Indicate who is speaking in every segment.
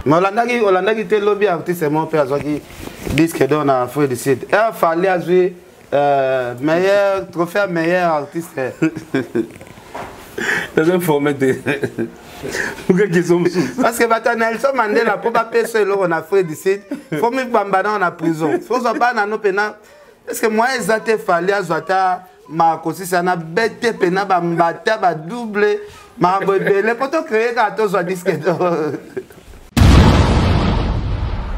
Speaker 1: Mais Hollanda qui était lobby artiste, c'est mon père qui disque d'or dans Afrique du Sud. Il fallait jouer meilleur trophée meilleur artiste.
Speaker 2: T'as informé de.
Speaker 1: Parce que Nelson Mandela pour pas payer en Afrique du Sud, il faut me bambana en prison. Il faut pas dans nos pénals. Parce que moi, ils ont fallu à ma cause, ça n'a bête pena bambata ba double ma bébé pour te créer 14 disque d'or.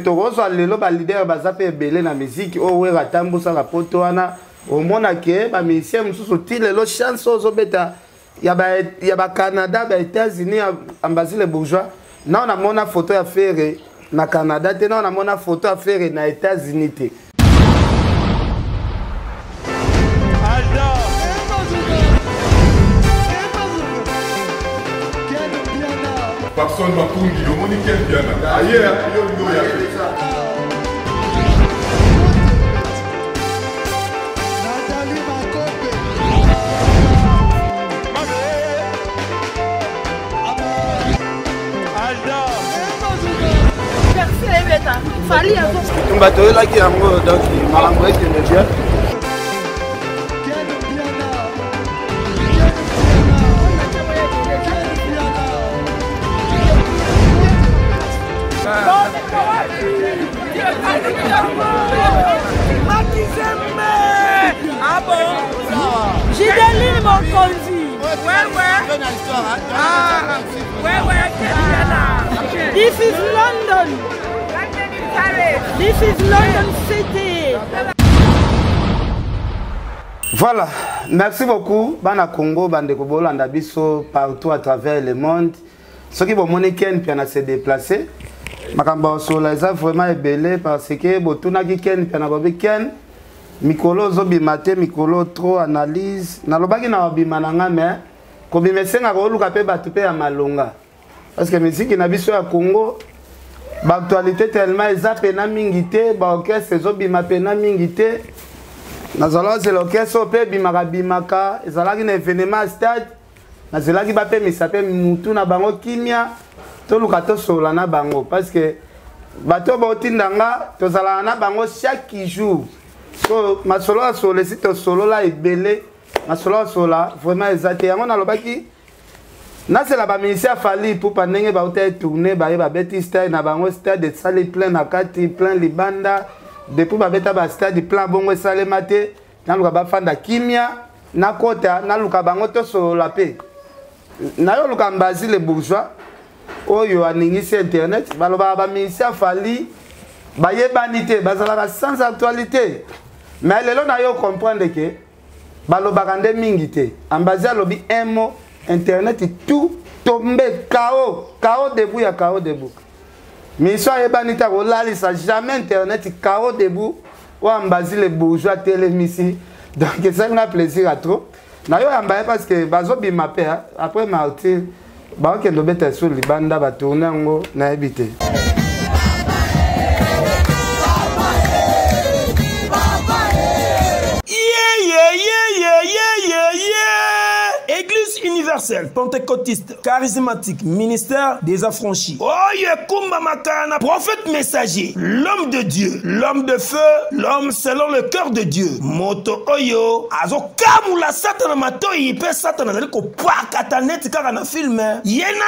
Speaker 1: Togozo lelo ba leader ba zape belé na musique o we ratambo sa rapoto wana au mona ke ba musicien mususu ti lelo chance ozo beta ya ba Canada ba États-Unis ambassade les bourgeois na on a mona photo ya faire na Canada te na on a mona photo ya faire na États-Unis te.
Speaker 3: Personne m'a conduit, on dit quel bien. Ailleurs,
Speaker 1: on va te là qui a donc malgré que le bien.
Speaker 4: Ah bon? J'ai des mon conduit. Ouais. Ah, ouais. This is London. This is London City.
Speaker 1: Voilà, merci beaucoup. Bana Congo, bande Bolanda biso partout à travers le monde. Ceux qui vont monnaie puis on a se déplacer. Makamba sola ça vraiment belé parce que botuna ki ken puis on a bobi ken. Mikolo zobi mate mikolo trop analyse. Na lobaki na bimananga mais ko bimesenga ko luka pe batu pe ya malonga. Parce que musique na biso ya Congo ba actualité tellement ezapé na mingité ba orchestre zobi mapé na mingité. Nazalo c'est l'orchestre pe bimaka bimaka ezalaki na événement stade. Nazalaki ba pe misape mutu na bango kimia. Toluka to sola na bango parce que bato botindanga tozala na bango chaque jour. So masolo solo si to solo la ebele masolo sola vraiment exacté yango na lobaki na c'est la ba ministère fali pour pandenge ba hotel tourner ba beti stade na bango stade de salle plein na kati plein libanda depuis ba beta ba stade plein bongo salle maté na luka ba fanda kimia na kota na luka bango to solo la pe na yo luka mbazi les bourgeois oyo aningisi internet baloba ba ministère fali ba yebanité bazala sans actualité. Mais lelo na yo comprendre que baloba kande mingité ambazia lobi un mot internet tout tombé chaos debout ya chaos debout. Mais soit yebanité ko lalisa jamais internet chaos debout ou ambazi les bourgeois télémisi. Donc ça me fait plaisir à trop. Na yo ambaye parce que bazo bima pe après martyr ba ke ndo beta sur libanda ba tourner ngo na habité.
Speaker 2: Église universelle, pentecôtiste, charismatique, ministère des affranchis. Oye Kumba Makana, prophète messager, l'homme de Dieu, l'homme de feu, l'homme selon le cœur de Dieu. Moto Oyo, Azo Kamula Satana Matoi, Pe Satana Zaliko Pakatanet Karana film. Yenani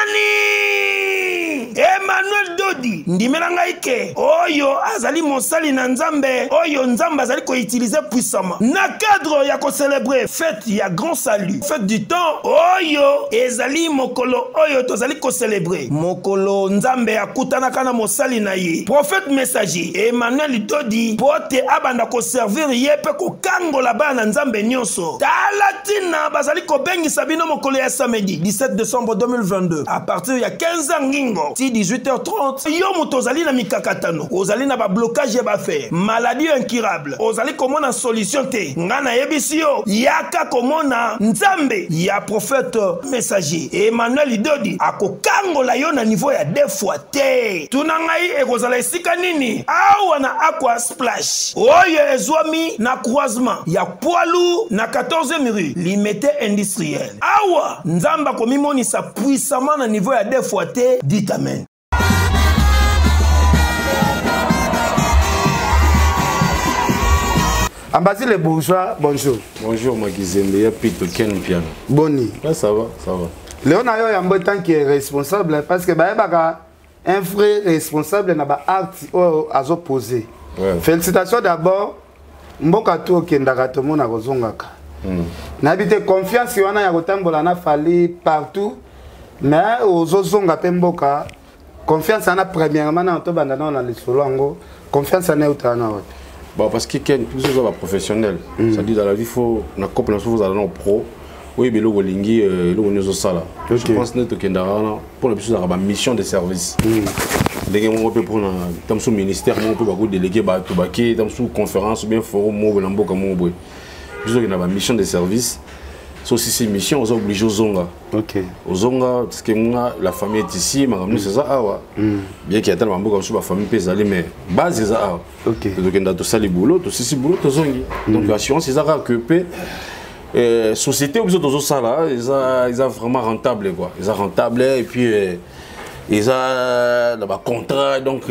Speaker 2: Emmanuel Dodi, Ndimelanga Ike, Oyo Azali Monsali Nanzambe, Oyo Nzamba Zaliko utilisé puissamment. Na cadre Yako célébrer fête, ya grand salut, fête du temps. Oyo ezali mokolo oyo tozali ko célébrer mokolo nzambe akutana kana mosali na ye prophète messager Emmanuel Dodi pote abanda ko servir ye pe ko kangola bana nzambe nyonso talatina bazali ko bengisa bino mokolo ya samedi 17 décembre 2022 à partir ya 15h ngingo ti 18h30 yo motozali na mikakatano ozali na ba blocage ya ba faire maladie incurable ozali komona solution te ngana yebisio yaka komona nzambe ya prophète messager Emmanuel Dodi akokangola yo na niveau ya 2 fois te tunangai ekozala esika nini awa na aqua splash oyo ezwami na croisement ya poilu na 14e rue limité industriel awa nzamba komimonisa puissamment na niveau ya 2 fois te dit amen.
Speaker 1: Ambassi les bourgeois, bonjour.
Speaker 5: Bonjour, Makizembe, il y a Pito Ken Piano.
Speaker 1: Boni.
Speaker 5: Ouais, ça va, ça va.
Speaker 1: Léon Ayo Yambo tant qui est responsable parce que un vrai responsable n'a pas acte à s'opposer. Félicitations d'abord. Mboka tout Kendaka tout le monde a rozongaka. N'habite confiance y en a yakotambola na fali partout. Mais aux ozonga pemboka confiance en a premièrement na to banda na le solo ngo confiance en eutra na wat.
Speaker 5: Bon parce que Ken plus ça va professionnel. Ça dit dans la vie faut na couple na vous allez pro. Oui belo golingi lo nyozo sala. Je pense net Kendara pour la mission de service. Ndenge mo pe pour na tam sous ministère mo pe ba ko déléguer ba to baké tam sous conférence ou bien forum mo na mboka mo boy. Je dis que na mission de service. So si c'est mission, on est obligé aux Zonga.
Speaker 1: Ok.
Speaker 5: Aux Zonga, parce que moi, la famille est ici, ma famille c'est ça. Bien qu'il y ait tellement de ma famille peut aller, mais base c'est ça. Ok. Donc on a tout ça les boulots, tout ça boulot, tout ça. Donc l'assurance c'est ça que société obligée de ça là, ils sont vraiment rentable quoi. Ils sont rentables et puis ils ont là contrat donc.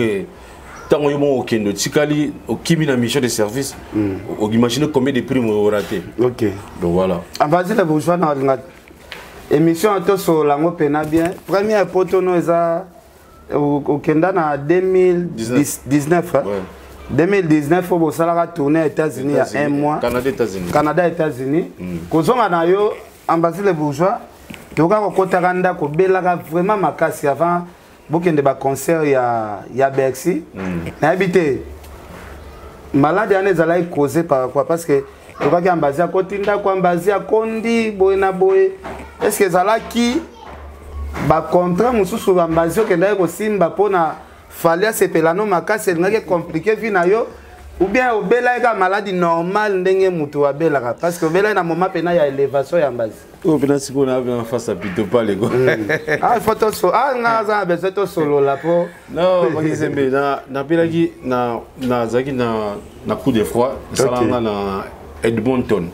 Speaker 5: Tant que vous avez Tikali, une mission de service, vous imaginez combien de primes vous raté. Ok. Donc voilà.
Speaker 1: Vas-y, les bourgeois, émission sur la Pena bien. Première poteau, nous au Kenda en 2019. 2019, il faut tourner aux États-Unis il y a un mois. Canada, États-Unis. Quand on a eu ambassade les bourgeois, tu as vraiment ma casse avant. Beaucoup de concerts ya Bercy. N'habité malade année allait causer par quoi parce que tu vois qu'il Ambazia Kotinda quoi Ambazia Kondi boena boé est-ce que ça là qui ba contrat mususu Ambazia que ndaye ko simba pona falia sepelano makase ngake compliqué vina yo ou bien obela eka maladie normale ndenge mutu abela parce que obela na moment pena ya élévation ya Ambazia.
Speaker 5: Oh, bien sûr, on a en face à Pito pas les gars.
Speaker 1: Ah, photo solo. Ah, on a besoin de solo là pour.
Speaker 5: Non, Makizembe, na pelagi na zaki na coup de froid, ça là na Edmonton.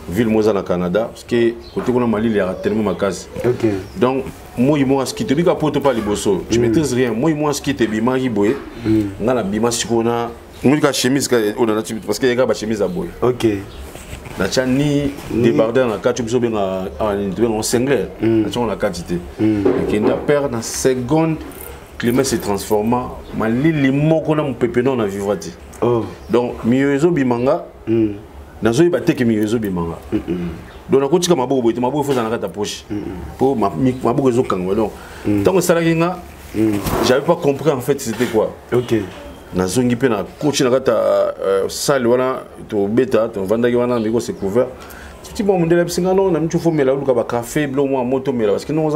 Speaker 5: Ville moza na Canada parce que côté on a Mali il y a tellement ma case. OK. Donc moi il m'a ski te bika poto pas les bosso. Je maîtrise rien. Moi il m'a ski te bima riboé. Na la bima sikona. Moi ka chemise on a parce que il y a ba chemise à boy. OK. Na chani débardeur na katu biso benga en single na chon la quantité et na perd na seconde climat se transforma mali limoko na mpepeno na vivati donc mieux bimanga na zo ibate ke mieux bimanga donc na kotika maboko boite maboko faut na kata poche pour maboko zo kangwa donc tant que ça la j'avais pas compris en fait c'était quoi. OK. Na zongi pe na coach na kata salle wana to beta to vandaki wana miko c'est couvert petit bon modèle singa non na mtu fomela luka ba café blo moi moto mela parce que nous on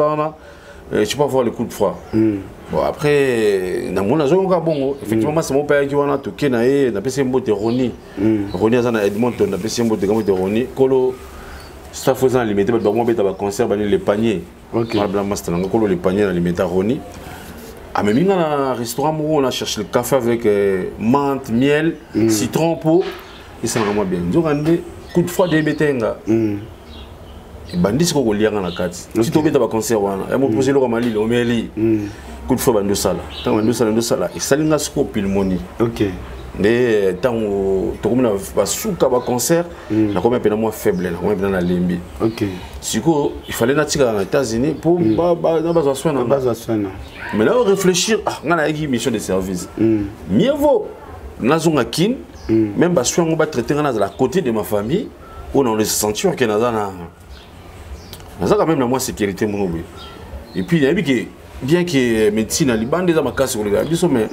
Speaker 5: je sais pas voir le coup de froid. Bon après na mona zonga bongo effectivement c'est mon père qui wana to kena e na pese mbote Roni azana Edmonton na pese mbote comme Roni kolo ça faisant limiter ba moi beta ba concert ba les paniers. OK. Bla master na kolo les paniers na limiter Roni. Ah mais dans un restaurant où on a cherché le café avec menthe, miel, citron pour et ça vraiment bien. Donc on a coup de froid des bétenga. Et bandit ce qu'on lire dans la carte. Si tu veux concert wana, et moi poser le Mali, le Mali. Coup de froid bande sala. Tant bande sala et salinga scope pulmonie. OK. Mais tant tu comme na ba souka ba concert, na comme peine moins faible, na comme peine na lembi. OK. Siko il fallait na tika aux États-Unis pour na ba soin na ba soin. Mais là, on réfléchit, on a une mission de service. Mieux vaut, nous kin, même parce qu'on va traiter dans la côté de ma famille, où on a sentir que nous avons quand même la moins sécurité. Et puis, il y a bien que médecine, les bandes des amakas sur les gars, mais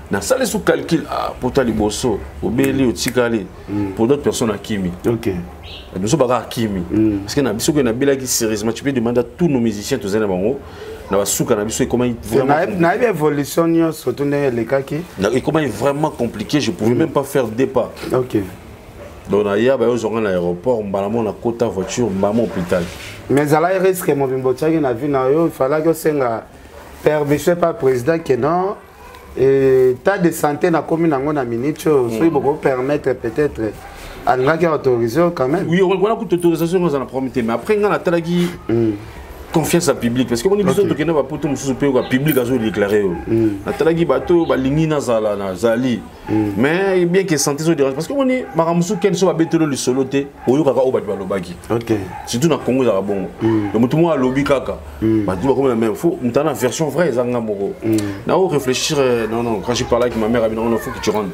Speaker 5: dans ça, les sous-calculs, pour les bosso, au Béli, au Tikali, pour d'autres personnes à Kimi. Ok. Nous sommes pas à Kimi. Parce qu'il y a des gens qui sérieusement, tu peux demander à tous nos musiciens, tous les gens, comment
Speaker 1: évolution surtout les cas qui
Speaker 5: comment est vraiment compliqué, je pouvais même pas faire des pas. OK. Donc il y a un aéroport, on a quota voiture, on a un hôpital.
Speaker 1: Mais ça là risque mon bimbotia qui n'a vu il fallait que c'est un permission par président que non et tas de santé na commune en a minute so il peut permettre peut-être à nous qui autorisé quand même.
Speaker 5: Oui, on a une autorisation dans la promet mais après on a talagi confiance à public parce que on est besoin de que na poto mususu pe ko public azo déclarer na talaki bato ba lingi na zala na zali mais bien que santé so dérange parce que on est maramusu ken so ba betelo le soloté oyo kaka o bato balobaki surtout na Congo za bon le mutu mo alobi kaka bato ba comme la même faut mutana version vraie zanga moko na o réfléchir non quand je parle avec ma mère il faut que tu rentres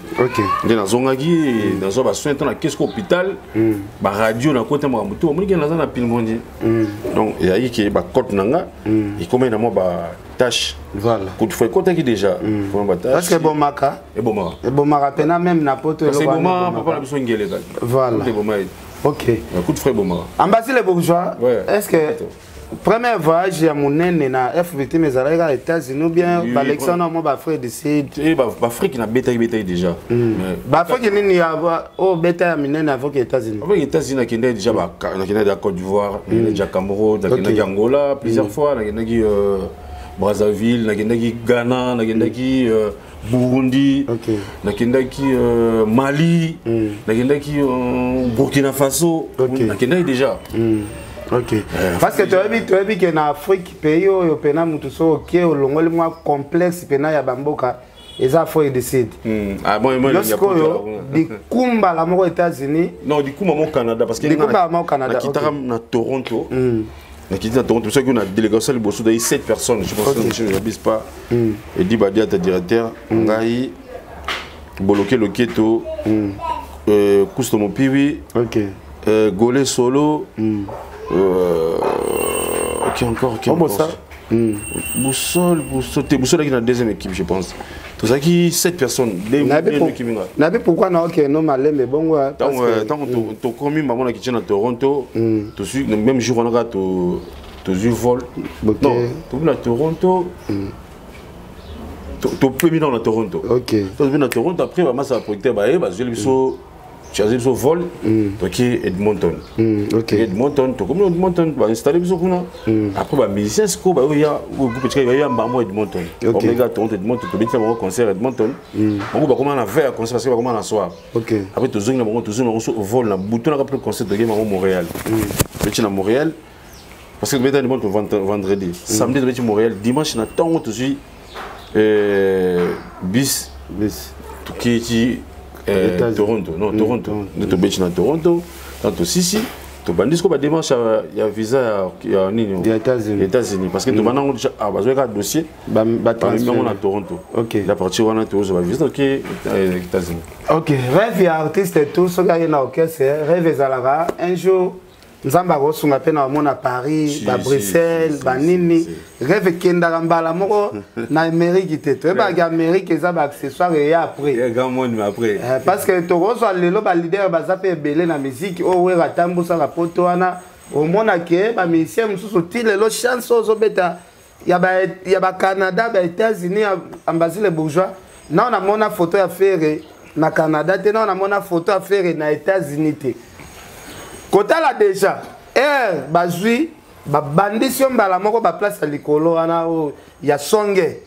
Speaker 5: dans zongaki dans zo ba soin dans qu'est-ce hôpital ba radio na côté mo mutu mo ngi na na pilmondi donc il y a qui ba côte nanga et comment na mo ba tâche
Speaker 1: voilà
Speaker 5: coup de fouet côté qui déjà comment ba tâche
Speaker 1: parce que bon maka
Speaker 5: et bon maka
Speaker 1: pena même na poto
Speaker 5: c'est bon maka papa la besoin ngele
Speaker 1: voilà OK
Speaker 5: coup de fouet bon maka
Speaker 1: ambassade les bourgeois est-ce que premier voyage à mon na FVT mais à les États-Unis ou bien Alexandre mo ba frère décide
Speaker 5: et ba Afrique na beta déjà
Speaker 1: ba Afrique ni ya o beta minene avec les États-Unis
Speaker 5: avec les États-Unis qui est déjà ba na Côte d'Ivoire déjà Cameroun na Angola plusieurs fois na Brazzaville na Ghana na Burundi na Mali na Burkina Faso na déjà
Speaker 1: OK parce que tu as vu que en Afrique pays au pena mutu so OK au longoli moi complexe pena ya bamboka eza faut décide
Speaker 5: ah bon moi il y a pas
Speaker 1: di kumba la mo États-Unis
Speaker 5: non di kumba mo Canada parce que
Speaker 1: di kumba mo Canada
Speaker 5: na Toronto na kitana Toronto parce que na délégation liboso de 7 personnes je pense que je n'abuse pas et dit badia ta directeur ngai bloquer le keto Kustomo Piwi
Speaker 1: OK
Speaker 5: Golé Solo OK encore ça Boussole qui est dans la deuxième équipe je pense tout ça qui 7 personnes
Speaker 1: n'avait pourquoi non OK non malé mais bon
Speaker 5: tant que commis maman qui tient à Toronto tout suite même jour on a tout vol non tout à Toronto tu peux mis dans Toronto
Speaker 1: OK
Speaker 5: tu peux dans Toronto après maman ça projecter bah je lui tu as dit au vol donc Edmonton
Speaker 1: OK
Speaker 5: Edmonton to comme Edmonton va installer biso kuna après ba musicien sko ba ya groupe qui ya mbamo Edmonton Omega Toronto Edmonton to bita ba concert Edmonton on va comment na faire concert parce que va comment na soir
Speaker 1: OK
Speaker 5: après to zongi na bango to zongi au vol na bouton na après concert de game à Montréal petit na Montréal parce que bita Edmonton vendredi samedi de petit Montréal dimanche na tango to suis bis to qui Toronto, non, Toronto. Nous sommes à Toronto, dans Sissi. Tu as dit que démarche il y a visa aux États-Unis. Parce que tu as un dossier à Toronto.
Speaker 1: OK.
Speaker 5: La partie où on a un visa aux États-Unis.
Speaker 1: OK. Rêve artiste et tout, ce gars là c'est rêve Zalara. Un jour, nous avons un appel à Paris, à Bruxelles, à Nini. Rêve Kendarambala moko na Amérique te ba Amérique eza ba accessoire et après parce que to reçoit lelo ba leader ba zape belé na musique o we ratambu sa poto wana au mona ke ba musicien mususu ti lelo chance ozo beta ya ba Canada ba États-Unis ambassade les bourgeois na on a mona photo ya faire na Canada te na on a mona photo ya faire na États-Unis te kota la déjà ba jui ba bandisio mbala moko ba place à likolo ana o ya songe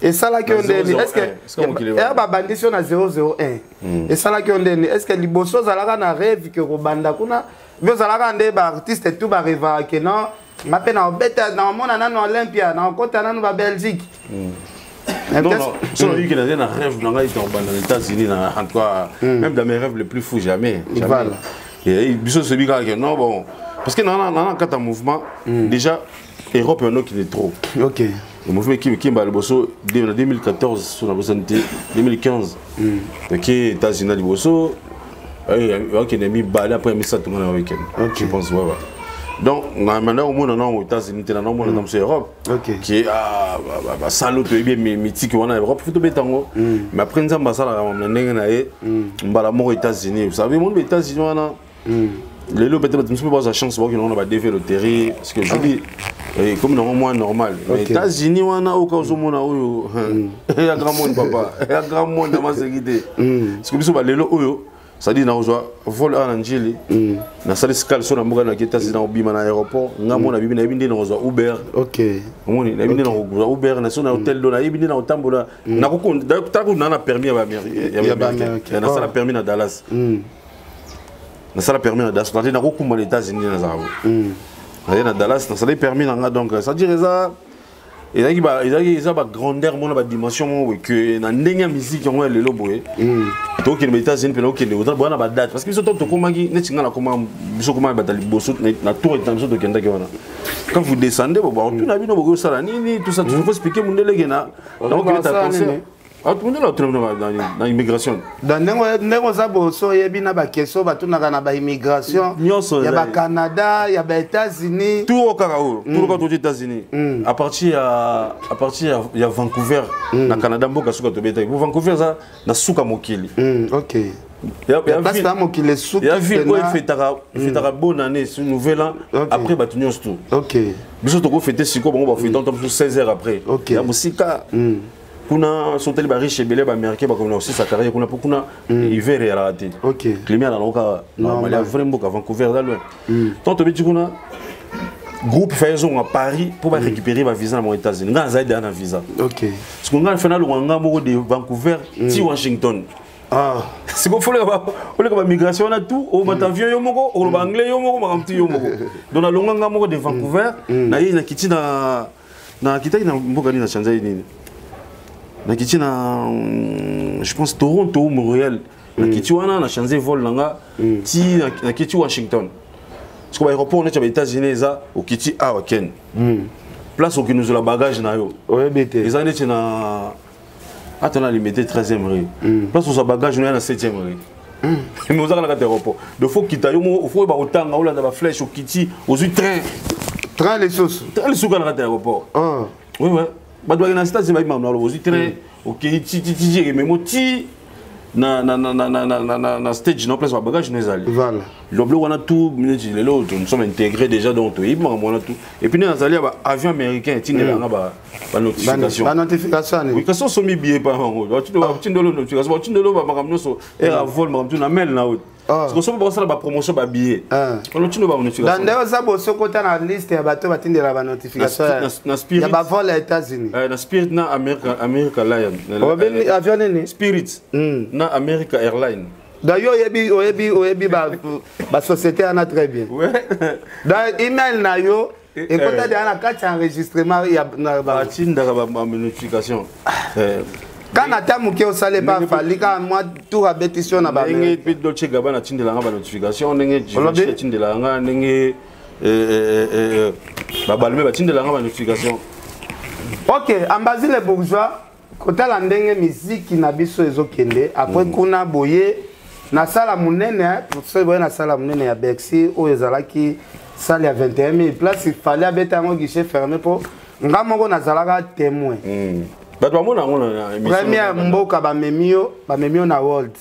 Speaker 1: et ça là qui on dit est-ce que ba bandisio na 001 et ça là qui on dit est-ce que liboso zalaka na rêve que robanda kuna vio zalaka ndé ba artiste tout ba rêve que non mape na obeta na mona na Olympia na kota na ba Belgique
Speaker 5: non selon lui qu'il a un rêve dans les États-Unis en tout cas même dans mes rêves les plus fous jamais
Speaker 1: voilà
Speaker 5: et biso celui que non bon parce que dans un mouvement, déjà, l'Europe est un qui est trop.
Speaker 1: OK.
Speaker 5: Le mouvement qui est en 2014, sur la santé, 2015, qui est États-Unis, il a mis balai après mis ça tout le monde week-end. Je pense, voilà. Donc, maintenant, au moins, aux États-Unis, dans l'Europe, qui est à salaud, bien mythique, on a l'Europe, il faut tout tango. Mais après, nous avons ça, on a aux États-Unis. Vous savez, les États-Unis, on a. Les lots peut-être nous pas la chance qu'on va défaire le terrain parce que je dis comme dans un mois normal mais États-Unis on a au cas où on a il y a grand monde papa il y a grand monde dans ma sécurité parce que biso ba les lots ça dit na ozwa vol en Angeli na salle escale sur na mboka na États-Unis na obima na aéroport ngamo na bibi na bindi na ozwa Uber
Speaker 1: OK
Speaker 5: omoni na bindi na ozwa Uber na sona hotel do na bindi na otambola na ko na permis ya ba Amérique na ça permis na Dallas. Ça a permis d'assurer les États-Unis. naye na Dallas ça l'a permis nanga donc ça dire ça et là il a ba grandeur mon ba dimension mon que na ndenge musique ngo lelo boye donc il meta zine pelo que le autant bona ba date parce que biso to komaki netinga na koma biso koma ba tali bosso na tour et biso to kenda ke wana quand vous descendez bon tout na bino bogo sala nini tout ça tu faut expliquer mon delege na donc il ta concert ah tout le monde là dans l'immigration
Speaker 1: dans nengo za bosso yebi na ba question ba tunaka na ba immigration ya ba Canada ya ba États-Unis
Speaker 5: tout au Carao tout aux États-Unis à partir il y a Vancouver na Canada mboka suka to beta Vancouver ça na suka mokili
Speaker 1: OK
Speaker 5: ya
Speaker 1: parce que mokili suka
Speaker 5: ya vie ko fêtera bonne année ce nouvel an après ba tunyo tout
Speaker 1: OK
Speaker 5: biso to ko fêter siko bon ba fêter tant 16 heures après ya musika kuna sauter les riches et belé ba américain ba comme aussi sa carrière kuna kuna hiver et raté
Speaker 1: OK
Speaker 5: climat na loka normalement vraiment à Vancouver là loin tant to biti kuna groupe faisons à Paris pour récupérer ma visa aux États-Unis nga zaidi ana visa
Speaker 1: OK
Speaker 5: ce qu'on a fait na luanga moko de Vancouver ti Washington c'est qu'on faut le migration na tout au avion yo moko au anglais yo moko makamti yo moko donc na luanga moko de Vancouver na yi na kiti na kita na mboka ni na chanza ni na kiti na je pense Toronto ou Montréal na kiti wana na changer vol langa ti na kiti Washington parce que l'aéroport on est aux États-Unis ça au kiti a Ken place où nous la bagage na yo
Speaker 1: OBT
Speaker 5: ils en na attends limité 13e rue place où sa bagage na 7e rue mais aux à l'aéroport de faut quitter yo faut ba otanga ou la ba flèche au kiti aux
Speaker 1: train les sauces
Speaker 5: à l'aéroport oui ba doit na États-Unis ba imam na aux train au kiti ti mais moti na stage non place bagage nous allons
Speaker 1: voilà
Speaker 5: l'oblo on a tout nous sommes intégrés déjà dans tout on a tout et puis nous allons avoir avion américain tine là ba
Speaker 1: notification
Speaker 5: oui que sont mis billets par an tu dois notification tu dois ba makamno so era vol makamtu na mail na haut parce que so ba ça ba promotion ba billet on tu dois ba notification
Speaker 1: dans ça bo so kota na liste ya bato batinde la ba notification
Speaker 5: na spirit
Speaker 1: ya ba vol aux États-Unis
Speaker 5: na spirit na America Lion
Speaker 1: avion ni
Speaker 5: spirit na America Airline
Speaker 1: d'ailleurs oyebi ba société ana très bien dans email na yo et quand tu as un cas d'enregistrement il y a
Speaker 5: une notification
Speaker 1: quand tu as muké au salaire pas fallu quand moi tout a bétition na ba
Speaker 5: ngé pe dolce gabana tindela nga ba notification ngé tindela nga ngé ba balme ba tindela nga ba notification
Speaker 1: OK ambazi les bourgeois kota la ndenge musique na biso ezokende après kuna boye na sala munene pour ce boye na sala munene ya Bercy o ezalaki salle à 21 000 places il fallait habiter un guichet fermé pour ngamoko nazalaka témoin première mboka ba memio na world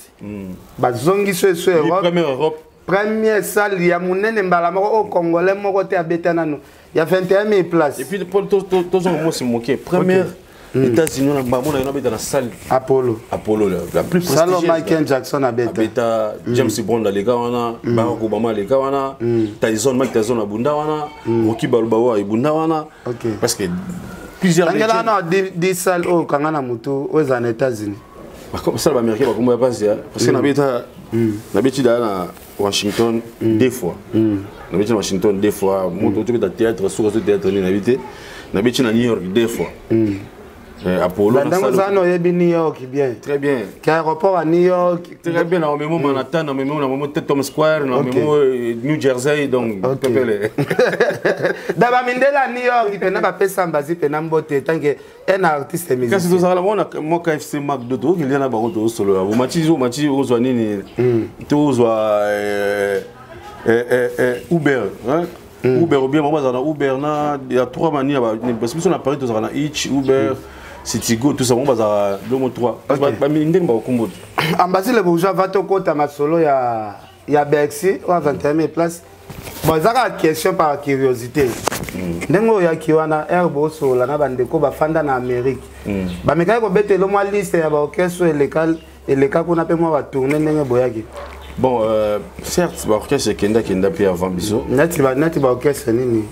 Speaker 1: bazongi so Europe première salle ya munene mbala moko au congolais moko te habiter nanu il y a 21 000 places
Speaker 5: et puis pour tous moi c'est moqué première États-Unis on a dans la salle Apollo la plus prestigieuse
Speaker 1: Michael Jackson a
Speaker 5: beta James Bond les gars wana Barack Obama les gars wana Mike Tyson abunda wana Rocky Balboa abunda wana parce que plusieurs
Speaker 1: angela na des salles au kangana mutu aux États-Unis
Speaker 5: comme ça l'américain va comment passer parce que na beti na Washington deux fois na beti Washington deux fois moto tu dans théâtre sur ce théâtre ni na beti na New York deux fois Apollo
Speaker 1: dans New York bien
Speaker 5: très bien
Speaker 1: aéroport à New York
Speaker 5: très bien na même Manhattan na même Times Square na même New Jersey donc pepele
Speaker 1: d'aba mindela New York pena ba pesa mbazi pena mbote tanke un artiste musicien
Speaker 5: kasi to sala mo KFC McDo il y a na ba to solo vous mati ozwa nini to ozwa Uber Uber ou bien maman dans Uber na il y a trois manières parce que on a parlé de ça na Hitch Uber Citigo tout ça on va le mot 3 ba mindeni ba kombo
Speaker 1: ambassade le bourgeois va to kota masolo ya Bercy ou à 21 000 places bon ça la question par curiosité ndengo ya kiwana herbo sola na bandeko ba fanda na Amérique ba meka ko betelo mo liste ya ba orchestre eleka kuna pe mo ba tourner ndenge boyaki
Speaker 5: bon certes ba orchestre kenda pe avant biso
Speaker 1: nati ba orchestre nini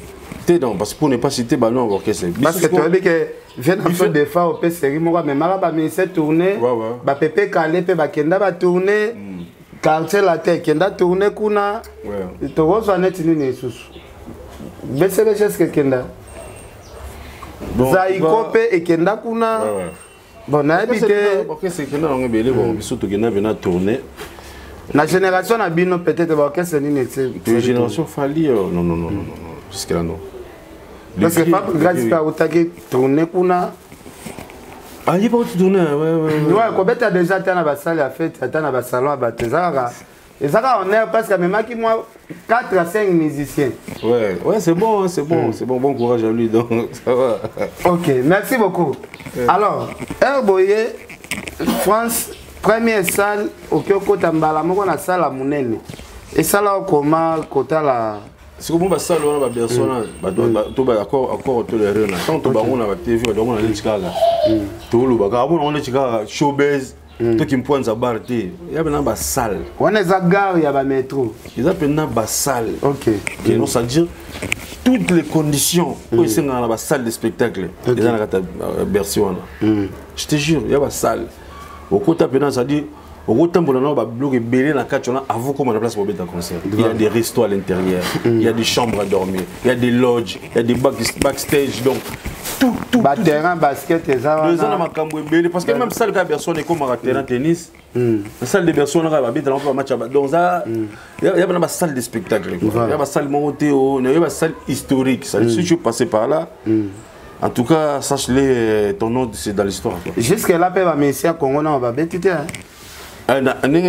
Speaker 5: non parce que pour ne pas citer bah non orchestre
Speaker 1: parce que tu as vu que vient un peu de fois au PCRI moi mais mara ba ministère tourner ba pepe calé pe ba kenda ba tourner quartier la terre kenda tourner kuna to rozo net nini susu BCBG est-ce que kenda Zaiko pe ekenda kuna bon habité
Speaker 5: orchestre kenda on belé bon biso to kenda vena tourner
Speaker 1: la génération a bino peut-être orchestre ni
Speaker 5: la génération Fali non jusque là non
Speaker 1: parce que pas grâce à otaki tourner kuna
Speaker 5: ali pas tourner
Speaker 1: ouais ko beta déjà tana ba salle à fête tana ba salon ba tezara et ça on est parce que même qui moi 4 à 5 musiciens.
Speaker 5: Ouais, c'est bon, bon courage à lui donc ça va.
Speaker 1: OK, merci beaucoup. Alors, Herboye France première salle au Kyoko Tambala moko na salle à Munene. Et ça là comment kota la
Speaker 5: c'est comme ba salle on ba personne ba to ba encore tolérer na tant to ba on na TV ba on na le Chicago. To lo ba ka on le Chicago showbiz. Toi qui me pointe sa barre, il y a maintenant une salle.
Speaker 1: On est à gare, il y a un métro.
Speaker 5: Il y a maintenant une salle.
Speaker 1: Ok.
Speaker 5: Et non, ça veut dire toutes les conditions pour essayer dans la salle de spectacle. Il y a une version. Je te jure, il y a une salle. Au côté maintenant, ça dit au côté où on a un bloc et belé dans la carte, avant qu'on ait la place pour mettre un concert. Il y a des restos à l'intérieur, il y a des chambres à dormir, il y a des lodges, il y a des backstage. Donc, tout.
Speaker 1: Terrain, basket, et ça.
Speaker 5: Parce que même salle de personne est comme un terrain tennis. La salle de personne est un match. Donc, il y a une salle de spectacle. Il y a une salle montéo, il y a une salle historique. Si tu passes par là, en tout cas, sache-le, ton nom, c'est dans l'histoire.
Speaker 1: Jusque-là, il y a un messieurs Congo, on va bêter.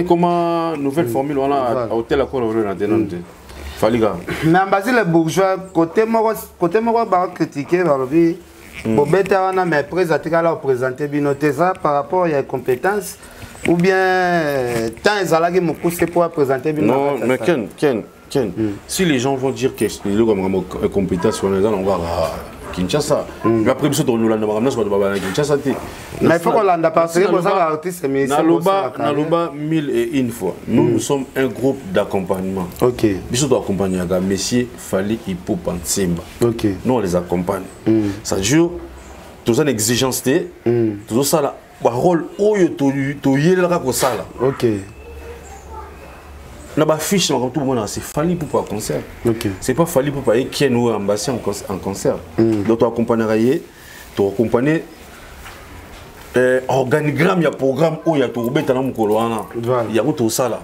Speaker 5: Comment nouvelle formule on a à hôtel à quoi on a Faliga.
Speaker 1: Mais en Basile les bourgeois côté moi va critiquer par le pour bêter on a mais présenter là présenter binoter ça par rapport à compétences ou bien tant ils allaient me pousser pour présenter
Speaker 5: non mais Ken si les gens vont dire que les comme compétences on va Kinshasa. Mais après, nous avons Kinshasa.
Speaker 1: Mais il faut qu'on l'ait parce que pour ça, l'artiste est mis.
Speaker 5: Naloba 1001 fois. Nous sommes un groupe d'accompagnement.
Speaker 1: Ok.
Speaker 5: Nous sommes accompagnés avec Messier Fali Hippo Pantsimba.
Speaker 1: Ok.
Speaker 5: Nous, on les accompagne. Ça dure, tout une exigence, tout ça là. Le rôle, tu y es là, ça là.
Speaker 1: Ok.
Speaker 5: On a une fiche, c'est Fali pour un concert.
Speaker 1: Okay.
Speaker 5: C'est pas Fali pour aller qui est nous ambassadeur en concert. Donc tu accompagnes, tu accompagnes organigramme, il y a programme où il y a tout le monde il y a tout ça là.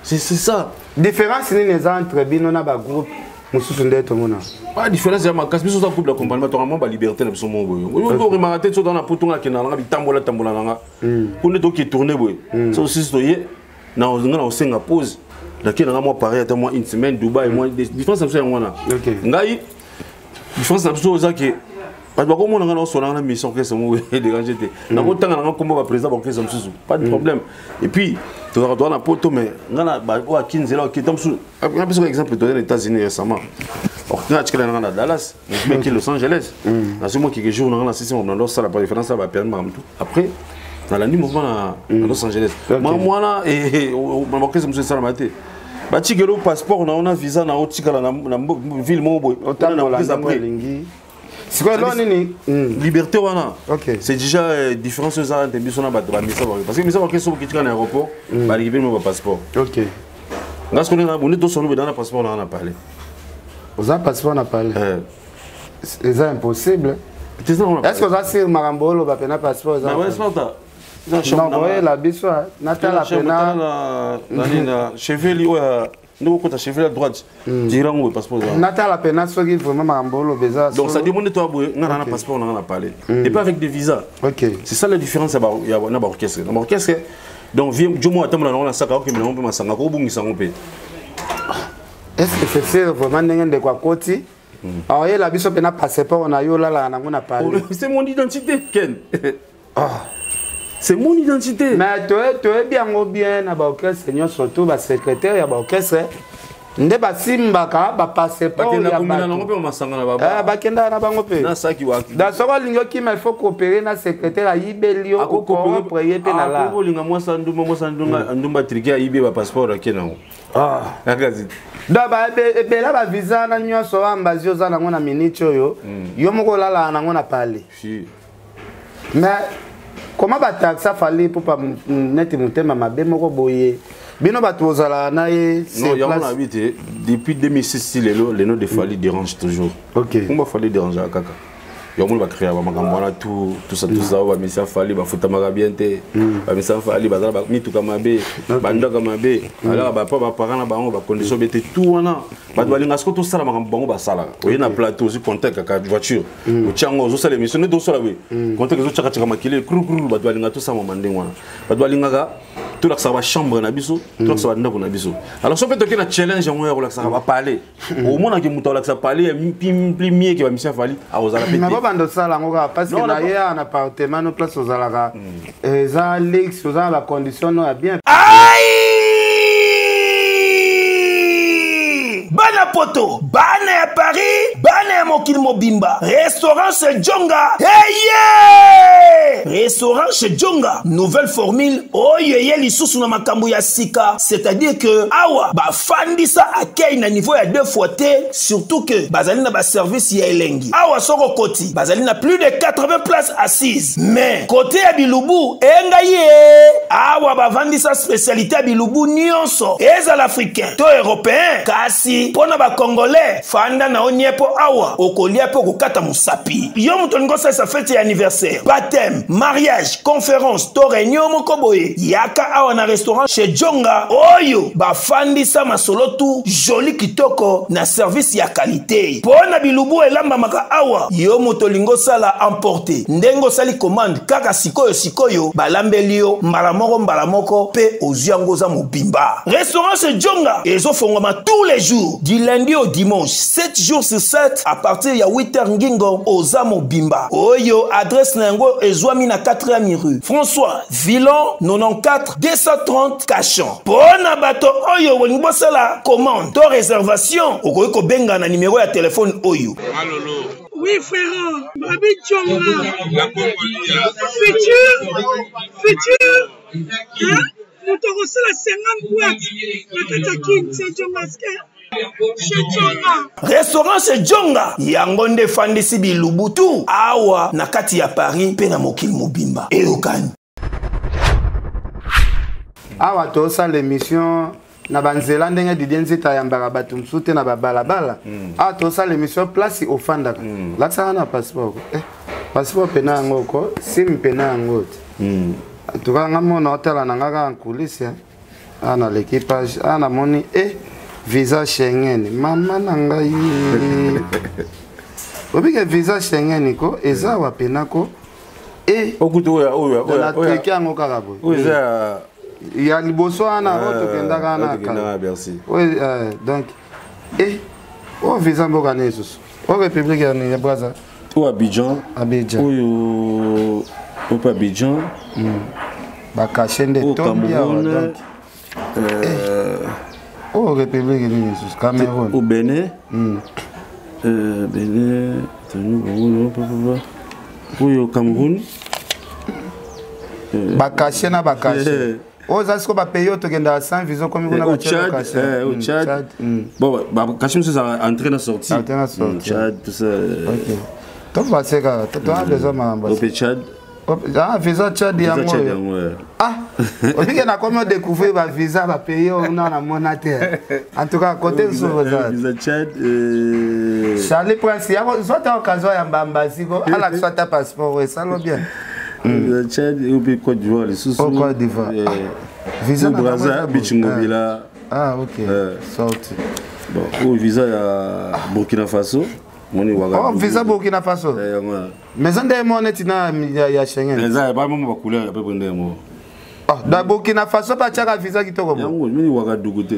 Speaker 5: C'est ça.
Speaker 1: Différence entre bino na ba groupe mususu ndeto mona.
Speaker 5: Pas différence ya makasi biso za groupe d'accompagnement to vraiment ba liberté na biso mo boyo. On remarquer tout dans la potonga ke na nga bitambola nga. Pour ne to qui tourner boyo. Ça aussi c'est non, on a pause. D'accord, on a moi pareil, moi une semaine Dubaï, moi différence c'est moi là. OK. Ngai différence c'est ça que parce que comme on a sur la mission que c'est moi déranger té. Na ko tanga na kombo ba président ba ça pas de problème. Et puis tu dois na poto mais ngana ba wa 15 là qui tombe sous. Un peu exemple aux États-Unis récemment. On a tchela na Dallas, mais qui Los Angeles. Là c'est moi qui joue dans c'est on dans ça la différence ça va permettre tout. Après dans la nuit mouvement à Los Angeles. Moi là et on va que ça la maté. Ba tigelo passeport on a visa na otikala na ville mo boy. C'est quoi là nini liberté wana. OK. C'est déjà différence ça entre biso na bato ba misa parce que misa ba keso ki tika na aéroport ba libérer mon passeport. OK. Ngas ko na bonito sonu dans le passeport on a parlé.
Speaker 1: Vous avez passeport on a parlé. C'est impossible. Est-ce que vous avez sur Marambolo ba pena passeport ça? Non, non, la biswa, Natala Pena, chevelu, nous côté chevelu à droite, diront au passeport. Natala Pena, soit vraiment Marambolo, Beza.
Speaker 5: Donc ça demande toi, on a un passeport, on en a parlé. Et pas avec des visas.
Speaker 1: Ok.
Speaker 5: C'est ça la différence, il y a un orchestre. Un orchestre, donc viens, du moins, attends, on a ça, on peut m'en s'en aller.
Speaker 1: Est-ce que c'est vraiment de quoi côté? Alors, il y a la biswa Pena passeport, on a eu là, on a parlé.
Speaker 5: C'est mon identité, Ken. C'est mon identité.
Speaker 1: Mais tu es bien ou bien à l'orchestre, Seigneur, surtout le secrétaire de l'orchestre. Nde basimba ka ba passeport ya ba. Bakenda na bango pe. Na saki wa. Da soko lingo ki ma faut coopérer na secrétaire a ibelio ko pour ye pe na la.
Speaker 5: Ko linga mo sanduma ndumba trikia ibe ba passeport akena. Akazi.
Speaker 1: Da ba be la ba visa na nyoso ambazio za na ngona minute oyo. Yo moko lala na ngona pale. Si. Mais comment va taxa fallait pour pas net mutema mabe moko boye Bino batozala na ye
Speaker 5: non, il y a un habité depuis 2006 les noms de Fally dérangent toujours.
Speaker 1: OK.
Speaker 5: Comment Fally dérange kaka? Il y a un créer ba tout ça ba misa Fally ba futa magabiyente ba misa Fally ba za ba mitu kamabe ba ndoka mabe alors ba pa ba parents na bango ba condition bete tout wana ba doit linga sko to sala makambo bango ba sala oye na plateau aussi contact kaka voiture o tiango zo sala émission ne do sala we contact zo chaka chaka makile kru ba doit linga to sama mandeng wana ba doit linga ga tout la sa chambre na biso tout la sa ndako na biso alors so peut que na challenge on ya la sa ba parler au moins que muto la sa parler plus mieux que ba misa Fally a ozala petit
Speaker 1: bando sala ngoka parce que na ya un appartement no place ozalaka eza lex ozala la condition no ya bien
Speaker 2: Bana poto, bana ya Paris, bana ya mokili mobimba. Restaurant chez Djonga. Hey yeah! Restaurant chez Djonga. Nouvelle formule. Oh yeye lisusu na makambo ya sika. C'est-à-dire que awa ba fandisa akei na niveau ya 2 fois T, surtout que bazali na ba service ya elengi. Awa soko koti, bazali na plus de 80 places assises. Mais côté ya Bilubu, enga ye. Awa ba vandisa spécialité ya Bilubu nyonso. Eza l'africain, to européen, kasi pona ba congolais fanda na oniepo awa okolia pe kokata musapi yo muto ngosa sa fête ya anniversaire baptême mariage conférence to réunion mokoboye yaka awa na restaurant chez Djonga oyo ba fandisa masolo tu joli kitoko na service ya qualité pona Bilubu elamba maka awa yo muto lingosa la emporter ndengo sali commande kaka sikoyo balambelio mbala moko pe oziango za mobimba restaurant chez Djonga ezofongoma tous les jours du lundi au dimanche 7 jours sur 7 à partir ya 8h ngingo ozamo bimba oyo adresse nango ezwami na 4e rue François Villon 94 230 Cachan pona bato oyo wengibosala commande to réservation okoki kobenga na numéro ya téléphone oyo
Speaker 3: Alolo.
Speaker 4: Oui, frère. Babi Djonga. Futur. Hein? Nous te reçons la 50 boîtes. C'est Djonga.
Speaker 2: Restaurant chez Djonga yango nde fandisi Bilubutu awa na kati ya Paris pe na mokili mobimba eyokani
Speaker 1: awa tosa l'émission na banzela ndenge Didier Nzita yambaka bato mosusu te na babalabala awa tosa l'émission place ofandaka lakisaka na passeport passeport pena yango ko sim pena yango te tuka nga mona otala na nga kaka nkulisi ana l'équipage ana moni visa Schengen mama nangai obike visa Schengen ko eza wapena ko
Speaker 5: okuto oya
Speaker 1: na teki yango kaka boy
Speaker 5: oya
Speaker 1: ya liboso ana oto kendaka na
Speaker 5: kala merci
Speaker 1: oui donc o visa mboka nesusu o république ya Brazza
Speaker 5: o Abidjan oyo o pa Abidjan
Speaker 1: ba kashende tombia donc oh, République de Cameroun.
Speaker 5: Au Bénin. Bénin. Oui, au Cameroun.
Speaker 1: Bakaché na bakaché. Oh, ça c'est quoi payer au Togenda sans visa comme vous
Speaker 5: au Tchad. Au Tchad. Bon, bakaché c'est entrée na sortie. Tchad tout ça.
Speaker 1: OK. Toi vas c'est que tu as besoin
Speaker 5: au Tchad.
Speaker 1: Ah, visa Tchad yango. Ah, on dit qu'on a comment découvrir va visa va payer on a monétaire. En tout cas côté sur
Speaker 5: visa Tchad
Speaker 1: Charlie Prince ya soit en occasion ya mbambazi ko ala soit ta passeport ça lo bien.
Speaker 5: Visa Tchad et Côte d'Ivoire les sous
Speaker 1: Côte d'Ivoire. Visa
Speaker 5: Brazza Bichingobila.
Speaker 1: Ah OK. Sorti.
Speaker 5: Bon, visa ya Burkina Faso.
Speaker 1: Oh, visa Burkina Faso. Mais on a monnaie ya Schengen.
Speaker 5: Les a pas même ba couleur après prendre mo.
Speaker 1: Ah, da Burkina Faso pas tchaka visa qui toko.
Speaker 5: Yango mini Ouagadougou te.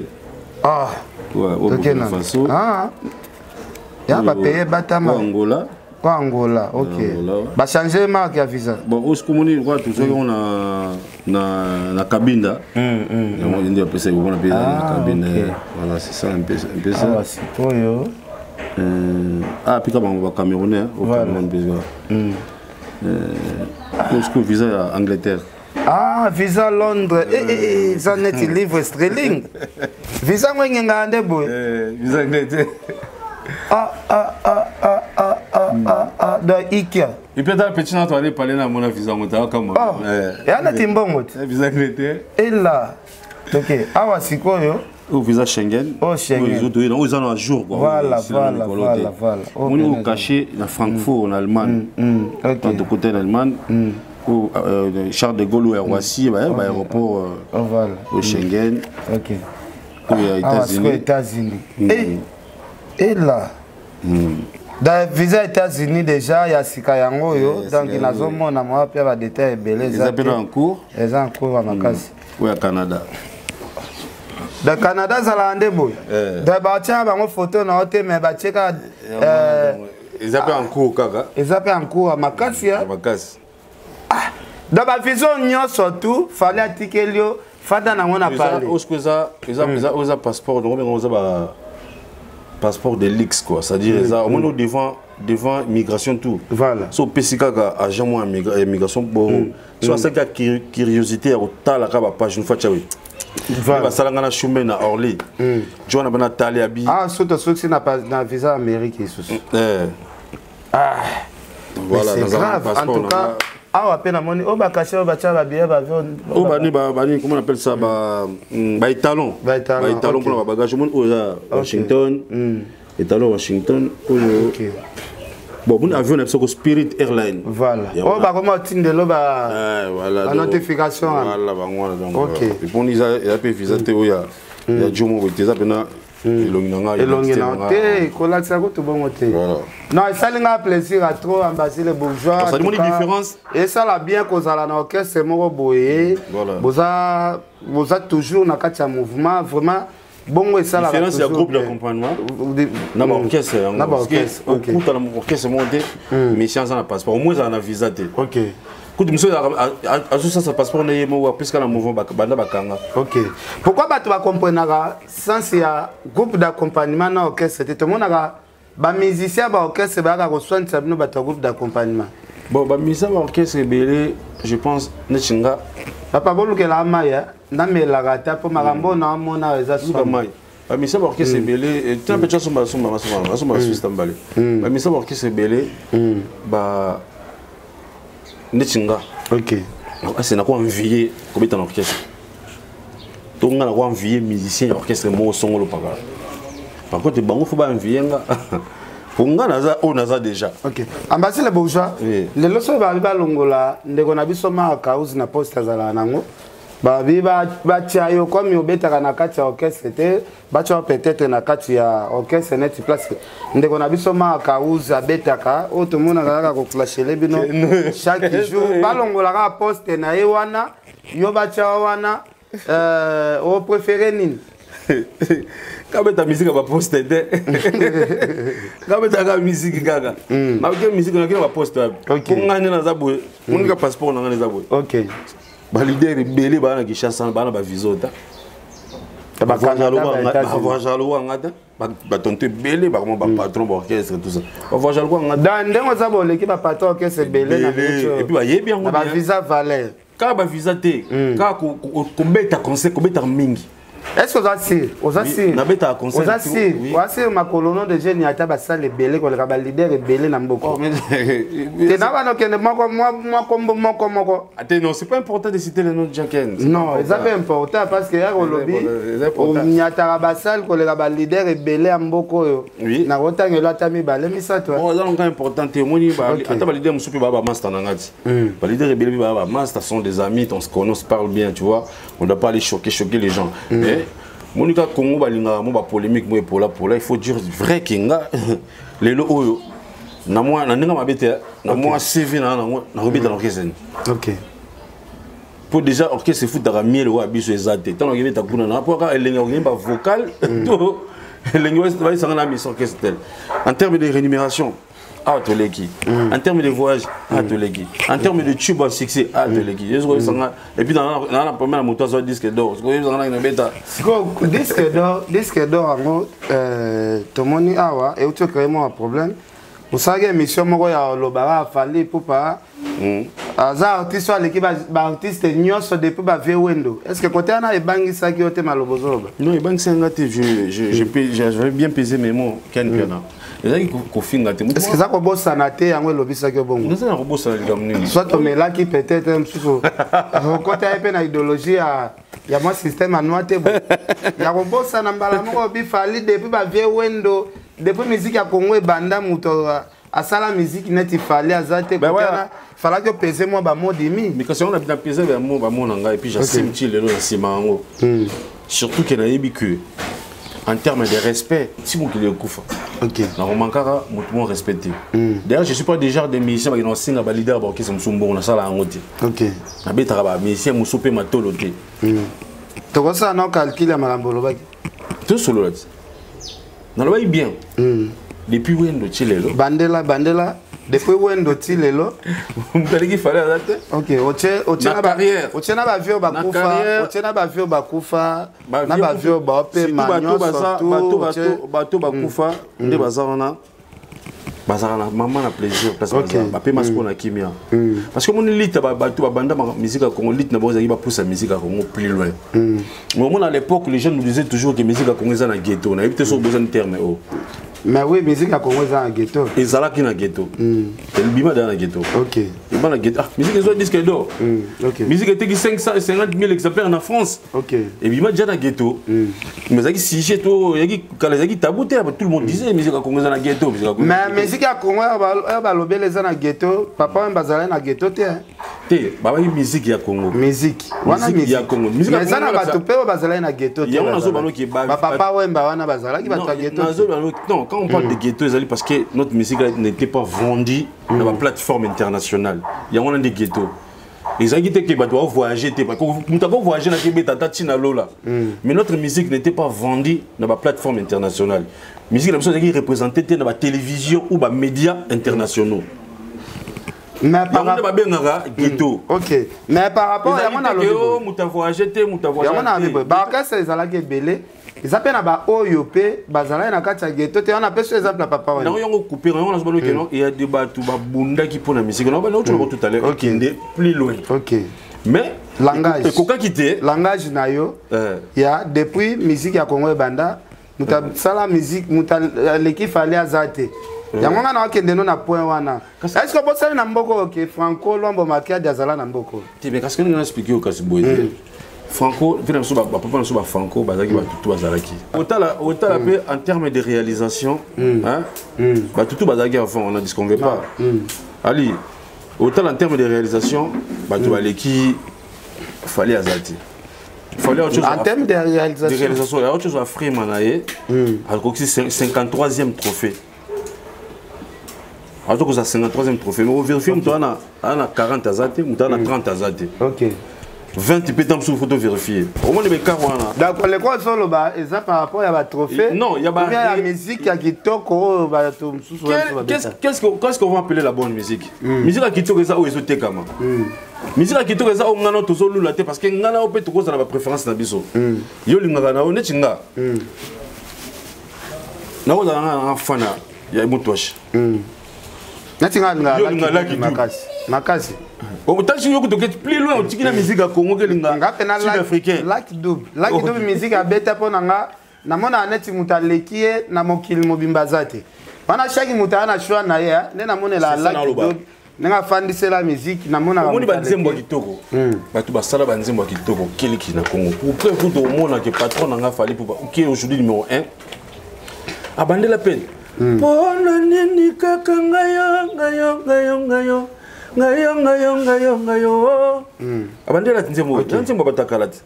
Speaker 1: Ah.
Speaker 5: Ouais, au Burkina Faso.
Speaker 1: Ah. Ya ba payer batama.
Speaker 5: Angola.
Speaker 1: Quoi Angola, OK. Ba changer marque ya visa.
Speaker 5: Bon, au communique quoi tout ça on a na Cabinda. On dit après ça on a payé na Cabinda. Voilà, c'est ça un peu ça.
Speaker 1: Ah, c'est pour yo.
Speaker 5: Puis comme on va Camerounais au Cameroun parce que visa à Angleterre.
Speaker 1: Ah, visa Londres. Ça net livre sterling. Visa ngwenga ande boy.
Speaker 5: Visa Angleterre.
Speaker 1: Da Ikea.
Speaker 5: Et puis dans petit tu aller parler na mon visa mota comme.
Speaker 1: Et ana timbongo.
Speaker 5: Visa Angleterre.
Speaker 1: Et là Ok. Awa sikoyo.
Speaker 5: Au visa Schengen.
Speaker 1: Oh Schengen.
Speaker 5: Ils ont un jour.
Speaker 1: Voilà.
Speaker 5: On est au cachet à Francfort en Allemagne. De côté en Allemagne. Où Charles de Gaulle ou Roissy, aéroport au Schengen.
Speaker 1: Ok.
Speaker 5: Aux
Speaker 1: États-Unis. Et là. Dans le visa États-Unis déjà, il y a Sikayango, donc il y a un détail belé.
Speaker 5: Ils appellent en cours.
Speaker 1: Ils ont en cours à Makassi.
Speaker 5: Oui, au Canada.
Speaker 1: Dans le Canada, ça l'a rendu beau. Dans le bâtiment, il y a une photo, mais
Speaker 5: ils appellent en cours, Kaka.
Speaker 1: Ils appellent en cours à Makassi. Dans la vision, surtout, il fallait attiquer le Fada n'a pas parlé.
Speaker 5: Ils ont passeport, passeport de l'X quoi, c'est-à-dire au moins devant immigration tout.
Speaker 1: Voilà.
Speaker 5: So PCK agent moi immigration bon. Soit ça qui curiosité au ta la page une fois tu vois. Voilà. Ça là chemin na Orly. Tu vois na bana tali abi.
Speaker 1: Ah surtout c'est na visa américain ici. Ah.
Speaker 5: Voilà,
Speaker 1: c'est grave en tout cas. Ah ouais peine amoni o ba cacher o ba tia ba bien ba
Speaker 5: o bani comment on appelle ça ba étalon pour la bagage monde au Washington étalon Washington bon bon avion na Spirit Airline
Speaker 1: voilà o ba comment tinde lo ba la notification
Speaker 5: voilà ba ngwana donc et pour ils a pu visiter o ya jomo boteza pena
Speaker 1: elonginanga te kolakisa ko to bongo te non esalinga plaisir à trop ambasser les bourgeois
Speaker 5: ça demande une différence
Speaker 1: et ça la bien kozala na orchestre moko boye boza toujours na kati ya mouvement vraiment bongo esala la
Speaker 5: différence ya groupe d'accompagnement na orchestre au coup dans orchestre monté mais science na passeport au moins ça na visa te
Speaker 1: OK.
Speaker 5: Ça passeport n'est pas plus qu'un mouvement bakanga.
Speaker 1: OK. Pourquoi tu vas comprendre sans il y a groupe d'accompagnement dans orchestre tout le monde a ba musicien ba orchestre ba reçoit sabino ba groupe d'accompagnement.
Speaker 5: Bon ba musicien ba orchestre belé je pense nechinga
Speaker 1: papa bolu ke la maya na me la rata pour marambo na mona eza
Speaker 5: so mai. Ba musicien ba orchestre belé tant petit somba Suisse tambale. Ba musicien ba orchestre belé ba Nechinga.
Speaker 1: OK.
Speaker 5: C'est na quoi envier comme étant orchestre. Donc on a quoi envier musicien orchestre mo son lo paga. Par contre bango faut pas envier nga. Pour nga naza on naza déjà.
Speaker 1: OK. Ambassadeur les bourgeois. Les loso ba longola ndeko na biso ma cause na poste za nango. Ba tiayo comme obetaka na kati ya orchestre te ba tia peut-être na kati ya orchestre net place ndeko na biso ma kauza betaka o to mona kaka ko flasher bino chaque jour ba longola ka poste na ye wana yo ba tia wana o préféré nini
Speaker 5: kabeta musique ba poste te kabeta ka musique kaka ma ke musique na ke ba poste ko ngane na zabwe mun ka passeport na ngane zabwe.
Speaker 1: OK.
Speaker 5: Ba leader belé ba na Kinshasa ba na ba visota ba voyager lo ngata ba tonte belé ba comme ba patron ba orchestre tout ça ba voyager lo ngata
Speaker 1: dans ndengo za bo l'équipe ba patron orchestre belé na bicho
Speaker 5: et puis ba yebi yango
Speaker 1: ba visa valeur
Speaker 5: ka ba visa te ka ko beta conseil ko beta mingi.
Speaker 1: Est-ce que vous assir? Vous assir?
Speaker 5: Na beta conseil.
Speaker 1: Vous assir? Vous assir ma colonie de jeunes yata ba sale belé ko le ka ba leader belé na mboko. Te na ba no kende moko.
Speaker 5: Attends non, c'est pas important de citer le nom de Jenkins.
Speaker 1: Non, c'est pas important parce que ya ko lobi o nyata ba sale ko le ka ba leader belé mboko yo. Na rotangelo atami ba le misato.
Speaker 5: Oh, ça c'est important te moni ba ata ba leader musupi ba master na ngati. Ba leader belé ba master sont des amis, on se connaît, on se parle bien, tu vois. On doit pas aller choquer les gens. Monika Congo balinga mo ba polémique mo pour là il faut dire vrai kinga lelo oyo na moi na ndinga mabete na moi CV na robita na orchestre.
Speaker 1: OK.
Speaker 5: Pour déjà orchestre foot da miel wa biso ezate tant que ta kuna na pour ka elenga ngimba vocal to elenga va sanga na mission orchestre en termes de rémunération à Toleki, en termes de voyage à Toleki, en termes de tube à succès à Toleki. Et puis dans la première moto sur disque d'or.
Speaker 1: Disque d'or tout le monde a et tu crées un problème. Vous savez émission moi ya lobara fallait pour pas azar artiste soit l'équipe artiste nyonso depuis ba vewendo. Est-ce que côté na ebangi ça qui ote malobozoba?
Speaker 5: Non, ebangi ça ngate je bien peser mes mots Ken Piana.
Speaker 1: Est-ce que ça commence à nater yango lobisa ke bongo?
Speaker 5: Non, ça commence à ligamner.
Speaker 1: Soit on met là qui peut-être un petit peu côté un peu na idéologie à ya moi système anoi te bon ya kobosa na mbala moko bifali depuis ba vie wendo depuis musique ya Congo ebanda muto asala musique neti fali azate kotana fala que peser moi ba mot demi
Speaker 5: mais quand on a bien peser ba mot nanga et puis j'assume ti lelo na sima ngo surtout que na yebi que en termes de respect si mon qu'il est kufa
Speaker 1: OK
Speaker 5: na romankara mutumo respecté d'ailleurs je suis pas déjà des musiciens qui ont singa ba leader ba ki somsumbo na sala ngote
Speaker 1: OK
Speaker 5: na betara ba musicien musope matolo te
Speaker 1: to kosa na calcul makambo lobaki
Speaker 5: tout solo là na lobai bien depuis wendo chilelo
Speaker 1: bandela depuis wendo chilelo
Speaker 5: mtaliki fallait adapter
Speaker 1: OK oche na ba vieux bakufa na ba vieux ba pe manyo
Speaker 5: bato bakufa nde bazana bazana maman na plaisir parce que ba pe masko na kimia parce que mon lit bato banda musique Congo lit na bozaki ba pousser musique Congo plus loin mais à l'époque les gens nous disaient toujours que musique Congo est na ghetto na éviter sur besoin de terme
Speaker 1: mais oui musique Congo est na ghetto
Speaker 5: ezalaki na ghetto elle bima dans na ghetto
Speaker 1: OK
Speaker 5: bima na ghetto musique zo disque d'or
Speaker 1: OK
Speaker 5: musique était qui 550 000 exemplaires en France
Speaker 1: OK
Speaker 5: et bima déjà na ghetto mais zaki sujet to yaki kala zaki tabouté tout le monde disait musique Congo est na ghetto
Speaker 1: mais musique Congo ba lobele za na ghetto papa mbazala na ghetto te
Speaker 5: baba musique ya Congo
Speaker 1: musique wana musique
Speaker 5: ya Congo musique
Speaker 1: mais sana bato pe bazala na ghetto te
Speaker 5: ya wana zo bano ki ba
Speaker 1: papa wemba wana bazala ki bato ghetto
Speaker 5: non quand on parle de ghetto parce que notre musique n'était pas vendue dans la plateforme internationale il y a des ghettos les agités qui doivent voyager parce que nous avons voyagé dans Québec tatina lola mais notre musique n'était pas vendue dans la plateforme internationale musique la personne qui représentée dans la télévision ou dans les médias internationaux.
Speaker 1: Mais par
Speaker 5: rapport ghetto.
Speaker 1: OK. Mais par rapport à mon
Speaker 5: allo, muta voyager te muta voyager.
Speaker 1: Ya mona ba ka c'est zala ke belé. Ils appellent na oyo pe bazala na kati ya ghetto te on appelle ce exemple papa wana.
Speaker 5: Non yongo couper on a zo que non il y a des bateaux ba bunda qui pour la musique. Non ba non tu tout à l'heure. OK, plus loin.
Speaker 1: OK.
Speaker 5: Mais
Speaker 1: langage.
Speaker 5: Koka quitté.
Speaker 1: Langage na yo. Il y a depuis musique ya Congo banda muta sala musique muta l'équipe fallait azate. yango ngana okende no na point wana est-ce que bosali na mboko ke Franco Lombo makia diazala na mboko
Speaker 5: ti mais parce que nous expliquer au Kasiboye Franco vient sur papa na so ba Franco bazaki ba tutu bazalaki otala pe en termes de réalisation hein ba tutu bazaki avant on a dit qu'on veut pas ali otala en termes de réalisation ba tu baleki fallait azati fallait autre chose
Speaker 1: en termes de réalisation
Speaker 5: il y a autre chose à Freeman naé à 53e trophée. Alors que ça 53e trophée, mais on vérifie que on a 40 azate, on a 30 azate.
Speaker 1: OK.
Speaker 5: 20 pétams sur photo vérifier. Au moins les carwana.
Speaker 1: Donc les quoi solo ba et ça par rapport à la trophée.
Speaker 5: Non, il y a
Speaker 1: la musique à kitoko ba to
Speaker 5: qu'est-ce qu'on va appeler la bonne musique? Musique à kitoko ça ou ezote kama. Musique à kitoko ça o ngana to solo la te parce que ngana o peut to ça la préférence na biso. Yo lingaka na o netinga. Na o na fana ya mutwash.
Speaker 1: Natinga makasi
Speaker 5: au temps yo ko plus loin au tiki na musique à Congo que linga sud-africain
Speaker 1: Lucky Dube musique à beta pona nga na mona neti mutalekie na mokili mobimbazate bana shaki mutana shwa na ya nena monela Lucky Dube nga fandise la musique na mona
Speaker 5: moni ba nzembo kitoko batu basala ba nzembo kitoko keliki na Congo pour tout mona que patron nga fali pour qui aujourd'hui numéro 1 abandé la peine pona nini kaka ngayo abandela nzembo batakalati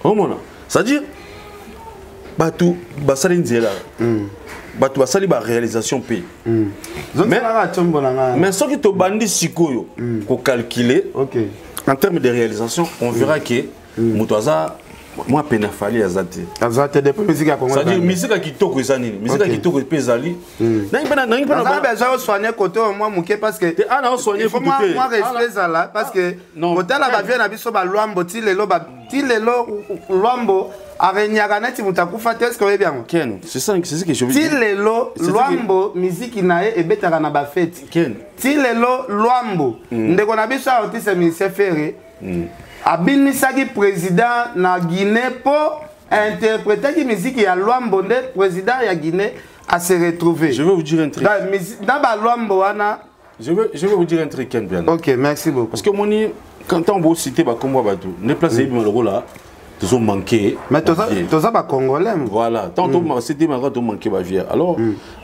Speaker 5: omona c'est-à-dire batu basali nzela batu basali ba réalisation pe mais ce qui to bandi sikoyo ko calculer en termes de réalisation on verra que mutoza moi pena fali azate
Speaker 1: depuis musique à Congo
Speaker 5: c'est-à-dire musique à kitoko ezani musique à kitoko pezali
Speaker 1: nangi pena besoin soigner côté moi muke parce que
Speaker 5: ana soigner
Speaker 1: faut moi respect là parce que hôtel ba vient na biso ba lwambo ti lelo lwambo arenyaka neti mutakufa est-ce que bien
Speaker 5: Ken c'est ça que je veux
Speaker 1: dire ti lelo lwambo musique nae ebetaka na ba fête
Speaker 5: Ken
Speaker 1: ti lelo lwambo ndeko na biso artiste ministère ferré abinisaki président na Guinée pour interpréter la musique ya Luambo nde président ya Guinée à se retrouver.
Speaker 5: Je vais vous dire un truc.
Speaker 1: Dans ba Luambo wana
Speaker 5: je vais vous dire un truc Ken bien.
Speaker 1: OK, merci beaucoup.
Speaker 5: Parce que moni quand on va citer combat bateau ne place le rôle là ils ont manqué
Speaker 1: mais tous ça pas congolais
Speaker 5: voilà tant on cité mais quand on manqué ba vie alors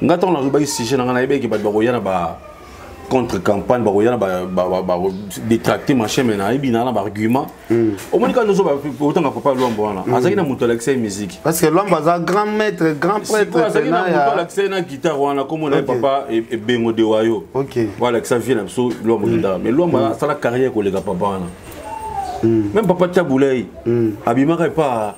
Speaker 5: ngata on a ruba sujet na ngana ki ba boyana ba contre campagne ba détracter machin mais na ibina na ba argument au moins quand nous ba autant papa Luambo wana azaki na moto l'accès musique
Speaker 1: parce que Luambo a grand maître grand prêtre
Speaker 5: azaki na moto l'accès na guitare wana comme on papa et bengo de wayo
Speaker 1: OK
Speaker 5: voilà que ça vient so Luambo guitare mais Luambo ça la carrière ko les papa wana même papa Taboulay abimaka pas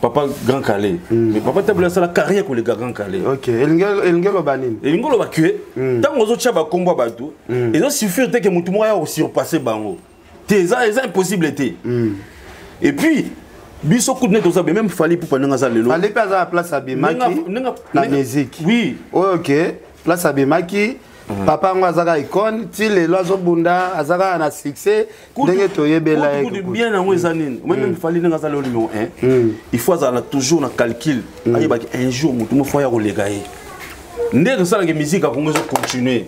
Speaker 5: papa Grand Calais mais papa Taboulay ça la carrière ko les Grand Calais
Speaker 1: OK elingelo banini
Speaker 5: elingelo ba tuer tant ozo tcha ba combat bato et ça suffit que mutu moya o surpasser bango c'est impossible été et puis biso coup de net ça même fallait pour pendant ça lelo
Speaker 1: fallait pas à la place abimaki la musique
Speaker 5: oui
Speaker 1: OK place abimaki papa ngazaka icône ti lelo azobunda azaka na succès ndenge toyebela
Speaker 5: bien na ngwe zanine même fallait ngasa le numéro 1 il faut ça toujours na calcul ayeba un jour mutu mo foya ko legaye ndenge ça la musique a kongo continuer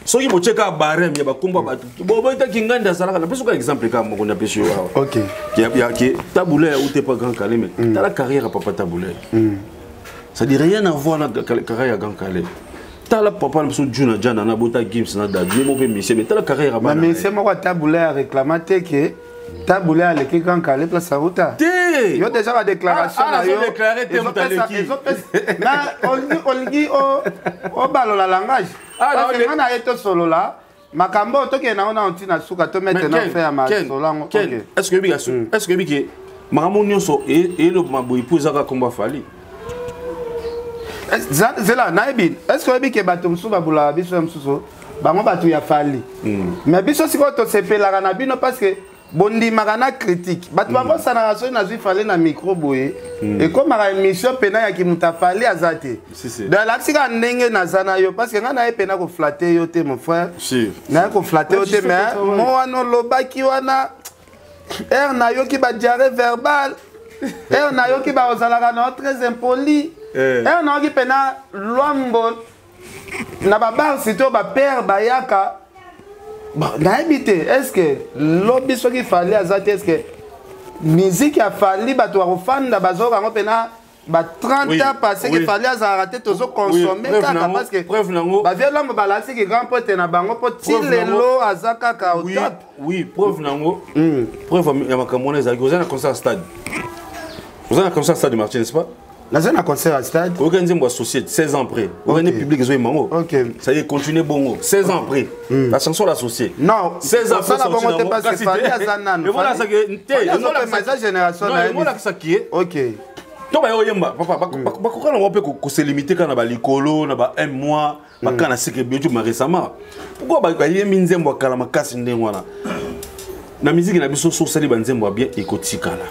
Speaker 5: so ki bocheka barem ya bakumba batu bobo ita kinganda salaka na pesuka exemple kama moko na pesu wa
Speaker 1: OK
Speaker 5: ya ki Taboulay ou t'es pas Grand Calais mais t'as la carrière à papa Taboulay ça dit rien à voir la carrière à Grand Calais. T'as la papa le son Juna Jana na bota games na da du mo monsieur mais t'as la carrière à
Speaker 1: mais c'est moi Taboulay a réclamé que Taboulay a le Grand Calais place à route
Speaker 5: té
Speaker 1: yo déjà la déclaration
Speaker 5: na yo déclaré té mutaleki
Speaker 1: na olgi o balola langage parce que na eto solo là makambo to ke na ona ontina suka to maintenant faire ma solango
Speaker 5: est-ce que biki makambo nyonso et le maboy pozaka combat fali
Speaker 1: Zela naibin est-ce que biki bato msuba bula biso msuso bango bato ya fali mais biso siko to sepelaka na bino parce que bondi magana critique bato bango sana so na zui fali na micro boye et comme ma émission pena ya kimuta fali azate dans la sika ndenge na zana yo parce que ngana pena ko flatter yo te mon frère na ko flatter yo te mais mo wana lobaki wana na yo ki ba diarrhée verbale na yo ki ba ozalaka na très impoli na yo ki pena Luambo na ba bar sito ba père bayaka naibité est-ce que lobby soki fallait azate est-ce que musique a fallu bato wa kofanda bazoka ngo pena ba 30 ans passé que fallait azarate tozo consommer kaka parce que ba vieux l'homme balancer que grand pote na bango po tilelo azaka ka au top
Speaker 5: oui preuve nango preuve ya makamona ezaki ozana concert stade de Martin n'est-ce pas
Speaker 1: la zone à concert à stade
Speaker 5: aucun nzembo associé 16 ans après aucun public zo mango
Speaker 1: OK
Speaker 5: ça y est continuer bongo 16 ans après la chanson l'associé
Speaker 1: non
Speaker 5: 16 ans
Speaker 1: ça la bongo te parce que fallait azana
Speaker 5: mais voilà ça que
Speaker 1: la génération
Speaker 5: là voilà ça qui est
Speaker 1: OK
Speaker 5: to ba yemba papa ba ko kana wape ko se limiter kana ba likolo na ba un mois ba kana sike biotu ma récemment pourquoi ba yemi nzembo kala makasi ndengwana na musique na biso so sali ba nzembo bien ekotikala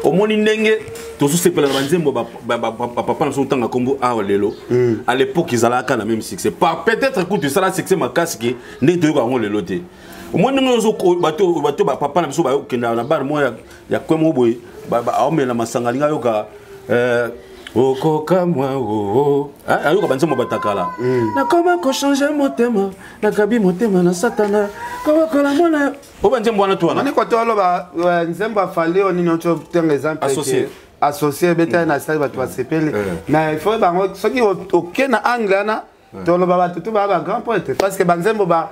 Speaker 5: au moins ndenge to so sepela ba nzembo papa na so tanga kombo a lelo à l'époque ils allaient na même succès pas peut-être écoute ça la succès makasi ke ndenge to ko lelo te au moins ndenge zo bato ba papa na biso ba kenda na bar mo ya kwemo boy ba omela masangalinga yoka okoka mwa ayoka banzembo batakala na koma ko changer motema na kabi motema na satana kokola mona o banzembo wana twana
Speaker 1: ni ko tolo ba nzembo afali oni nyoto tenga exemple associé beta na stade bato basepele mais il faut bango soki okena anglana tolo ba bato ba grand poète parce que banzembo ba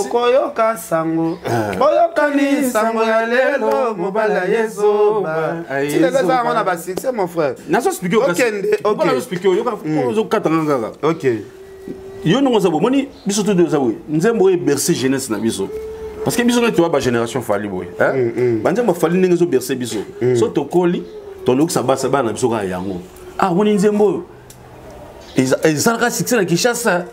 Speaker 1: koyoka sango boyokani sango ya lelo mobala yezo ba ti le ça on a ba succès mon frère
Speaker 5: na so expliquer OK na so expliquer yo ka zo katanga kaka
Speaker 1: OK
Speaker 5: yo no ngozabo moni biso to de zawe nzembo e bercer jeunesse na biso parce que biso to ba génération fali boy banzembo fali ndenge zo bercer biso so to koli to lok sa ba na biso ka yango woni nzembo ezalaka succès na Kinshasa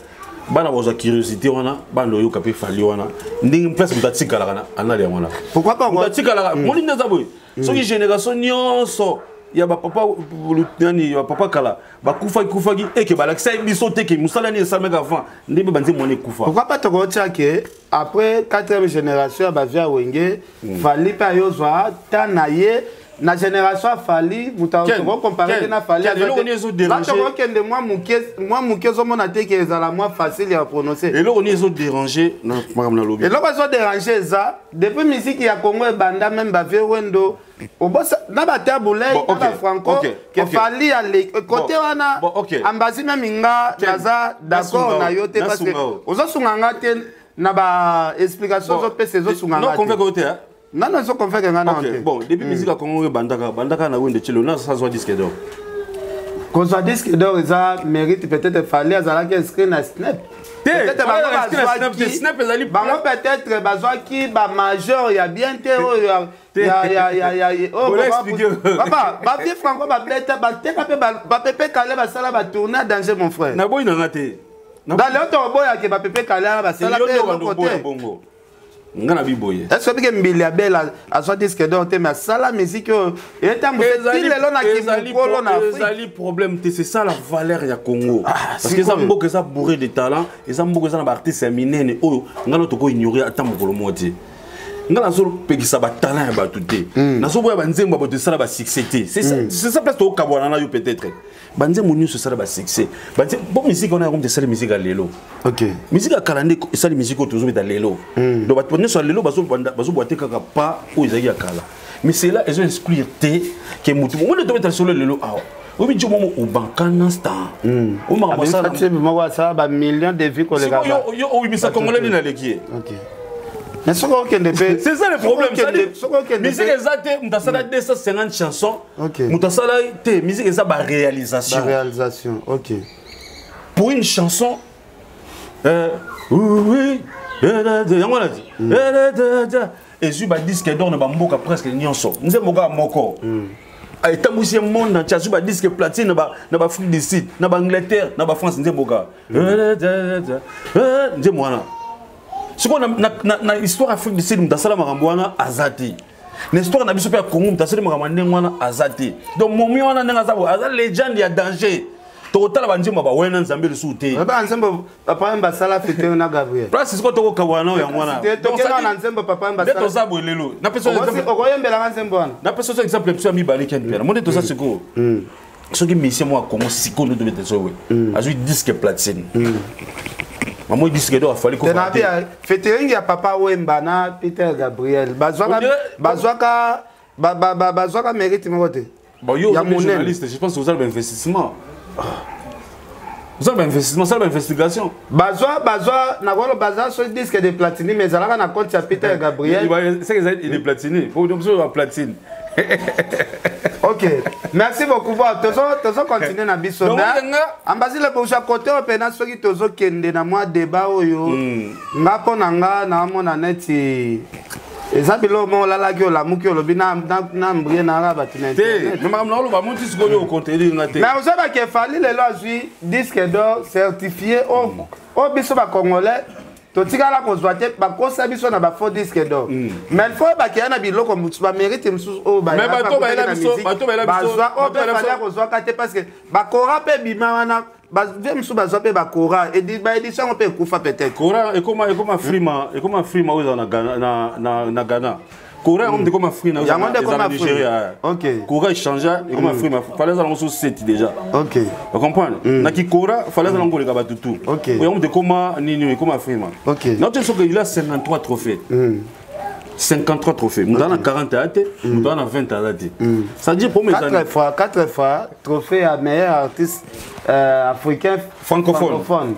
Speaker 5: bana boza curiosité wana bando yo kapé fali wana ndingi place mutatika la kana anali wana
Speaker 1: pourquoi pas
Speaker 5: mutatika la moni ndeza boy soki génération nyonso ya ba papa nani ya papa kala ba kufaki eke ba lakisa biso teke musala ni ça mega avant ndebe banze moni kufa
Speaker 1: pourquoi pas toko tchake après 4e génération ba via wenge fali pa yo zwa tanaye na génération Fali muta ko comparer na Fali moi muke zo mona te que ezala moi facile à prononcer
Speaker 5: et là on est dérangé na madame na lobby
Speaker 1: et là ba déranger ça depuis musique ya Congo et banda même ba Verwendo obosa na ba tabule na franco que Fali à côté wana ambazi même inga naza d'accord na yote parce que ozo sunganga te na ba explication zo pese zo sunganga
Speaker 5: non convaincu côté hein.
Speaker 1: Non, non, ils convaincu que
Speaker 5: bon, depuis musique à Congo, Bandaka na wende chelo, na ça soit disque d'or.
Speaker 1: Qu'on soit disque d'or, ça mérite peut-être fallait à la inscrit na Snap. Peut-être Snap peut-être besoin qui ba majeur, il y a bien papa, ba bien franco ba bête ba pépé calé ba sala ba tourner à danger mon frère.
Speaker 5: Na boy na raté.
Speaker 1: Dans l'autre boy que ba pépé calé ba sala côté.
Speaker 5: Ngana biboye
Speaker 1: est-ce que mbili abela azwa disque d'or te mais ça la musique et tant que il lelo na kimukolo na
Speaker 5: ezali problème c'est ça la valeur ya Congo parce que ça mboka ça bourré de talent et ça mboka ça na artiste minene oyo ngana to ko ignorer atambo moti ngana zo pekisa ba talent ya batuté na so boya banzembo ba to sala ba succès c'est ça place to kabwana na yo peut-être banzembo nyuso sala ba succès banze bon musique on a comme de sala musique à lelo
Speaker 1: OK
Speaker 5: musique à kalande sala musique au toujours dans lelo donc ba tonne sur lelo bazo boiter kaka pas o ezaki ya kala mais c'est là ils ont exclure te que mutu on est tombé sur lelo ah oui tu moment au bankana star o ma ça
Speaker 1: ça ba millions de vues que les gars
Speaker 5: yo oui mais ça congolais na leki
Speaker 1: OK. Mais c'est
Speaker 5: ça le problème. Musique exacte, mutasala 250 chansons. Mutasala te musique exacte ba réalisation.
Speaker 1: Réalisation, OK.
Speaker 5: Pour une chanson, oui, on a dit. Et je ba disque d'or na ba mboka presque nyonso. Nze mboka moko. Et tant que monde entier, je ba disque platine na ba Afrique du Sud, na ba Angleterre, na ba France nze mboka. Nze mwana. Ce qu'on a na histoire Afrique du Sud mutasala makambo wana azati. Na histoire na biso pe Congo mutasala makambo ndengwana azati. Donc momi wana ndenga zabo azal legend ya danger. To tala banjima ba wena nzambe le soute.
Speaker 1: Ba nzembo papa mbasala fete na Gabriel.
Speaker 5: Place ko to kawana ya mwana.
Speaker 1: Donc ça na nzembo papa mbasala.
Speaker 5: Deto zabo lelo. Na peso
Speaker 1: okoyembela nzembo wana.
Speaker 5: Na peso exemple peso mi baliki mpela. Monde to ça siko. Ce qui mission moi Congo siko no to beteso we. Azui disque platine. Maman dit que doit falloir qu'on fasse.
Speaker 1: Featuring ya papa Wemba na Peter Gabriel. Bazwaka mérite moté.
Speaker 5: Bon yo journaliste, je pense que vous avez un investissement. Vous avez un investissement, ça investigation. Bazwa
Speaker 1: na golo bazwa so disque de platine mais zalaka na compte ya Peter Gabriel.
Speaker 5: C'est que il est platiné. Faut donc sur la platine.
Speaker 1: OK. Merci beaucoup. Tozo continuer na biso na. Ambazi le boucha côté opena soki tozo kende na moi débat oyo. Ngapo nanga na mona neti. Ezabilo mo la ki la muki olobi na mbrie na ra batinete.
Speaker 5: Mais madame na oloba monti siko yo contenu ngate.
Speaker 1: Mais vous savez que Fali le loi disque d'or certifié au biso ba congolais. Totikala kozwate bakosa biso na ba faux disque d'or mais il faut ba kiana biloko mutu ba mérite musu o ba
Speaker 5: mais bato ba ela biso
Speaker 1: bazwa o ba fala kozwa kate parce que ba kora pe bima wana ba vem musu bazwa pe ba kora et ba édition on peut kufa peut-être
Speaker 5: kora et comment frima oza na Ghana Kora on dit comme Afrique na Nigeria. OK. Kora changeait et comme Afrique fallait ça on se set déjà.
Speaker 1: OK.
Speaker 5: Vous comprenez? Na ki Kora fallait ça on go les kabatutu.
Speaker 1: OK.
Speaker 5: Et on dit comment ni comme Afrique.
Speaker 1: OK.
Speaker 5: Notre chose qu'il a 53 trophées. 53 trophées. Nous avons 40 à date, nous avons 20 à date. Ça dit pour mes
Speaker 1: années 4 fois trophée à meilleur artiste africain francophone.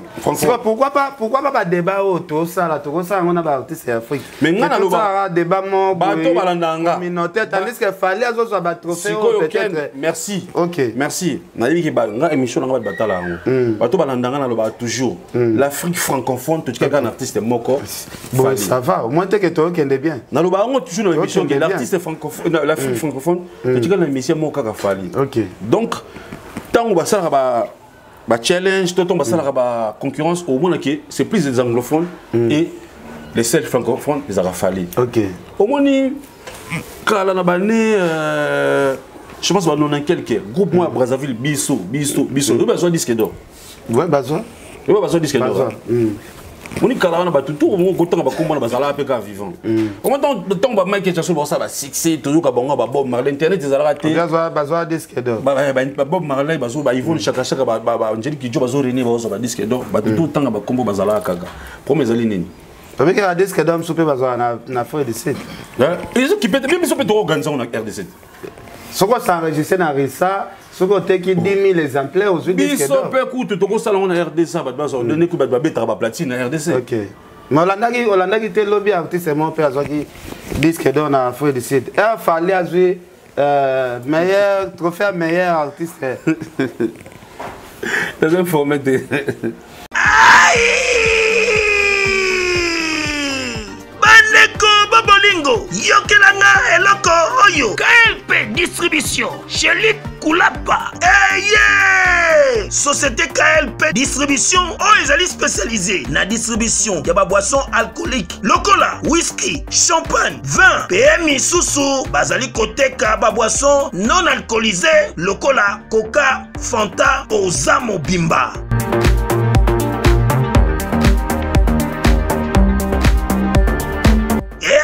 Speaker 1: Pourquoi pas débat autour ça là tout ça on a artiste africain.
Speaker 5: Mais on a
Speaker 1: le débat mon
Speaker 5: bateau balandanga
Speaker 1: communautaire tandis que fallait avoir ba trophée peut-être.
Speaker 5: Merci.
Speaker 1: OK.
Speaker 5: Merci. Na yebi ki ba nga émission nga batala ngo. Bateau balandanga na lo ba toujours. L'Afrique francophone tout cas un artiste moko.
Speaker 1: Bon ça va au moins que toi qui est bien.
Speaker 5: Na lo ba ngo toujours dans l'émission l'artiste francophone l'Afrique francophone tout cas dans l'émission moko ka fali.
Speaker 1: OK.
Speaker 5: Donc tant on va ça ba challenge tout on va ça ba concurrence au moins que c'est plus des anglophones et les seuls francophones les a fallu.
Speaker 1: OK.
Speaker 5: Au moins ni kala na bané je pense qu'on a quelques groupes moi Brazzaville biso nous besoin disque d'or.
Speaker 1: Ouais besoin.
Speaker 5: Ouais besoin disque d'or. On est calme, on a tout au moins autant de combat dans la PK vivant. Au moins tant que Mike Jackson va ça va succès toujours que bon Bob Marley internet ils raté.
Speaker 1: Bazoa disque d'or.
Speaker 5: Bob Marley bazo ba Yvonne chaque Angelique Kidjo bazo René bazo ba disque d'or. Ba tout temps ba combo bazala kaka. Premier ali nini.
Speaker 1: Parce que la disque d'or soupe bazoa na foi de 7.
Speaker 5: Ils qui peut même ils sont peut organiser en RD7.
Speaker 1: Ce qu'on s'enregistre dans Rissa, ce qu'on a qui 10 000 exemplaires aux disques
Speaker 5: ils sont peu coûte to ko sala on RD100 ba bazo donner ku ba bettra ba platine na RD7.
Speaker 1: OK. Mais Hollanda qui était lobby artiste mon père qui disque d'or na foi de 7. Il fallait jouer meilleur trophée meilleur artiste.
Speaker 5: T'as informé de
Speaker 2: Yokelanga eloko oyo KLP distribution chez Luc Kulapa. Yeah! Société KLP distribution oyo ezali spécialisée na distribution ya ba boisson alcoolique lokola whisky, champagne, vin, PMI susu bazali koteka ba boisson non alcoolisée lokola Coca, Fanta, Ozamo Bimba.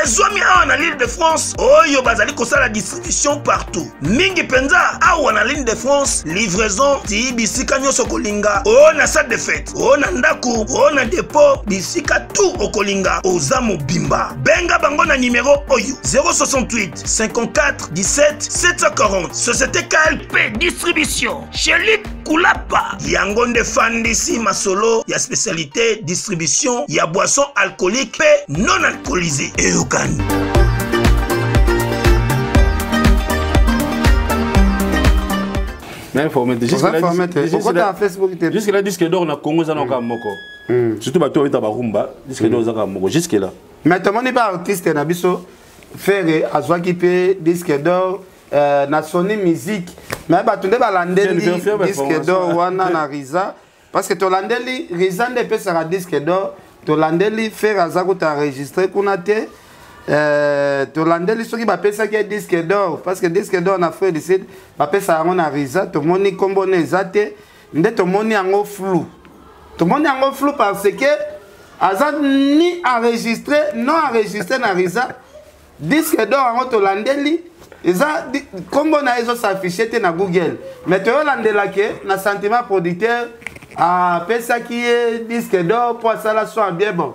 Speaker 2: Zomi awa l'île de France, oyo bazali kosala distribution partout. Mingi penza awa na l'île de France, livraison ti bisika nyoso kolinga. O na salle de fête, o na ndaku, o na dépôt, bisika tout okolinga. Ozamo Bimba. Benga bango na numéro oyo 068 54 17 740. Société KLP distribution chez Luc Kulapa. Yangonde fandisi masolo ya spécialité distribution ya boisson alcoolique pe non alcoolisée.
Speaker 5: mais informé jusque là disque d'or na Congo za na moko surtout bato ba rumba disque d'or za moko jusque là
Speaker 1: mais tout le monde pas artiste na biso faire azwaki pe disque d'or na Sony Musique mais bato nde balandeli disque d'or wana na Riza parce que to landeli Riza nde pesa disque d'or to landeli faire azako ta enregistrer kuna te tolandeli soki bapesaki disque d'or parce que disque d'or na frère d'ici bapesa yango na Riza tomoni kombo na ezate nde tomoni yango flou parce que aza ni enregistré non enregistré na Riza disque d'or yango tolandeli eza kombo na ezo s'afficher te na Google mais toyolandelaki na sentiment producteur apesaki disque d'or po asala so bien bon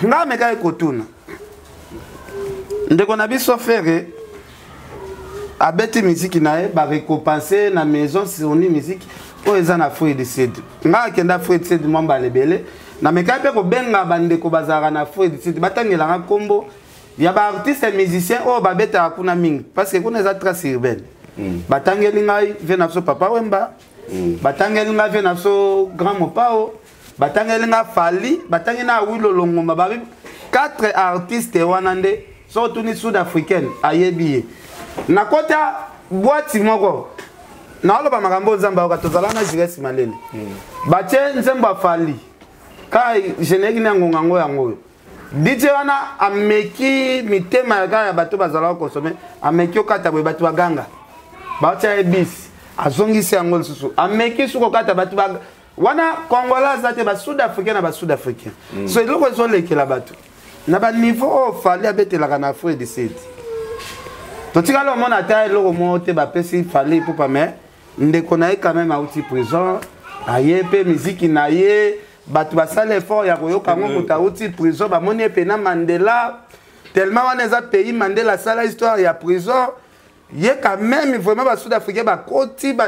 Speaker 1: nga meka ekotuna ndeko na biso frère abeti musique na ba récompenser na maison Sony Musique o eza na Free de Sud nga kenda Free de Sud mwamba lebele na meka pe ko benga bandeko bazara na Free de Sud batangela nga kombo ya ba artiste musicien o ba beta kuna mingi parce que kuna eza trace urbaine batangeli ngai ve na so papa Wemba batangeli nga ve na so grand mopao batangeli nga Fali batangeli na Wilo Longomba ba 4 artistes wanande surtout ni sud-africaine ayebi na kota boîte moko na oloba makambo nzamba okatozala na Jires Malele bache nzemba Fali kai geneki na ngongango yango DJ wana ameki mitema ya bato bazala konsome ameki okata bwe bato baganga bacha ebis azongisi yango nsusu ameki suko kata bato wana Congolais zate ba sud-africain na ba sud-africain so eloko ezolekela bato na ba niveau Fali abetelaka na Free de Sud totika lo mona ta eloko mo te ba pesi Fali pour pas mais ndeko na quand même auti prison aye pe musique na ye batu basala effort ya koyoka ngo kuta uti prison ba moni pe na Mandela tellement wana za pays Mandela sala histoire ya prison ye quand même vraiment ba sud-africain ba koti ba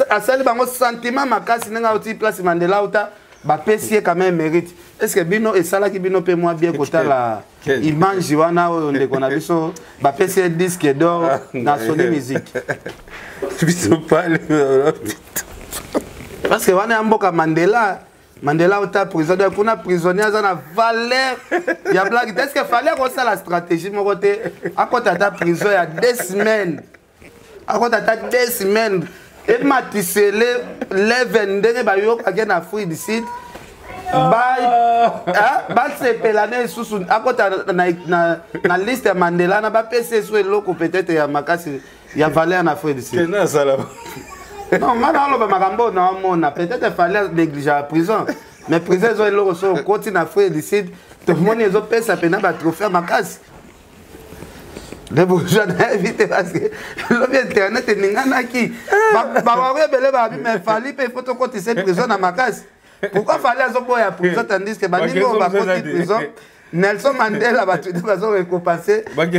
Speaker 1: asali bango sentiment makasi nga uti place Mandela uta ba pesi quand même mérite est-ce que bino esala ki bino pe moi bien kota la image wana o ndeko na biso ba pesi disque d'or na Sony Musique
Speaker 5: biso pale
Speaker 1: parce que wana mboka Mandela uta prison de kuna prisonnier za na valeur ya blague est-ce que fallait qu'on ça la stratégie mon côté à côté ta prison ya 2 semaines à côté ta 2 semaines et matisele leven ndenge ba yo ka na Free de Sud ba se pelane susu à côté na liste ya Mandela na ba PC so eloko peut-être ya makasi ya valeur na Free de Sud
Speaker 5: kena sala
Speaker 1: non, maintenant, on va peut-être fallait négliger la prison. mais prison ezo eloko so okoti na Afrique du Sud tomoni ezopesa pena batrophée ya makasi les bourgeois vite parce que lobi internet eninganaki bawawe ebele babi mais fali mpe faut tokotisa prison na makasi pourquoi fali azoboya prison tandis que baningo bakoti prison Nelson Mandela bato nde bazo récompenser parce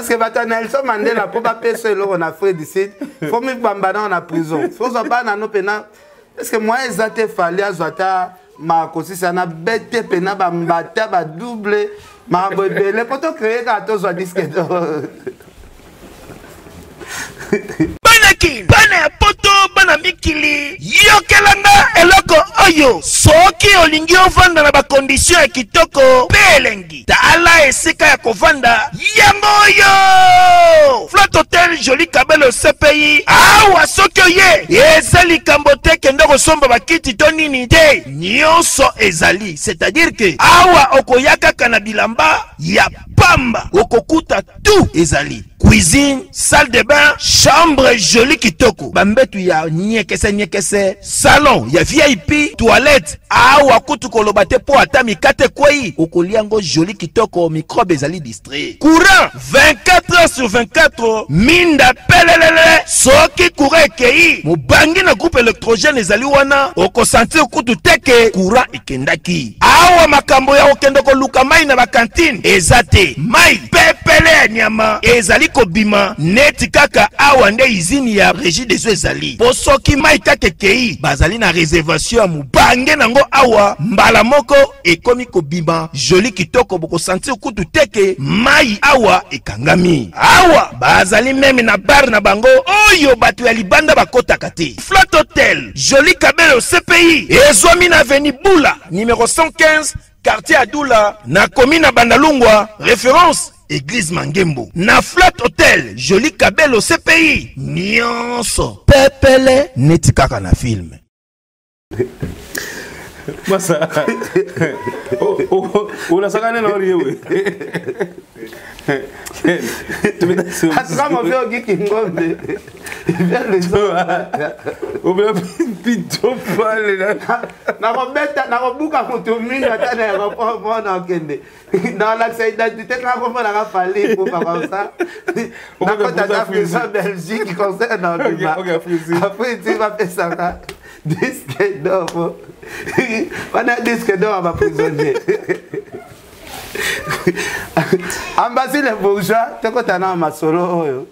Speaker 1: que bato Nelson Mandela po bapesa eloko na Afrique du Sud faut mi bambana na prison faut zwa na no pena est-ce que moi ezate fali azwa ta makosisa na bete pena bambata ba double mambo ebele po to créer ka to zwa disque d'or
Speaker 2: bana ya poto bana mikili yokelanga eloko oyo soki olingi ovanda na bakondisio ya kitoko mpe elengi tala esika ya kovanda yango oyo Flat Hotel Joli Kabelo CPI awa soki oye eza likambo te kende kosomba bakiti to nini te nyonso ezali c'est-à-dire que awa okoya kaka na bilamba ya pamba okokuta tout ezali cuisine, salle de bain, chambre jolie kitoko. Bambetu ya nyekese, salon ya VIP, toilette. Awa kutu kolobate po atami kate kwei. Okoliango jolie kitoko, microbe ezali distrait. Courant 24h/24, minda pelelele. Soki courant ekei, mubangi na groupe électrogène ezali wana. Oko sentir kutu teke, courant ekendaki. Awa makambo ya okendoko luka mai na bakantine. Ezate, mai pepele ya nyama. Ezali kobima neti kaka awa nde izini ya régie des eaux ezali po soki mai kaka kei bazali na réservation ya mubange nango awa mbala moko ekomi kobima joli kitoko boko sentir kutu teke mai awa ekangami awa bazali meme na bar na bango oyo bato ya libanda bakotaka te Flat Hotel Joli Kabelo CPI ezwami na avenue Bula numéro 115 quartier Adoula na commune Bandalungwa référence Église Mangembo. Na Flat Hotel Joli Kabelo CPI nyonso pepele neti kaka na film.
Speaker 5: Masa. Unasakana na wewe.
Speaker 1: Hata mvyo giki ngombe.
Speaker 5: Obela pito pale
Speaker 1: na robeta na robuka kutumini hata na ropo na okende. Na la identité na ropo na fali pour comme ça. Na kota d'Afrique Belgique concerne na Cuba. Après tu vas faire ça. Disque d'or. Pana disque d'or ma prisonnier. Ambasi les bourgeois, te kotana masolo oyo.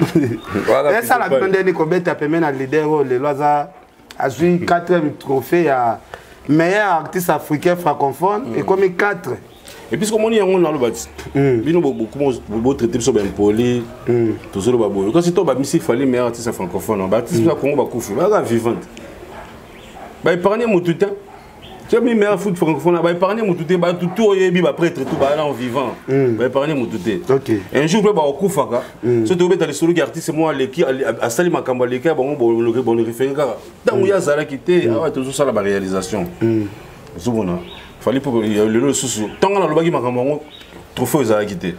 Speaker 1: Et ça la bande ko beta pemena leader le loza a joué 4e trophée à meilleur artiste africain francophone et comme 4.
Speaker 5: Et puis comme on y a on dans le bâti. Bino beaucoup traiter sur ben poli tout ça le babo. Quand c'est toi ba misi fallait meilleur artiste francophone, bâti ça Congo ba kufu, ba vivante. Ba épargner mon tout temps. Tu as mis meilleur foot francophone, bah épargner mon touté, bah tout yebi bah prêtre tout bah là en vivant, bah épargner mon touté.
Speaker 1: OK.
Speaker 5: Un jour bah au Koufaka, ce tu dans les solo artistes moi les qui à Sali Makamba les cas bon le référent. Dans où il y a Zala qui était, ah tout ça la réalisation. C'est bon. Fallait pour le sous. Tant que le bagi Makamba trophée Zala qui était.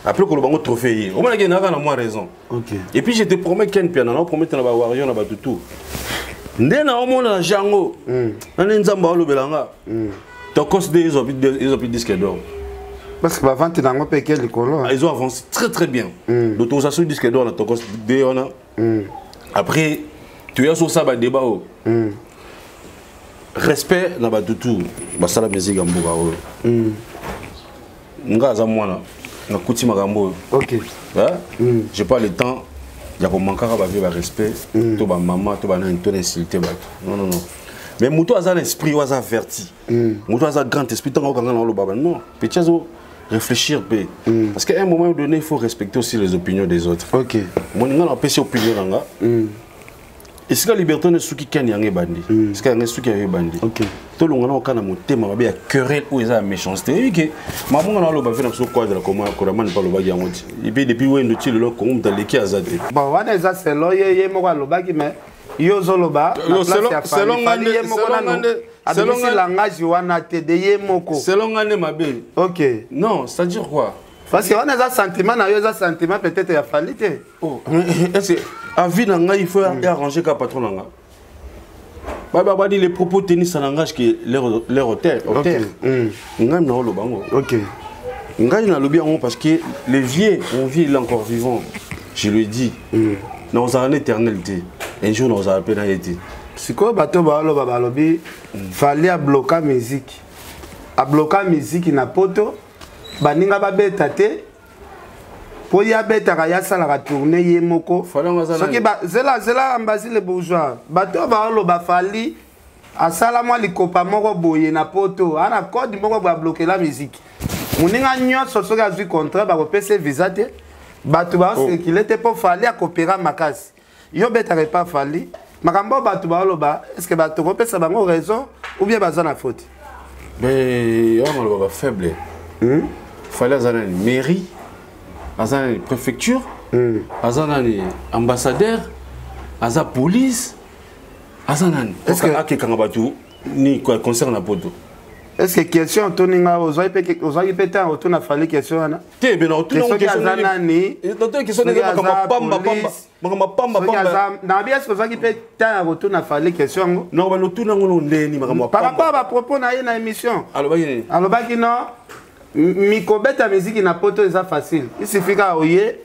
Speaker 5: Après que le bango trophée, au moins il y a moins raison.
Speaker 1: OK.
Speaker 5: Et puis je te promets Ken Piana, on promet na ba warrior na ba tout. Ndena omona jango nani nzamba olobelanga tokos de ils ont pris disque d'or
Speaker 1: parce que avant tu n'as pas payé le colon
Speaker 5: ils ont avancé très bien l'autorisation du disque d'or na tokos de ona après tu as sur ça ba débat respect na ba tutu ba sala musique amboka o nga za mwana na kuti makambo
Speaker 1: OK
Speaker 5: j'ai pas le temps. Il y a comme manquer à respect, tout ba maman, tout ba na une insulté ba. Non. Mais muto a un esprit ou a averti. Muto a un grand esprit tant qu'on le baba. Non, petit réfléchir parce qu'à un moment donné, il faut respecter aussi les opinions des autres.
Speaker 1: OK.
Speaker 5: Mon nga na pesi opinion nga. Est-ce que la liberté ne souki ken yangé bandi? Est-ce que yangé souki yangé bandi?
Speaker 1: OK.
Speaker 5: Tout le monde a un thème à querelle ou à méchanceté. Et maman a le fait sur quoi de la commande couramment pas le bagi à moitié. Et puis depuis où est le comme dans les cas azadé.
Speaker 1: Bon, on est ça c'est là yé mo le bagi mais yo zoloba selon langage wana te de yé moko.
Speaker 5: Selon ane mabe.
Speaker 1: OK.
Speaker 5: Non, c'est à dire quoi?
Speaker 1: Parce que on a un sentiment na yo ça sentiment peut-être ya falité.
Speaker 5: Oh, est-ce avis nanga il faut arranger ka patron nanga ba dit les propos tenus ça langage que leur hôtel ngai na lo bango
Speaker 1: OK
Speaker 5: ngai na lobi bango parce que les vieux on vit il est encore vivant je lui dis dans une éternité un jour nous a appelé été
Speaker 1: siko bato ba lobi fallait à bloquer musique na poto baninga ba beta te po ya beta ka ya sala ka tourner ye moko soki ba zela ambazi le bourgeois bato ba loba fali asala moi likopa moko boye na poto ana code moko ba bloquer la musique muninga nyonso soki azwi contrat ba ko pese visa te bato ba circuler te po fali a coopérer makasi yo beta ka pas fali makambo bato ba loba est-ce que bato ko pesa bango raison ou bien baza na faute
Speaker 5: mais on va faible fallait avoir une mairie une préfecture un ambassadeur une police est-ce que ni quoi concerne poto
Speaker 1: est-ce que question toninga ozoi pété autour na fallait question ana
Speaker 5: te ben autour na question
Speaker 1: nani
Speaker 5: question
Speaker 1: na bien est-ce que ozoi pété autour na fallait question
Speaker 5: non ben autour na ngolo ndeni
Speaker 1: par rapport à propos na na émission alobaki non mikobeta musique na poto eza facile il suffit ka oye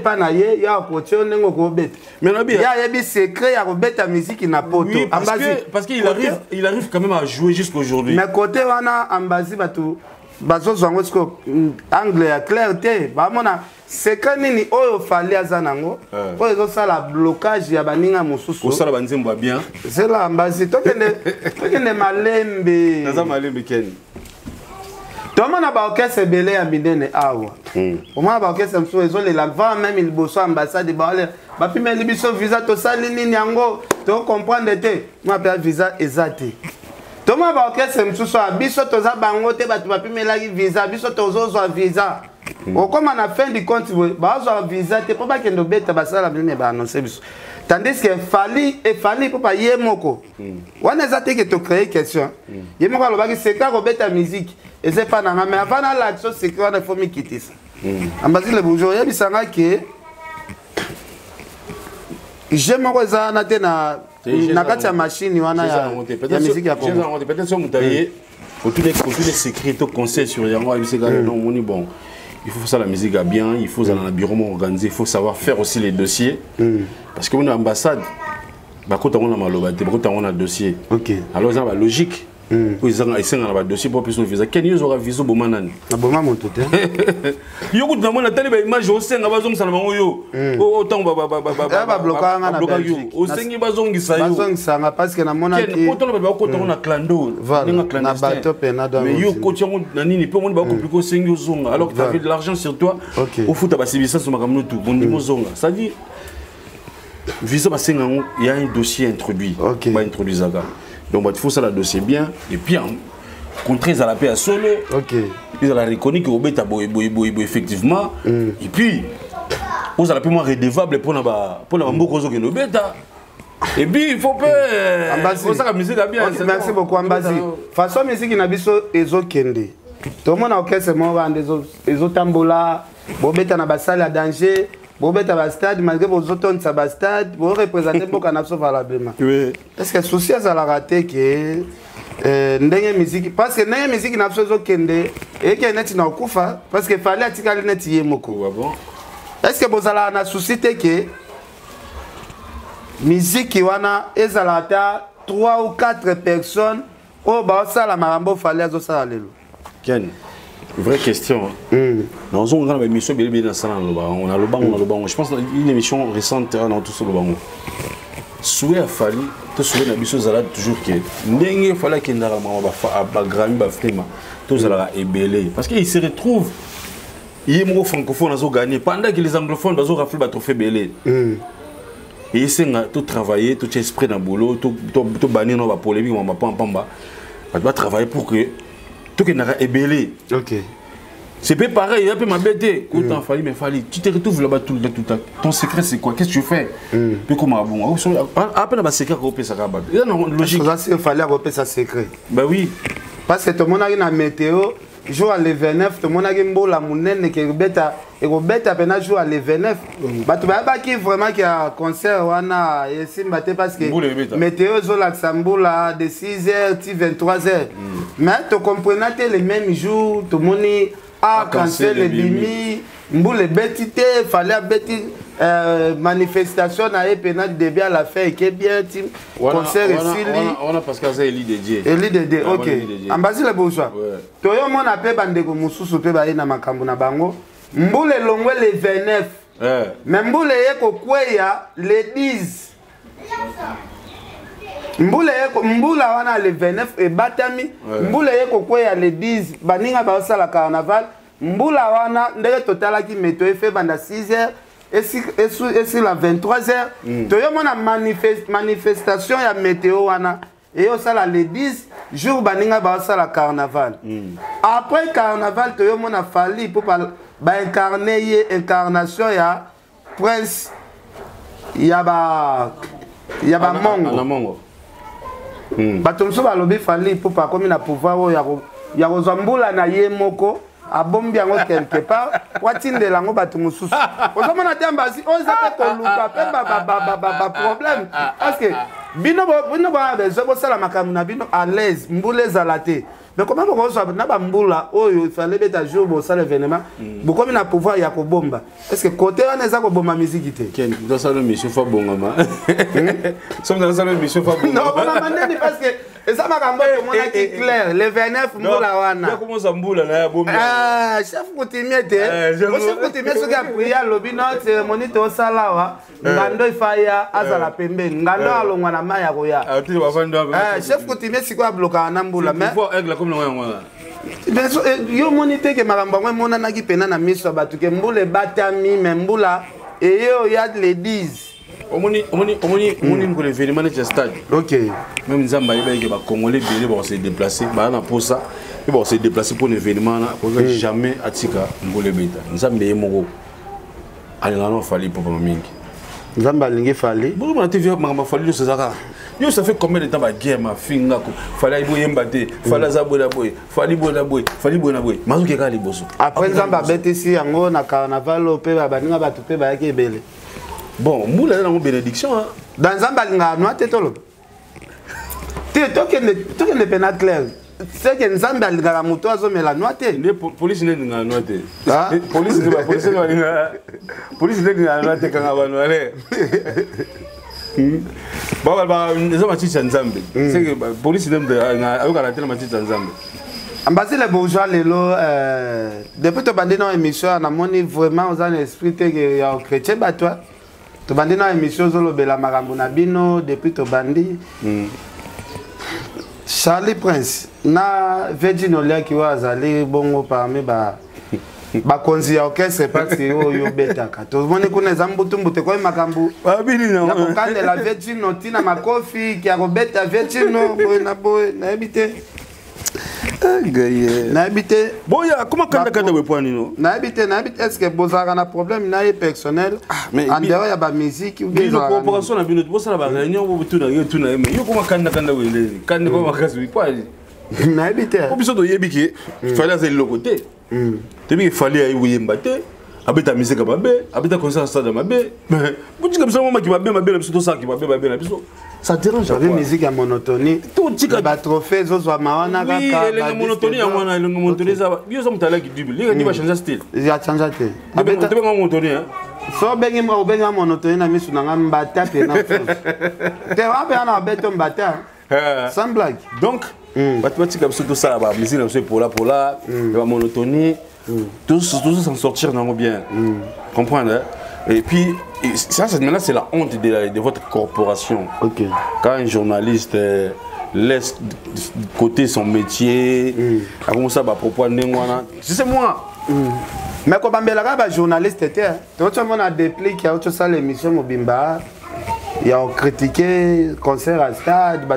Speaker 1: pas na ye ya kotion nengo ko beta
Speaker 5: mais na bien
Speaker 1: ya yebi secret ya kobeta musique na poto
Speaker 5: oui, parce qu'il arrive quand même à jouer jusqu'aujourd'hui
Speaker 1: mais côté wana ambazi batu bazo zango sko angle ya clair te ba mona secret nini oyo fali azanango oyo zo sala blocage ya baninga mususu
Speaker 5: ko sala banzembo bien
Speaker 1: c'est la ambazi tokende malembe
Speaker 5: naza malembe ken
Speaker 1: tomona ba orchestre belé ya minene awa omona ba orchestre mso ezolela va même il bosso ambassade ba pimeli biso visa to sali nini yango to comprendre te moi pe visa ezate tomona ba orchestre mso biso toza bango te batu ba pimelaki visa biso tozozwa visa okoma na fin du compte bazwa visa te po bakendo beta basala minene ba annoncer biso tandis que fali pour pas yemoko wana ezate que to créer question yemoko alobaki c'est ka robeta musique et c'est pas na mais avant l'action c'est qu'on a faut me quitter ça ambazi le bourgeois ya bisanga que j'aime quoi na te na kati ya machine wana ya musique ya Congo
Speaker 5: peut-être so mutaye pour tous les secrets to conseils sur yango biseka non moni bon il faut faire ça la musique bien il faut aller dans le bureau organiser il faut savoir faire aussi les dossiers parce que on a ambassade ba kota on a maloba te ba kota on a dossier
Speaker 1: OK
Speaker 5: alors ça va logique ils ont essayé dans le dossier pour plus de visa quel news aura visé bomanani
Speaker 1: na boma moto te
Speaker 5: yo kutu na mona tali ba image au senga bazongisa na bango yo autant
Speaker 1: ba bloquer nga na Belgique
Speaker 5: au sengi bazongisa yo
Speaker 1: bazongisa parce que na mona
Speaker 5: te poto na ba kota on a clando
Speaker 1: na bato pe na
Speaker 5: mais yo koti yango na nini pe moni ba compliquer au sengi ozonga alors que tu avais de l'argent sur toi au foot ba sibisa sur makamno tout bon ndimo zonga ça dit visa ba senga il y a un dossier introduit ba introduire ça donc il faut ça le dossier bien et puis en contraire à la paix à solo ils ont reconnu que obeta boy effectivement et puis vous allez plus moins redevable pour la mboko zo que obeta et puis il faut pas faut ça la musique bien
Speaker 1: merci beaucoup ambazi façon musique na biso ezokende tout le monde a orchestre mo bande ezotambola bobeta na basala danger bobeta ba stade malgré vos autonnes ba stade vous représenter beaucoup na so valablement oui est-ce que souci à la raté que ndenge musique parce que ndenge musique na so kende et que net na okufa parce que fallait atikali net yemoko
Speaker 5: bon
Speaker 1: est-ce que bozala na souci te que musique wana ezalata 3 ou 4 personnes au ba sala marambo fallait zo sala lelo
Speaker 5: Ken vraie question. Dans une émission, on a le banc. Je pense une émission récente dans tout ce banc. Souhait a fallu, te souviens de la toujours que il fallait qu'il y ait un grand frima, tout ça est belé. Parce qu'il se retrouve, il est mot francophone à gagner pendant que les anglophones ont raflé le trophée belé. Et il s'est tout travaillé, tout esprit dans le boulot, tout banni dans la polémique, on va pas travailler pour que. Tout qui n'a ébélé.
Speaker 1: OK.
Speaker 5: C'est pas pareil, il y a un peu m'embêter. Quand t'as fallu, mais fallu. Tu te retrouves là-bas tout le temps. Ton secret c'est quoi? Qu'est-ce que tu fais? Puis comment bon? Après la secret qu'on peut ça rabat. Il y a une logique.
Speaker 1: Ça il fallait repérer ça secret.
Speaker 5: Bah oui.
Speaker 1: Parce que tout le monde a une météo, jour à le 29 tout le monde a mbola munene ke robeta pena jour à le 29 bato ba ki vraiment ki a concert wana esimba te parce que météo zo la Xamboula de 6h à 23h mais tu comprenais le même jour tout le monde a cancellé le bimi mboule betité fallait beti manifestation na epena début à la fin et que bien team concert ici
Speaker 5: on a parce que c'est Eli Dédié
Speaker 1: OK ambasi le bourgeois to yo mona pe bandeko mususu pe ba ina makambo na bango mboule longwe le 29 mais mboule ye ko kweya le 10 mbula wana le 29 et batami mbula ye ko kweya le 10 baninga ba sala carnaval mbula wana ndenge totala ki meto e fait banda 6h et si la 23h to yo mona manifestation ya météo wana et au sala le 10 jour baninga ba sala carnaval après carnaval to yo mona fali pour ba incarner incarnation ya prince ya ba mongo bato mosusu balobi fali pour pas comme na pouvoir ya kozambula na ye moko abombi yango quelque part watindela yango bato mosusu ozomona te mbasi oza pe koluka pe ba problème parce que bino ba besoin bosala makambo na bino à l'aise mbula ezala te mais comment vous avez na bambula oyo il fallait beta jour bo ça l'événement beaucoup na pouvoir ya ko bomba est-ce que côté on eza ko bomba musique te
Speaker 5: ken do ça le monsieur fa bongama somme dans ça le monsieur fa bongama
Speaker 1: non on m'a parce que eza makambo to mona ki clair le 29 mbula wana
Speaker 5: ya comment ça mbula na ya bomba
Speaker 1: chef coutumier te chef coutumier so ka priya lobi no cérémonie to sala wa ngando ifaya azala pembeni ngando alongwa na maya ko ya chef coutumier siko abloka na mbula mais yo monite ke makambo ngwe mona na ki pena na miso batu ke mbule batami membula et yo ya le 10
Speaker 5: omoni ngole événement de stade
Speaker 1: OK
Speaker 5: même nzamba yeba ke ba congolais belé ba se déplacer ba na posa et ba se déplacer pour l'événement là pour jamais atika ngole beta nzamba yemoko alina no fali pour mingi
Speaker 1: nzamba lingi fali
Speaker 5: bon na TV makamba fali yo sezaka yo ça fait combien de temps ba guerre ma finga ko fallait boye mbate fallait za bola boy fallait bola boy mazuke ka liboso
Speaker 1: après nzamba betisi yango na carnaval pe ba baninga batu pe ba yake ebele
Speaker 5: bon moula na mo bénédiction
Speaker 1: dans nzamba linga no tetolo te tokende pena clair c'est que nzamba linga muto azomela no te
Speaker 5: ne police ne linga no te police ne linga no te kanga bano ale ba nzo machicha nzambe c'est que police ne ayoka na tena machicha nzambe
Speaker 1: ambasi le bourgeois lelo depuis to bandi na émission na moni vraiment aux en esprit que ya chrétien batwa to bandi na émission zolobela makambo na bino depuis to bandi Charlie Prince na Virgin Olia ki wa azali bongo parmi ba konzi ya orchestre parti yo betaka to moni kuna zambutumbu ko makambo
Speaker 5: babili na
Speaker 1: ya kokande la Virgin Notina makofi ki ya robeta Virgin no boy na ebite na habité
Speaker 5: boya comment kanda we point no
Speaker 1: na habité est-ce que bozaka na problème na personnel en dehors ya ba musique ou bien
Speaker 5: la coopération na bino bosala ba réunion bo tuna yo mais yo comment kanda we le kanda ko makazi quoi
Speaker 1: na habité
Speaker 5: ko biso to yebiki fallait azel le côté tebi fallait ay wuyemba te abeta musique babe abeta concert stade mabe butika biso mama ki babe na biso to sa ki babe na biso ça dérange
Speaker 1: la musique à monotonie
Speaker 5: tout tika
Speaker 1: ba trophée zo zo mawana
Speaker 5: kaka la monotonie ya mwana le monotonie ça bio ça mutala ki double li ni ba changer style
Speaker 1: ya changer te
Speaker 5: abeta te ba monotonie hein
Speaker 1: so bengi mwa bengi monotonie na misu na mbata pe na te wa pe na beto mbata sans blague
Speaker 5: donc ba tika biso to ça ba musique na biso pour la ba monotonie tous s'en sortir dans bien comprendre. Et puis, ça, maintenant, c'est la honte de votre corporation.
Speaker 1: Okay.
Speaker 5: Quand un journaliste laisse de côté son métier, comment ça va propos c'est moi.
Speaker 1: Mais quand on est journaliste, on a dépliqué qu'il y a autre chose l'émission Mobimba. Il y a critiqué concert à stade,
Speaker 5: un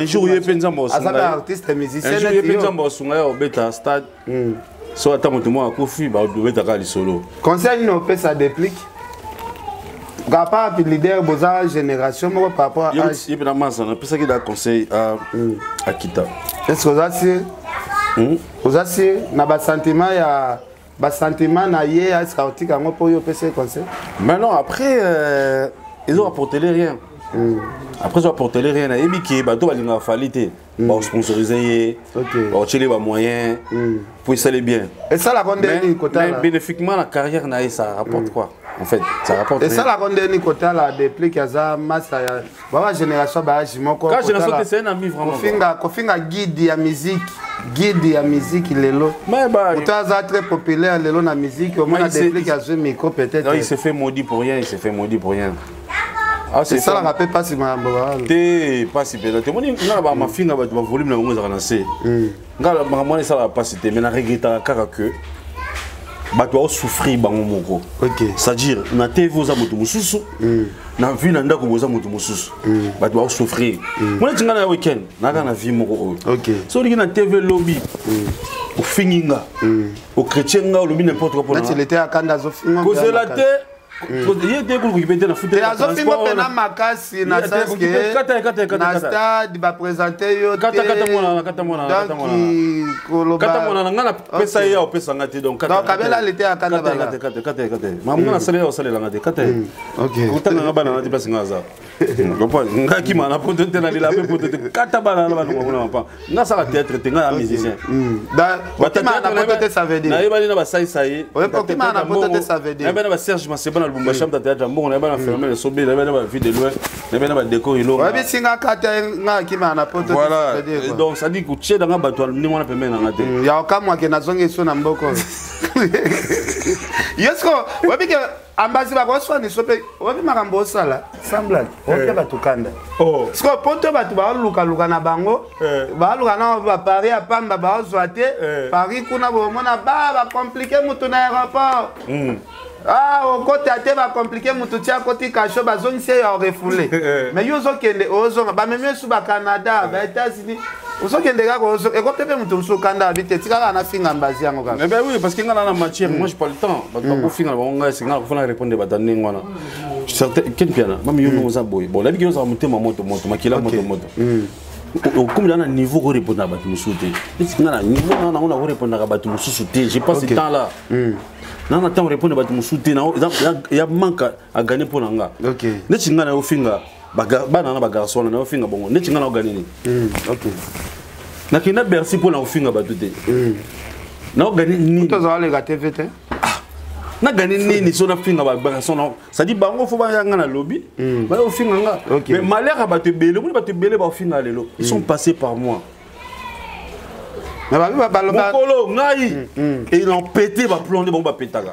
Speaker 5: jour, il y a plein de
Speaker 1: artiste et musicien.
Speaker 5: Un jour, il y a plein de stade. So attends moi à Kofi ba doit être à solo.
Speaker 1: Conseil nous fait ça déplique. Gapa puis leader boza génération moi par rapport à
Speaker 5: il peut na massa na pesa qui da conseil à Kita.
Speaker 1: Est-ce que ça c'est Aussi, na ba sentiment ya ba sentiment na yé est-ce que tu as un peu de conseil?
Speaker 5: Mais non, après ils ont apporté rien. Après ils ont apporté rien. Et puis qui bateau va linga falité. Ba sponsoriser, ba tirer ba moyens pour ça les bien.
Speaker 1: Et ça la ronde ni côté là.
Speaker 5: Bénéfiquement la carrière na ça rapporte quoi? En fait, ça rapporte.
Speaker 1: Et ça la ronde ni côté là depuis que ça massa ya. Ba génération ba jimoko.
Speaker 5: Quand génération c'est un ami vraiment.
Speaker 1: Kofinga guide ya musique. Guide ya musique lelo.
Speaker 5: Mais bah
Speaker 1: ça très populaire lelo na musique au moins depuis que ça micro peut-être.
Speaker 5: Non, il s'est fait maudit pour rien, il s'est fait maudit pour rien.
Speaker 1: Ah, c'est ça, la rappelle pas si ma
Speaker 5: t'es pas si bien. T'es mon n'a ma fille n'a pas volume na bongo zakanase. Ngala ma ça la pas cité mais na regretta car que ba toi souffrir bango moko. OK. C'est-à-dire na TV za moto mususu. Na vie na ndako boza moto mususu. Ba toi souffrir. Moi tinga na weekend na na vie moko. OK. So li na TV lobby. Au fininga. Au chrétien nga lobby n'importe quoi pour
Speaker 1: na. Tu l'étais à Kanda zo finga.
Speaker 5: Cause la té il était pour qu'il pète la foot.
Speaker 1: Et azo fingo pena makasi na sens que na stade ba présenter yo
Speaker 5: kata mona ngana pesa ya pesa ngati donc
Speaker 1: kabela l'été à Kanda bala
Speaker 5: kata mamu na sale o sale la ngati kata OK utanga ngaba na place ngaza ngopo ngaki mana poto tena lila pe poto kata bala na bana ngona pa ngasa la théâtre tenga musicien
Speaker 1: da batima na poto ça veut dire
Speaker 5: na yeba na ba sai sai
Speaker 1: ouais batima na poto ça veut dire
Speaker 5: na ba Serge Masebana le chambre de théâtre bon on a pas fermé le sommet on a pas vu de loin on a pas décor il
Speaker 1: ouais mais singa kata nga kima na poto
Speaker 5: voilà donc ça dit que tu es dans bato ni mwana pembe na ngate
Speaker 1: ya kama ke nazonge so na mboko yesko ouais que ambazi ba ko ni sope ouais makambo sala semblable OK ba tukanda oh parce que poto ba tu ba luka na bango ba luka na ba Paris a pamba ba zoate Paris kuna bo mona ba compliqué mutu na aéroport ah au côté a été va compliqué mutu tia côté cacho ba zone c'est ya refoulé mais yo zo kende ozo ba même sous ba Canada ba États-Unis ozo kende ga ozo e ko pepe mutu so kanda habite tika na finga mbazi yango ka
Speaker 5: mais ben oui parce que ngana na matière moi j'ai pas le temps ba ko finga ba nga singa ko fana répondre ba tande ngwana certain ken piana ba mi yo no za boy bon la bi yo za mutema moto makila moto comme dans un niveau où répondre à battre musuté c'est ngana niveau na on a répondre à battre musuté j'ai pas ce temps là non attends répondre à battre musuté il y a manque à gagner pour nanga OK ne tinga na ofinga ba na ba garçon na ofinga bongo ne tinga na gagner OK na kina merci pour na ofinga batuté na gagner ni
Speaker 1: to za le ga TVT
Speaker 5: na gagner ni so na finga ba garçon na ça dit bango faut ba yanga na lobby ba ofinga nga mais malheur à battre belé pour battre belé ba ofinga lelo ils sont passés par moi. Mokolo ngai et ils ont pété ba plonger ba pétaga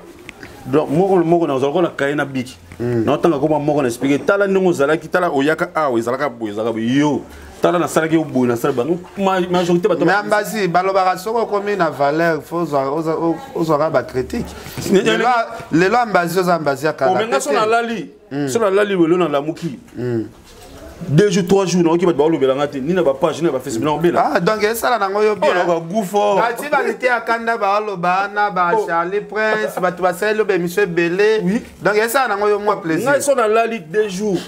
Speaker 5: donc moko na zalako na kaina biki na tanga ko moko na expliquer tala ndongo zalaki tala oyaka a ezalaka yo tala na salaki obo na sala bango majorité ba
Speaker 1: mais ambazi balobaka soko komi na valeur faut ozora ba critique lelo ambazi ozambazi akala
Speaker 5: omenga so na lali welo na lamuki 2 jours 3 jours qui va te lobela ngati ni na ba page ni na ba Facebook na obela
Speaker 1: ah donc ça la nango yo bien
Speaker 5: ba goufo
Speaker 1: ati ba lité akanda ba loba na ba Charlie Prince ba tu ba selo be monsieur Belé donc ça la nango yo moi plaisir
Speaker 5: ngai so na la ligue 2 jours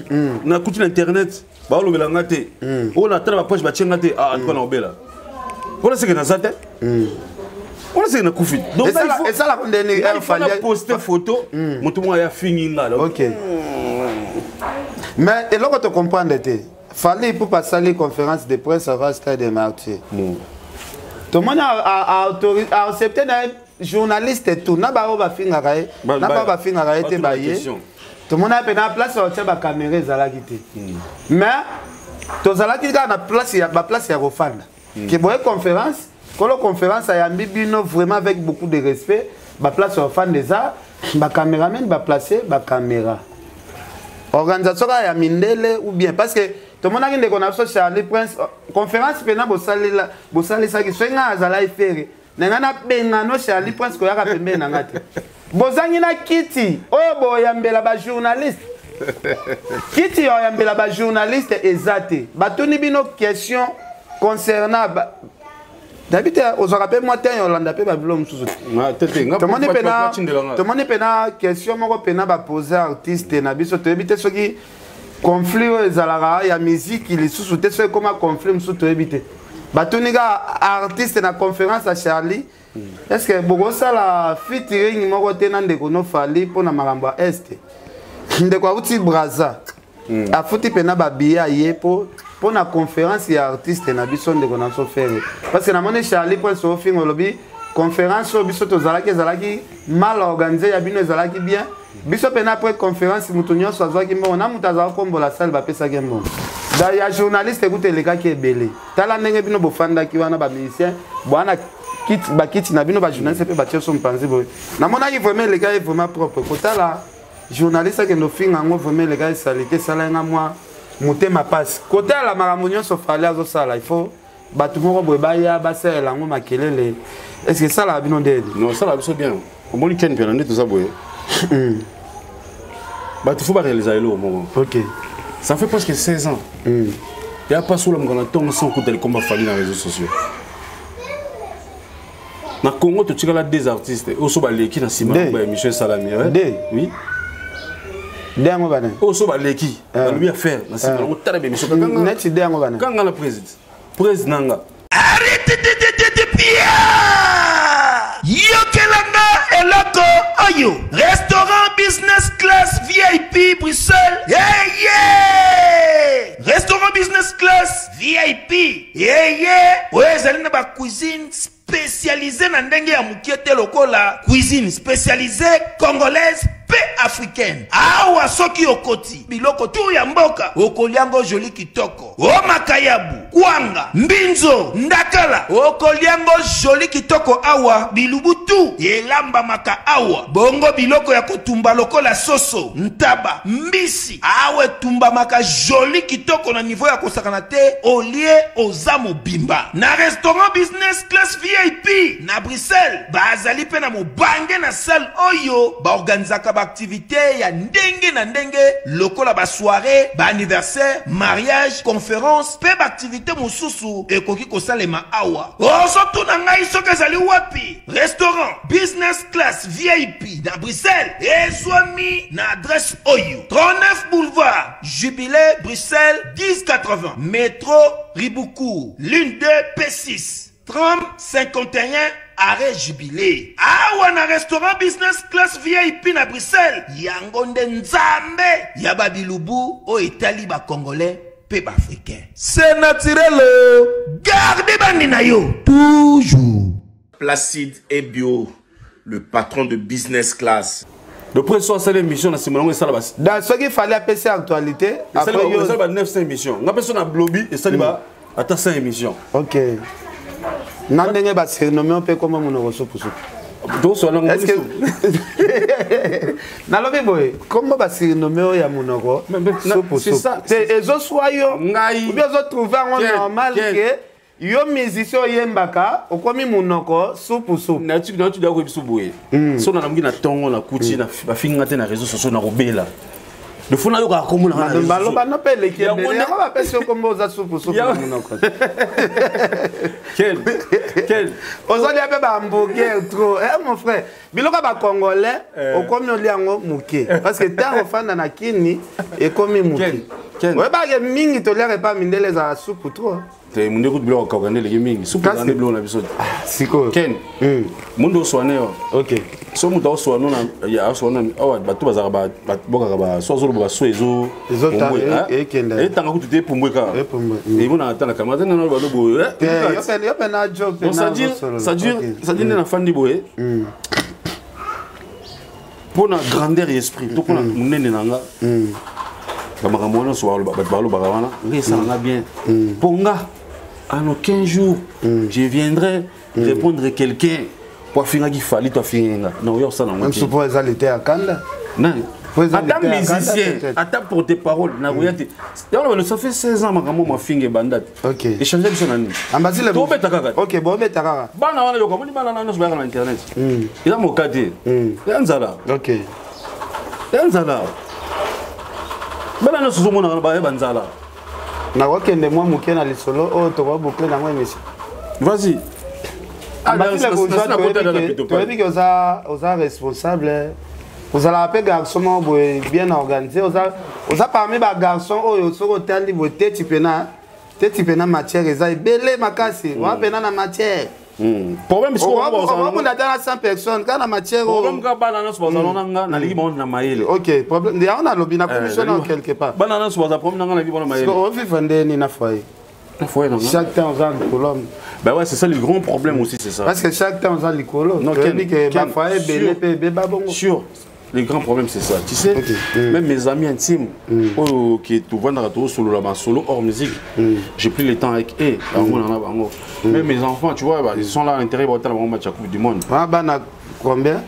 Speaker 5: na kuti na internet ba lobela ngati on a tala ba page ba tchenga te ah ko na obela on sait que na zate on sait que na kufi donc
Speaker 1: et ça la condamné
Speaker 5: il fallait poster photo mutu mo ya fini ngala
Speaker 1: OK mais et là quand tu comprends fallait pour passer les conférences de presse avant Stade des Martyrs. Tout le monde a accepté un journaliste et tout. N'a pas finir te bailler. Tout le monde a pris la place sur la caméra zalagité. Mais to zalaki na place ya refanda. Que boye conférence, quand la conférence a bino vraiment avec beaucoup de respect, ba place sur fan des arts, ba caméraman ba placer ba caméra. Organisation ya mindele ou bien parce que tout le monde a dit qu'on a Charlie Prince conférence pena bosali ça qui soit azala faire nangana bengano Charlie Prince ko yaka pembe nangate bozangi na kiti oyo boyambela ba journaliste kiti oyambela ba journaliste ezate batoni bino question concernant d'habitude aux rappels moi t'es Yolanda pe ba bilom susu tout le monde pena question moko pena ba poser artiste na biso to ebite soki conflit ezalaka ya musique il susu te so comme conflit musu to ebite batunika artiste na conférence à Charlie. Est-ce que beaucoup ça la featuring moko te na ndeko no fali pona makambo ya este. Ndeko avuti Braza. Afuti pena ba biya yepo pona conférence ya artiste na biso ndeko na so faire. Parce que na mone Charlie pour so fingo lobi conférence biso to zalaki mal organisé ya bino zalaki bien. Biso pena après conférence mutu nyonso azwaki mbo na mutu azaka kombo la salle ba pesa gembo. Da ya journaliste écoute le cas qui est belé. Tala ndenge bino bofanda ki wana ba musicien bwana kit na bino ba journaliste pe ba tieso mpanzi boy. Na mona ki vraiment le gars est vraiment propre. Kota la journaliste que no finga ngo vraiment le gars salité sala nga moi mutema passe. Kota la maramonio so fallait azo sala il faut batu moko boy ba ya ba sala ngo makelele. Est-ce que ça la bino ndede? Non, ça la biso bien. Au moins ken bien ndete ça boy. Bah tu faut pas réaliser le moment. OK. Ça fait presque 16 ans. Il y a pas sous l'homme qu'on a tant sans coup de combat fallu dans les réseaux sociaux. Na Congo tu as des artistes au sobalé qui na sima ba Michel Salami oui. Dengo bana. Au sobalé qui na lui affaire na sima on tara be Michel Kanga. Net dengo bana. Kanga la président nga.
Speaker 2: Arrête de Pia. Yokelanga eloko oyo. Restaurant business class VIP Bruxelles. Yeah. Restaurant business class VIP. Yeah. Ouais, zali na ba cuisine spécialisée na ndenge ya mukiete lokola cuisine spécialisée congolaise pe africaine. Awa soki okoti biloko tu ya mboka okoliango joli kitoko. O makayabu, kwanga, mbinzo, ndakala okoliango joli kitoko awa bilubutu elamba maka awa. Bongo biloko ya kotumba lokola soso, ntaba, mbisi. Awe tumba maka joli kitoko na niveau ya kosakana te olie ozamo bimba. Na restaurant business class VIP na Bruxelles bazali pe na mobange na salle oyo ba organizaka ba activité ya ndenge na ndenge lokola ba soirée, ba anniversaire, mariage, conférence, pe ba activité mosusu ekoki kosalema awa. Osoto na ngai soka zali wapi? Restaurant business class VIP na Bruxelles ezwami na adresse oyo 39 boulevard Jubilé Bruxelles 1080 métro Riboucourt l'une 2 P6 30 51 arrêt Jubilé. Awa na restaurant business class VIP na Bruxelles yango nde nzambe ya babilubu o etali ba congolais pe ba africain. C'est naturel. Gardez bandi na yo toujours.
Speaker 6: Placide et Bio, le patron de business class.
Speaker 5: Le président c'est l'émission na Simongo ça là bas.
Speaker 1: Dans ce qu'il fallait appeler actualité
Speaker 5: après yo ça va 900 émissions. Na personne na blobi et ça va ata 5 émissions. OK. Nandenge ba surnommé un peu comme mon sopo sopo. Donc so na est-ce que na lobi boy comment ba surnommé ya monoko sopo sopo. C'est ça. C'est ezo soyo ngai. Ou bien zo trouver en normal que yo musicien yembaka okomi monoko sopo sopo. Na tu da ko biso boye. So na ngi na tongo na kuti na ba finga te na réseaux sociaux na robela. Le fond là yo comme na baloba na pele ki bele ko ba pese ko mboza sopo sopo monoko. Quel ozali ape ba hamburger trop mon frère biloko ba congolais okomi oliango muke parce que tant ofanda na kini ekomi muke. Ouais ba mingi to lere pa mindele za sopo trop. Te munde ko biloko ka ngane le mingi sopo ngane biloko na biso. Siko Ken mundo soane yo. OK. So mundo soano na ya soano awa batu bazaka ba boka ba so zolo ba so ezo ekenda. Etanga kutu te pumbwe ka. Et mona atana kamata na ba lobo. Yo pena job pena. Ça dure na fandi boye. Pour na grandeur et esprit to pour na munene nanga. Kamara mona so ba lo barawana. Ça va bien. Ponga en 15 jours, je viendrai répondre à quelqu'un pour finir qu'il fallait toi finir. Non, il y a ça dans mon. Même si vous allez à Kanda. Non. Attends musicien, attends pour tes paroles. Ça fait 16 ans que ma fille est bandate. Ok. Et changer de son année. Ambassade. Ok, bon, mais t'as qu'à. Bana wana yoko, moni bana nana sur internet. Il a mon cadet. Yanzala. Ok. Yanzala. Bana nana sur mon wana ba banzala. Na wakende mwa muke na lisolo o to ba boucler na mwa émission. Vas-y. Ah, tu as dit que vous êtes responsable. Vous allez appeler garçon bien organisé. Vous avez parmi les garçons, vous avez dit que
Speaker 1: tu peux na matière eza belé makasi wa pena na matière
Speaker 5: problème c'est
Speaker 1: on a dans 100 personnes quand la matière
Speaker 5: problème ka banana so bazalonanga na ligi bon na maele
Speaker 1: OK problème il y a on a lobby na commission quelque part
Speaker 5: banana so baza problème na ligi bon na maele
Speaker 1: on vit ni na foyer chaque temps on a le colonne
Speaker 5: bah ouais c'est ça le grand problème aussi c'est ça
Speaker 1: parce que chaque temps on a le colonne non que ba foyer belé pe ba bongo
Speaker 5: sûr. Le grand problème c'est ça. Tu sais, même mes amis intimes, qui tout vendent solo là-bas, solo hors musique, j'ai pris le temps avec eux. Même mes enfants, tu vois, ils sont là à l'intérieur de la match à Coupe du Monde.
Speaker 1: Combien?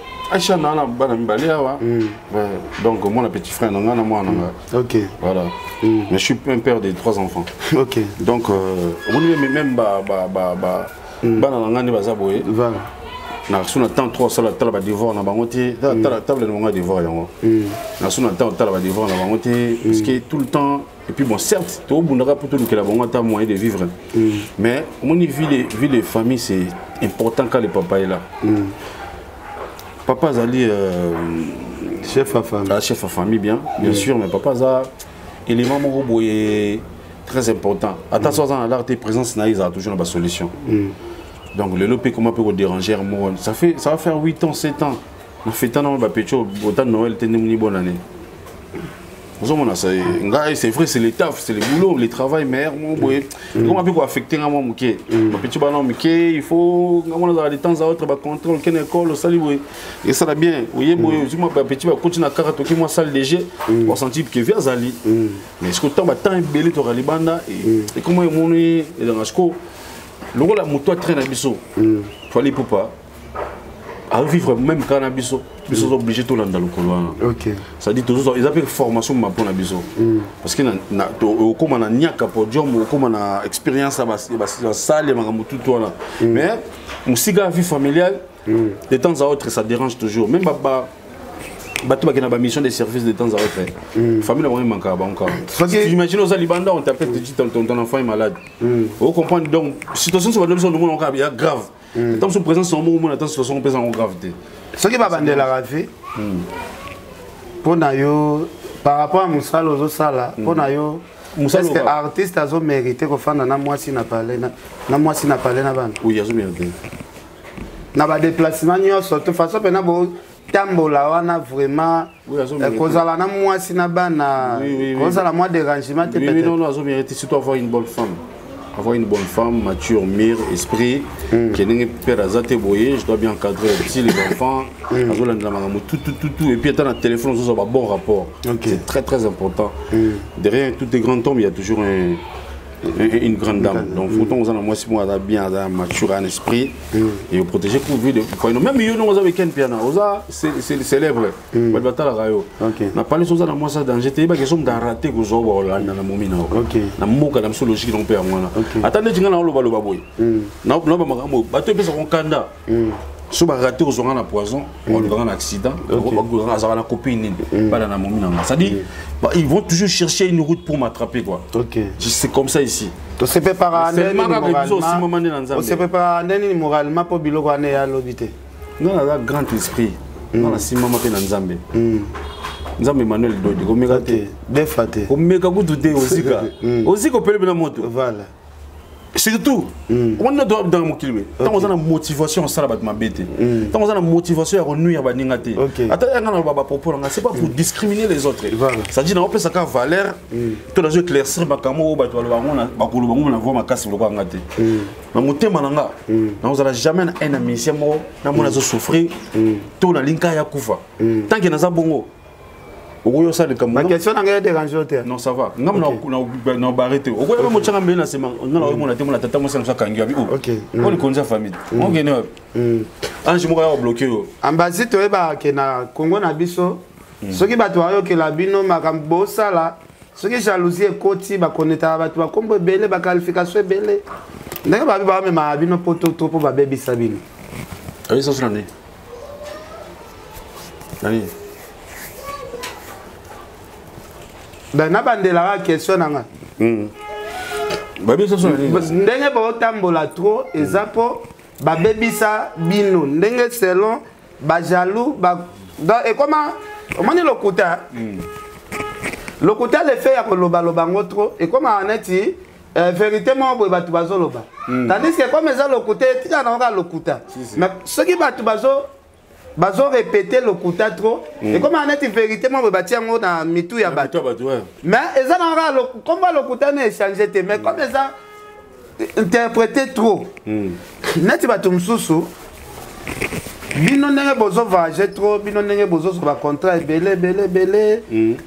Speaker 5: Donc moi, le petit frère,
Speaker 1: ok.
Speaker 5: Voilà. Mais je suis un père de 3 enfants.
Speaker 1: Ok.
Speaker 5: Donc, même voilà. Na suna temps 3 sala tala ba devoir na bangote tala table na devoir yango na suna temps tala ba devoir na bangote parce que tout le temps et puis bon certes to bundaka pour tout que la bangote a moyen de vivre mais mon vie les familles c'est important quand le papa est là papa Zali
Speaker 1: chef à famille
Speaker 5: chef à famille bien sûr mais papa za élément mon boye très important attention à l'art et présence na isa toujours la solution. Donc le lopé comment peut déranger ça va faire 8 ans 7 ans on fait tant on va pécho autant Noël t'es une bonne année c'est vrai c'est le taf c'est le boulot le travail mais comment peut affecter à moi muké ma petit ballon muké il faut on a de temps à autre ba contrôle quelle école au sali et ça va bien oui moi petit va continuer à carato qui moi salle léger pour sentir que via Zali mais ce que temps ba temps belé to Ralibanda et comment mon et dans la sco le rôle la moto traîne à biso faut aller pour pas à vivre même quand on a biso sont obligés tout dans le couloir.
Speaker 1: OK.
Speaker 5: Ça dit toujours ils appellent formation ma pour la biso parce que na comme on a niaka podium comme on a expérience à la salle tout tout là mais musique vie familiale de temps à autre ça dérange toujours même baba bato bakena ba mission de service de temps à autre famille vraiment manque encore tu imagines aux Alibanda on t'appelle te dit ton enfant est malade vous comprenez donc situation sur le monde encore grave tant son présence son moment attend situation pèse en gravité
Speaker 1: ce qui va bander la vie pour nayo par rapport à Moussala aux sala pour nayo est-ce que artiste a mérité qu'on fasse na moi si n'a parlé na moi si n'a parlé na ban
Speaker 5: oui il a mérité
Speaker 1: na ba déplacement nyonso de toute façon pena bo tambola wana vraiment kozala na mwasi na bana kozala moi dérangement te
Speaker 5: peut-être non azo mérité surtout avoir une bonne femme mature mûre esprit qui n'est pas azate boyer je dois bien encadrer aussi les enfants azo la tout et puis attends le téléphone on a un bon rapport c'est très très important derrière tout est grand homme il y a toujours une grande dame donc faut qu'on a moi si moi bien mature en esprit et protéger pour vie de même il nous avec un piano c'est célèbre va battre la rayo na parler sur ça dans moi ça danger t'es pas question d'arrêter que zo ba na momina na moka na logique non père moi là attendez tinga na lo ba boy na ba makambo bato pesa ko kanda si on a raté aux organes à poison, on aura un accident, on aura une copine, pas dans la momine. Ça dit, ils vont toujours chercher une route pour m'attraper quoi. C'est comme ça ici.
Speaker 1: On se prépare moralement pour bilo à l'obité.
Speaker 5: Non, on a un grand esprit. On a six mamans dans Nzambe. Nzambe Emmanuel Dodi, comme mégaté.
Speaker 1: Défaté.
Speaker 5: Comme mégagout de Osika. Osika peut le moto.
Speaker 1: Voilà.
Speaker 5: Surtout, on a dans mon kilomètre. Tant on a la motivation, ça va ma bête. Tant on a la motivation à nuire à Ningate. Attends, c'est pas pour discriminer les autres. Ça dit, on peut savoir valeur. Tout le jeu éclaircir, Bakamo, on a vu ma casse, le Bangate. Mais mon thème, on n'a jamais un ami, c'est moi, on a souffert. Tout la linka ya kufa. Tant qu'il y a un bongo.
Speaker 1: Ma question n'a dérangé au terre.
Speaker 5: Non, ça va. Non, on va arrêter. On va me dire que c'est mon tata, moi, c'est un sac. Ok. On est comme ça, famille. On gagne. Ah, je me bloqué.
Speaker 1: Ambassade, tu es que na Congo na biso. Ce qui va toi que la bino makambo sala. Ce qui jalousie est côté, ba connaître ba toi comme belé ba qualification belé. Ndenge ba ba même ma bino poto to pour ba baby sabine.
Speaker 5: Ah oui, ça c'est l'année. L'année.
Speaker 1: Ben na bandela question nanga.
Speaker 5: Baby ça sonne.
Speaker 1: Ndenge ba tambola trop ezapo ba bebisa bino ndenge selon ba jaloux ba et comment on est le côté le côté le fait ya ko loba loba trop et comment aneti vérité moi boy batu bazoloba tandis que comme ça lokuta tika na nga lokuta mais ce qui batu bazo répéter lokuta trop et comme en est vérité moi boy bati yango na mitu ya batu mais ça na nga comme lokuta ne changer te mais comme ça interpréter trop neti batu msusu bino ndenge bozo voyager trop bino ndenge bozo ba contrat belé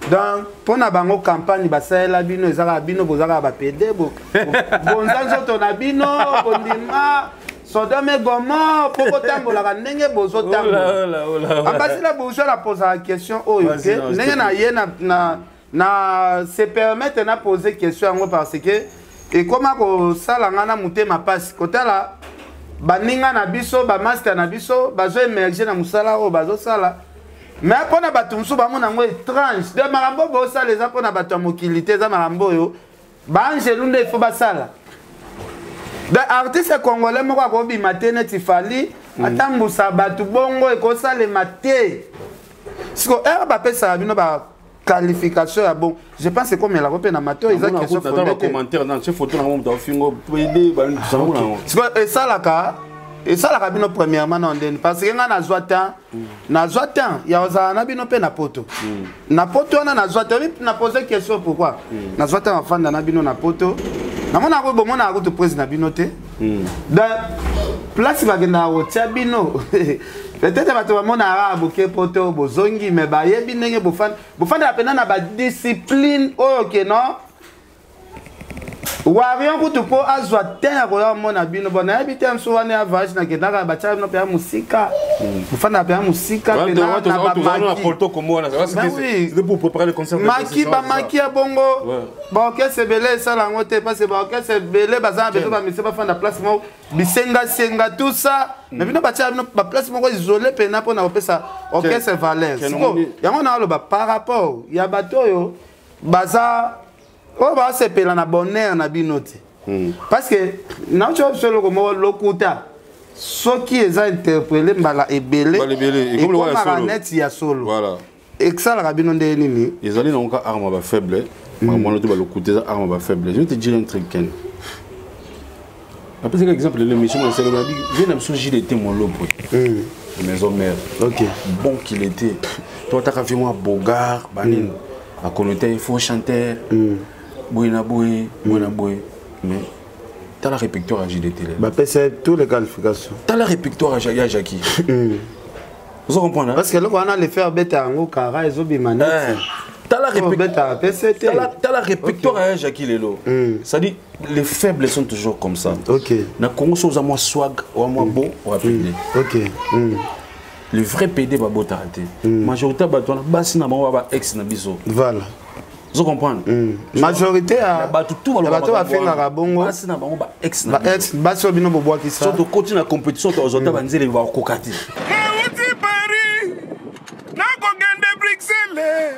Speaker 1: donc pona bango campagne basaela bino ezaka bino bozaka ba PD bonza nzoto na bino bondima Sodome Gomorrhe poko tambola ndenge bozo tambola ambasi la bourgeois la pose la question oyo ke ndenge na ye na se permettre na poser question ngo parce que et comment ko sala ngana mutema passe kotala baninga na biso ba master na biso bazo émerger na musala o bazo sala mais pona batumsu ba mona ngo étrange de marambo bo sala les pona bato mokilité za marambo yo ba angelu nde fo ba sala de artiste congolais moko ko bi matene tifali atambusa batu bongo e ko sala maté siko ba pesa bino ba qualification ya bon je pense que comme la repère amateur ils ont question
Speaker 5: dans le commentaire dans ces photos na mo fingo aider ba
Speaker 1: et ça la bino premièrement non parce que nga na zwata il y a na bino pe na poto na zwata na poser question pourquoi na zwata enfant na bino na poto na mona ko bon mona ko to président na bino te dans place va gena o tia bino peut-être bato ba mona arabe ke poto bozongi mais ba yebi ndenge bofanda pena na ba discipline oyo ke non warion kutu po azwa tena ko ya mona bino bona habite msuwane avage na kedaka bacha no pe musika bofanda pe musika pe na ba
Speaker 5: photo comme na c'est pour préparer le concert
Speaker 1: maki bongo ba ke se belé sala ngote parce que ba ke se belé bazana beto ba mise ba fanda place mo bisenga tout ça mais bino bacha no ba place mo isolé pe na pona opesa orchestre valeur siko yango na lo ba par rapport ya bato yo baza on va se payer na bonheur na binote parce que na cho solo comme lokuta ce qui est interprété mbala ebele et comme la net ya solo
Speaker 5: voilà
Speaker 1: et que ça la rabino de nini
Speaker 5: ils allaient donc arme ba faible moi to ba lokuta arme ba faible je vais te dire un truc ken après c'est exemple l'émission c'est le babi vient am soji de mon lobo maison mère
Speaker 1: OK
Speaker 5: bon qu'il était toi tu as fait moi bogard banine à connoter il faut chanter Boina boy, mais t'as la répertoire à JDT.
Speaker 1: Bah, c'est toutes les qualifications.
Speaker 5: T'as la répertoire à Jackie. Vous comprenez?
Speaker 1: Parce que là, on a les faire bêta en haut, car ils ont bimane.
Speaker 5: T'as la répertoire à Jackie Lelo. Ça dit, les faibles sont toujours comme ça.
Speaker 1: Ok.
Speaker 5: Na Congo, chose à moi swag, ou à moi beau, ou à PD.
Speaker 1: Ok.
Speaker 5: Le vrai PD va beau t'arrêter. Majorité, bah, toi, bah, si n'a pas ex n'a biso.
Speaker 1: Voilà.
Speaker 5: Vous comprenez?
Speaker 1: Majorité à
Speaker 5: tout
Speaker 1: va faire la bongo.
Speaker 5: Basi na bango ba ex
Speaker 1: na ex basi obino bobo ki ça.
Speaker 5: So to continue la compétition to ozota banzele va kokati.
Speaker 2: Uti Paris na ko gende Bruxelles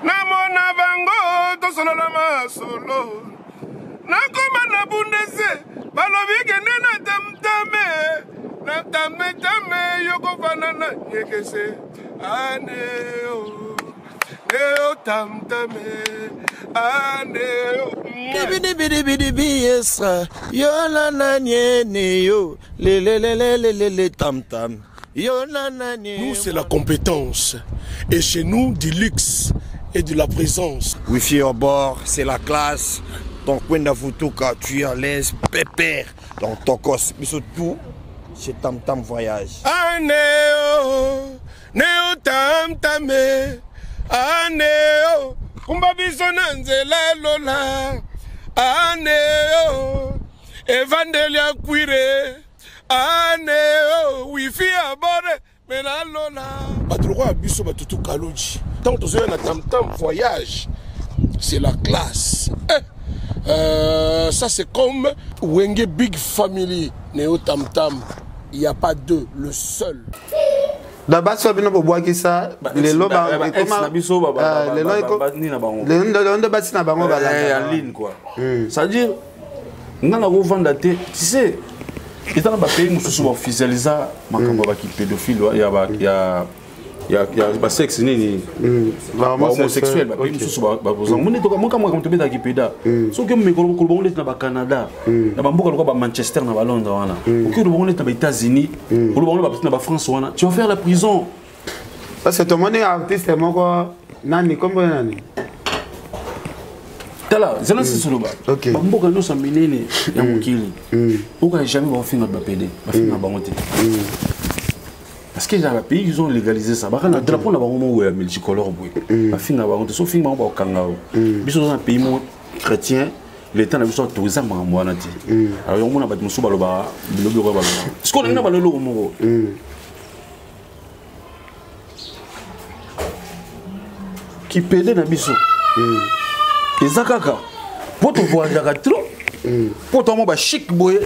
Speaker 2: na mona bango to solo la masolo na ko bana bundese balobi gende na tame yoko fanana yekese aneo Neo tam tame, aneo.
Speaker 7: Yes, yo na na nye yo, le tam tam. Yo na na nye.
Speaker 2: Nous c'est la compétence et chez nous du luxe et de la présence.
Speaker 7: Wifi au bord, c'est la classe. Ton coin d'Avutuka, tu es à l'aise, pépère. Dans ton cos, mais surtout, c'est tam tam voyage.
Speaker 2: Aneo, neo tam tame. Aneo, kumba biso na nzela lola. Aneo, evandelia kwire. Aneo, wifi abore, mena lola. Batrouwa biso batutu kaloji. Tant que tu es tam tam voyage, c'est la classe. Ça c'est comme Wenge Big Family, Neo Tam Tam. Il n'y a pas deux, le seul.
Speaker 1: D'abord, si on boit qui ça, les lots, les
Speaker 5: en ligne quoi. C'est-à-dire, on a revendé, tu sais, il y a des pays qui sont officialisés, qui pédophile, il y a il y a ba sexe ni homosexuel ba pe mususu ba boza moni to ka moi comme to beta ki peda so que me ko bongo na ba Canada na ba mboka ba Manchester na ba Londres wana ko ko bongo na ba États-Unis ko bongo na ba France wana tu vas faire la prison
Speaker 1: parce que tout le monde est artiste moko nani kombo nani
Speaker 5: tala zela sisolo ba ba mboka no sa minene ya mokili oka jamais ba finga ba pede ba finga ba monter parce que dans les pays ils ont légalisé ça ba kana drapeau na ba ngomo ya multicolore boy ba finga ba monter so finga ba okanga biso dans un pays chrétien l'état na biso autorisé ma mwana ti alors on a ba musu ba loba bilobi ko ba ce qu'on a ba lolo mo qui pede na biso ezakaka pour te voyager trop pour toi ba chic boy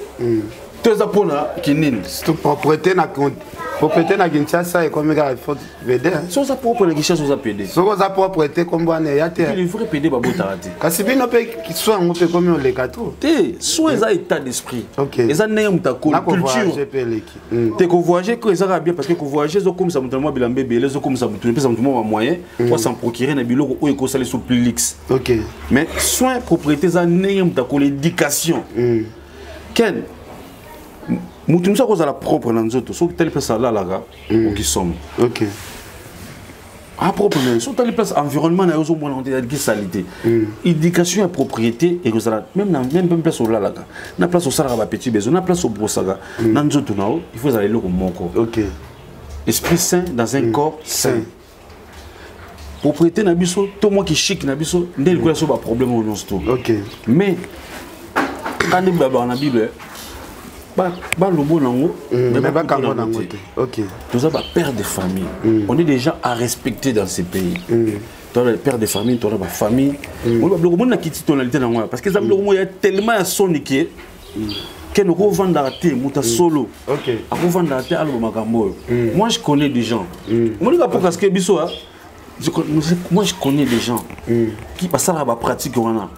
Speaker 5: teza pona kinini
Speaker 1: c'est propriété na compte propriété na Kinshasa et comme il faut veder
Speaker 5: so sa propre na Kinshasa so sa pede
Speaker 1: so sa propriété comme bana ya te
Speaker 5: il vrai pede ba botarati
Speaker 1: kasi bino pe qui soit on peut comme le kato
Speaker 5: te so eza état d'esprit eza neye mutako culture te ko voyager ko eza bien parce que ko voyager zo comme ça mutumo bilambe bele zo comme ça mutumo pesa mutumo moyen pour s'en procurer na biloko o ko sala sous plix mais soin propriété za neye mutako l'éducation ken mutum sa koza la propre na nzoto so telle place là là qui sommes à propre so telle place environnement na yozo mona on dit salité éducation et propriété et kozala même place là là na place au sala ba petit besoin na place au brosaga na nzoto na il faut aller loko moko esprit sain dans un corps sain propriété na biso to moi qui chic na biso ndel ko so ba problème au nonsto mais quand il baba na bible ba lobo nango
Speaker 1: mais ba kango nango
Speaker 5: nous avons père de famille on est déjà à respecter dans ces pays toi le père de famille toi la famille on va bloquer mon akiti tonalité nango parce que ça bloque il y a tellement soniqué que nous revendre raté muta solo à revendre raté à makambo moi je connais des gens moi il va pour parce que biso moi je connais des gens qui passent à la pratique wana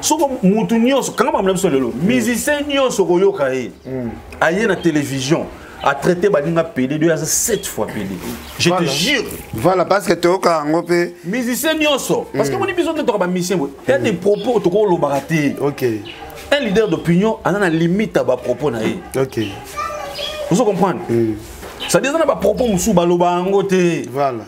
Speaker 5: so comme mutu nyonso quand ba mlemso lelo musicien nyonso ko yokae aye na télévision a traité balinga PD 2 à 7 fois PD je te jure
Speaker 1: voilà parce que to ka ngope
Speaker 5: musicien nyonso parce que mon épisode de ba musicien il y a des propos to ko lo baraté un leader d'opinion a na limite à ba propos na ye vous comprenez ça dit na ba propos musu ba lo ba ngote
Speaker 1: voilà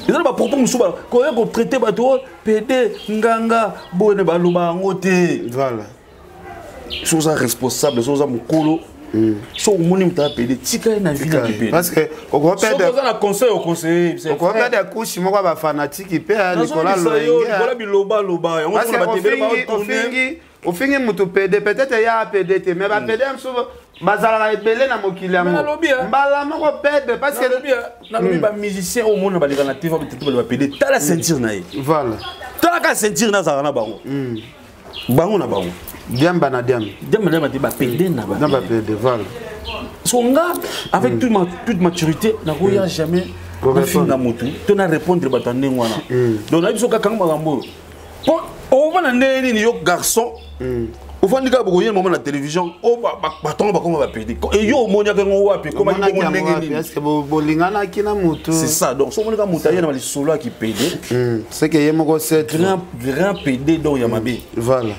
Speaker 5: ils ont pas propos musuba ko ko traiter bato PD nganga bone baluba ngote
Speaker 1: voilà
Speaker 5: chose responsable chose mukolo so moni mta PD tika na vie na PD
Speaker 1: parce que au gros père
Speaker 5: de na conseil au conseiller
Speaker 1: au gros père de couche moko ba fanatique pe à Nicolas Loenge
Speaker 5: voilà biloba loba on va te ba tourner
Speaker 1: au fin mutu PD peut-être ya PD mais ba PD msuba bazala ebele na mokili yango mbala moko pede parce que
Speaker 5: na lobi ba musicien au monde ba leka na TV ba pede ta la ceinture na ye
Speaker 1: voilà
Speaker 5: ta la ceinture na za na bango bango na bango
Speaker 1: diamba na diamba
Speaker 5: te ba pede na ba
Speaker 1: pede voilà
Speaker 5: songa avec toute maturité na koya jamais na finga mutu to na répondre ba tande ngwana donc na biso ka kanga makambo po o wana neni ni yo garçon au fond du cas beaucoup de moments à la télévision oh bah tombe comment va péter et yo monia que on wapi comment il
Speaker 1: est-ce que bolingana qui na mutu
Speaker 5: c'est ça donc so monia mutaye na les solo qui péder
Speaker 1: c'est que yemo c'est
Speaker 5: grand péder donc yamabe
Speaker 1: voilà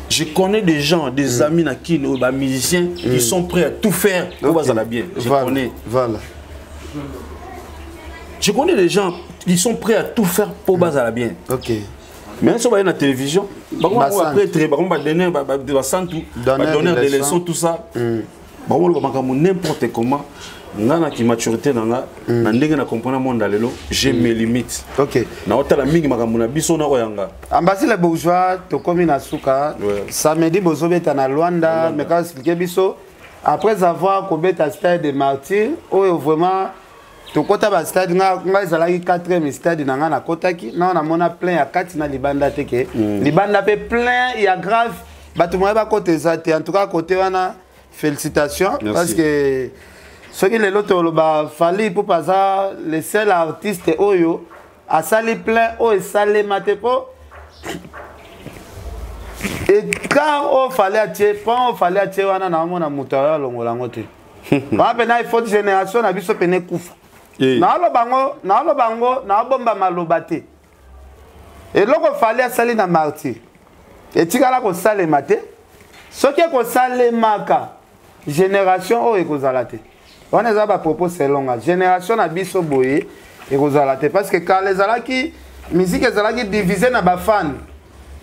Speaker 5: je connais des gens des amis na qui ba musiciens qui sont prêts à tout faire pour ça la bien je connais
Speaker 1: voilà
Speaker 5: je connais des gens qui sont prêts à tout faire pour ça la bien mais si on va à la télévision, on va donner des leçons, tout ça. On va n'importe comment. Nana qui maturité nanga, nandenge na comprendre monde dalelo, j'ai mes limites. Na otala mingi makamuna biso na oyanga.
Speaker 1: Ambasi les bourgeois to komi na suka. Samedi bozo beta na Luanda, mais quand expliquer biso après avoir kobeta stade de martyr, oh vraiment to kota ba stade nga zalaki 4e stade nanga na kotaki na mona plein ya kati na libanda teke libanda pe plein ya grave bato moya ba côté ça en tout cas côté wana félicitations parce que ce qui les loto ba fali pour pas le seul artiste oyo a sali plein o e salé matepo et quand on fallait acheter wana na mona mutaya longola ngote ba pena il faut génération na biso pene kufa na lo bango na bomba malobate et loko fallait asali na martyr et tikala ko sale mate soki ko sale maka génération o ekozala te on a ba propos selon la génération na biso boye ekozala te parce que quand les alaki musique ezalaki divisé na ba fan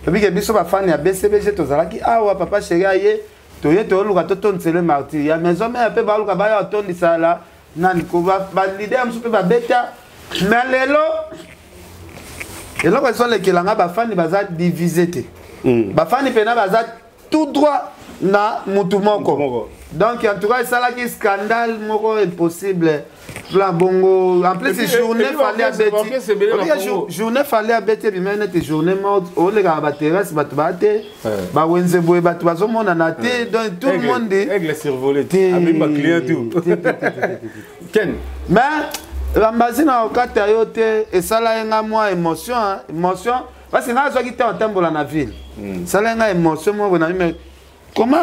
Speaker 1: puis que biso ba fan ya BCBG tozalaki awa papa chéri aye toye to luka to tonsele martyr ya maison mais pe ba luka ba ya tondi sala nani ko ba leader mso pe ba beta mais lelo eloko sont les kelanga ba fan baza divisé te ba fan pena baza tout droit na mutu moko donc en tout cas ça là qui scandale moko impossible plan bongo en plus journée fallait abeti journée fallait abeti mais n'était journée morte au les gars ba terrasse ba tbate ba wenze boy ba tbazo mona na te donc tout le monde dit
Speaker 5: aigle survolé avec ma client tout Ken
Speaker 1: mais la mazina okata yote et ça là nga moi émotion parce que nga zo qui en tembo na ville ça là nga émotion moi na mais comment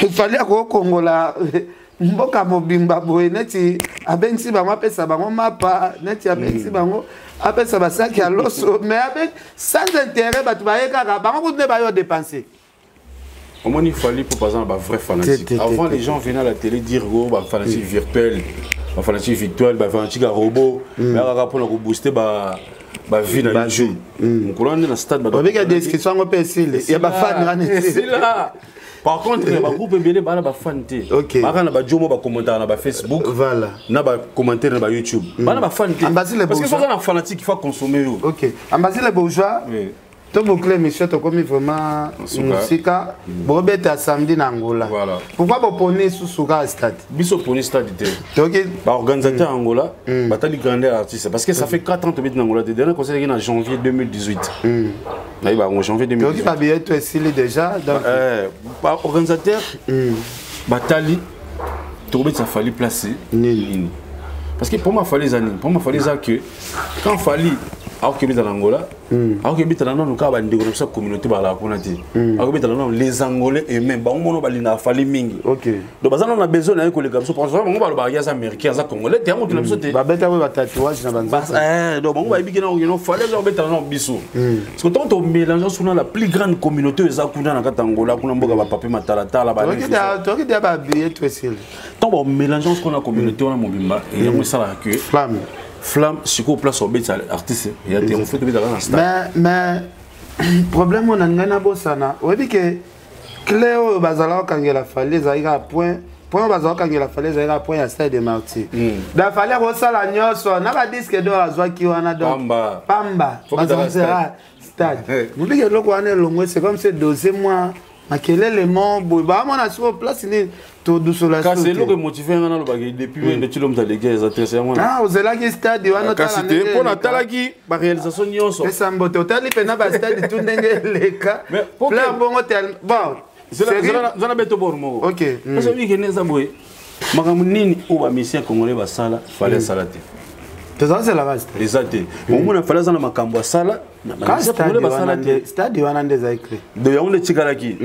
Speaker 1: il fallait au Congo là mboka mobimba boye neti abensi ba mapesa bango mapa neti abensi bango apesa ba sac ya loso mais avec sans intérêt ba tubayeka bango ne ba yo dépenser.
Speaker 5: Au moins il fallait pour par exemple un vrai fanatique. Avant les gens venaient à la télé dire oh bah fanatique virtuel, bah fanatique virtuel, bah fanatique robot, mais rapport pour booster bah vie dans le jeu. On connaît dans le stade bah.
Speaker 1: Il y a des descriptions on peut essayer. Il y a ba fan
Speaker 5: là. Par contre, il y a un groupe bien bah na fan té.
Speaker 1: OK.
Speaker 5: Bah na ba jomo ba commentaire na ba Facebook.
Speaker 1: Voilà.
Speaker 5: Na ba commentaire na ba YouTube. Bah na ba fan té. Parce que ça un fanatique il faut consommer.
Speaker 1: OK. Ambasi les bourgeois. Oui. To boucler monsieur to comme vraiment musika. Bobete à samedi na Angola.
Speaker 5: Voilà.
Speaker 1: Pourquoi vous prenez sous Souga stade?
Speaker 5: Biso prenez stade té.
Speaker 1: OK.
Speaker 5: Bah organisateur Angola, bah t'as les grands artistes parce que ça fait 4 ans que tu es en Angola. Le dernier concert est en janvier 2018. Là il va en janvier 2018.
Speaker 1: Donc il va être ici déjà donc
Speaker 5: bah organisateur bah tali tu ça fallait placer Nini. Parce que pour moi fallait ça que quand fallait alors que dans Angola alors que dans nos cas ba ndeko na communauté ba la kuna ti alors que dans les Angolais et même ba on ba lina fallait mingi.
Speaker 1: OK.
Speaker 5: Donc bazana on a besoin na ko les gars parce que on ba ba américain ça congolais te on na sauter
Speaker 1: ba beta ba tatouage na banza
Speaker 5: donc on va bi na on fallait ça beta na biso parce que tant on mélange sur la plus grande communauté za kuna na Angola kuna mboka ba papi matala tala ba
Speaker 1: donc il y a ba billet tout facile
Speaker 5: tant on mélange sur la communauté on a mobimba et on ça la que flamme sur quoi place au bête artiste il y a des on fait de dans stade
Speaker 1: mais problème on a ngana bosana obi que Cléo bazala kangela fallait zaira point bazala kangela fallait zaira point à stade de Martyr da fallait rosala nyoso na ba disque do azwa ki wana donc pamba bazala stade obi que loko ane longo c'est comme c'est dossier moi makelele mon boy ba mona sur place ni to doucement la
Speaker 5: c'est le motivé ngana lo bagay depuis de tilom ta légué ça moi
Speaker 1: ah ozela ki stade wana
Speaker 5: ta cité pour natala ki ba réalisation nyonso
Speaker 1: esa mbote otali pena ba stade tout ndenge leka plein bon hôtel bon
Speaker 5: zana beto bor mo
Speaker 1: OK
Speaker 5: parce que ni neza boy makamu nini o ba mission congolais ba sala fallait salate
Speaker 1: c'est la base
Speaker 5: les athées on a fallu dans makambo sala
Speaker 1: na stade wana ndeza écrit
Speaker 5: de on est tikalaki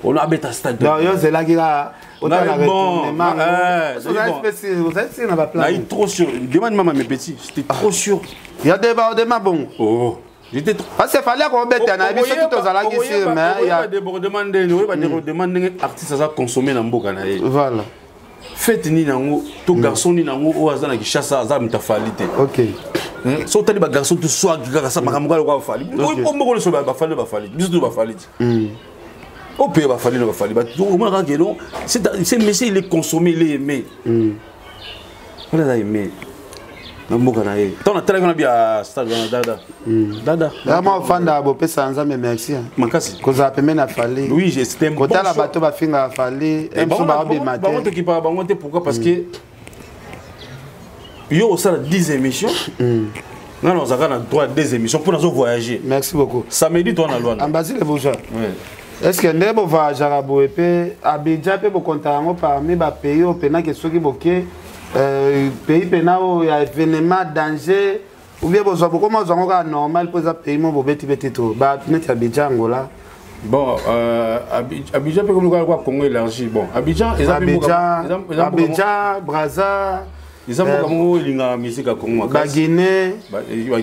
Speaker 5: on a beta stade
Speaker 1: non yo c'est là qui a autant la
Speaker 5: retournement
Speaker 1: c'est na ba plan
Speaker 5: là trop sûr demande maman mes petits j'étais trop sûr
Speaker 1: il y a débordement bon
Speaker 5: oh j'étais trop
Speaker 1: parce que fallait qu'on bête na biso tout aux alaki sur mais il y a
Speaker 5: débordement demander artiste ça consommer na mboka na ye
Speaker 1: voilà
Speaker 5: fête ni nango to garçon ni nango o azana ki chassa za mtafalité
Speaker 1: OK
Speaker 5: so tali ba garçon to soit kaka sa makamukalo kwa fali o mboko le so ba fali biso ba fali o pe ba fali na ba fali ba o mona ka non c'est monsieur il est consommé il est aimé on a aimé na mboka na ye tant na tala kana bia stade na dada
Speaker 1: vraiment fan da bo pesa nzambe merci
Speaker 5: makasi
Speaker 1: koza pemé na fali
Speaker 5: oui j'étais bon
Speaker 1: kota la bateau ba finga fali et so ba bi matin
Speaker 5: ba qui pas ba pourquoi parce que yo ça 10 émissions non on a droit 2 émissions pour nous voyager
Speaker 1: merci beaucoup
Speaker 5: samedi toi na Luanda
Speaker 1: ambassy le bourgeois est-ce que ndebo voyage arabo et pe abidja pe bo compta ngo parmi ba pays au pena que soki boké pays penao ya événement danger ou bien bozo comment zongo ka normal pour ça pays mo bobeti beti to ba net abidja Angola
Speaker 5: Bon, Abidjan peut comme le Congo élargi. Bon, Abidjan,
Speaker 1: Brazza.
Speaker 5: Ils ont beaucoup de musique à Congo.
Speaker 1: Guinée.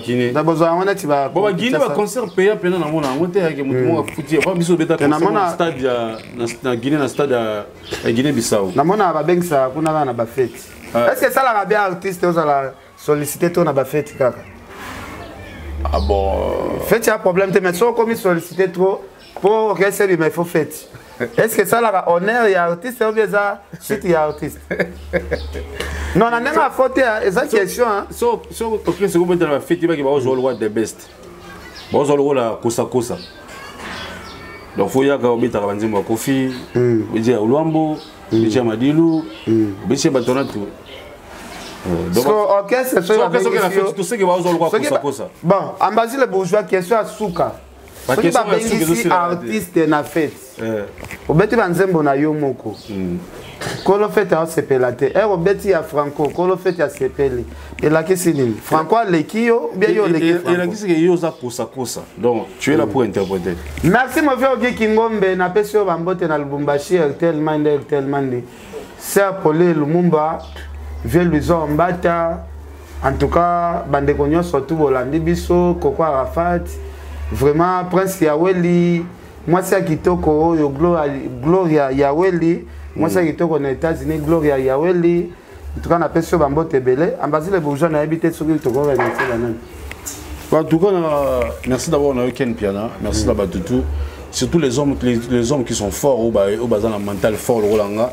Speaker 5: Guinée.
Speaker 1: D'abord, on a dit
Speaker 5: bon, Guinée va concert payé plein dans mon monté avec mon foutu. On va biso beta stade na Guinée na stade à Guinée-Bissau.
Speaker 1: Na mona ba beng ça kuna na ba fête. Est-ce que ça la bien artiste aux la solliciter ton na ba fête kaka?
Speaker 5: Ah bon.
Speaker 1: Fête a problème te mais so comme solliciter trop pour que c'est mais il faut fête. Est-ce que ça la honneur et artiste ou bien ça suite et artiste? Non, on a même à faute esa question hein.
Speaker 5: So OK c'est comme dans la fête il va jouer le roi des best. Bon jouer le rôle la kosa kosa. Donc faut y a quand bita banzimba Kofi, bidja Luambo, bidja Madilu, bidja Batona tout.
Speaker 1: Donc OK c'est ça
Speaker 5: tu sais que va jouer le roi kosa kosa.
Speaker 1: Bon, ambazi le bourgeois question à Souka.
Speaker 5: Parce que
Speaker 1: c'est artiste na fête. Obeti banzembo na yo moko. Kolo fête a sepelate. Obeti ya Franco, kolo fête ya sepeli. Et la kisini. Franco lekio, bien yo lekio.
Speaker 5: Et la kisini yo za kosa kosa. Donc tu es là pour interpréter.
Speaker 1: Merci mon frère Ogi Kingombe na pesio bambote na Lubumbashi tellement de. Ser Polé Lumumba, Vieux Luiso Mbata. En tout cas, bande konyo surtout Bolandi biso, Koko Arafat. Vraiment Prince Yaweli. Moi c'est Kitoko yo Gloria Yaweli. Moi c'est Kitoko aux États-Unis Gloria Yaweli. En tout cas on appelle sur Bambote Belé. Ambazi les bourgeois na habité sur le Togo remercier la même.
Speaker 5: En tout cas merci d'avoir eu Ken Piana, merci d'avoir tout. Surtout les hommes qui sont forts au bazar la mental fort le Rolanga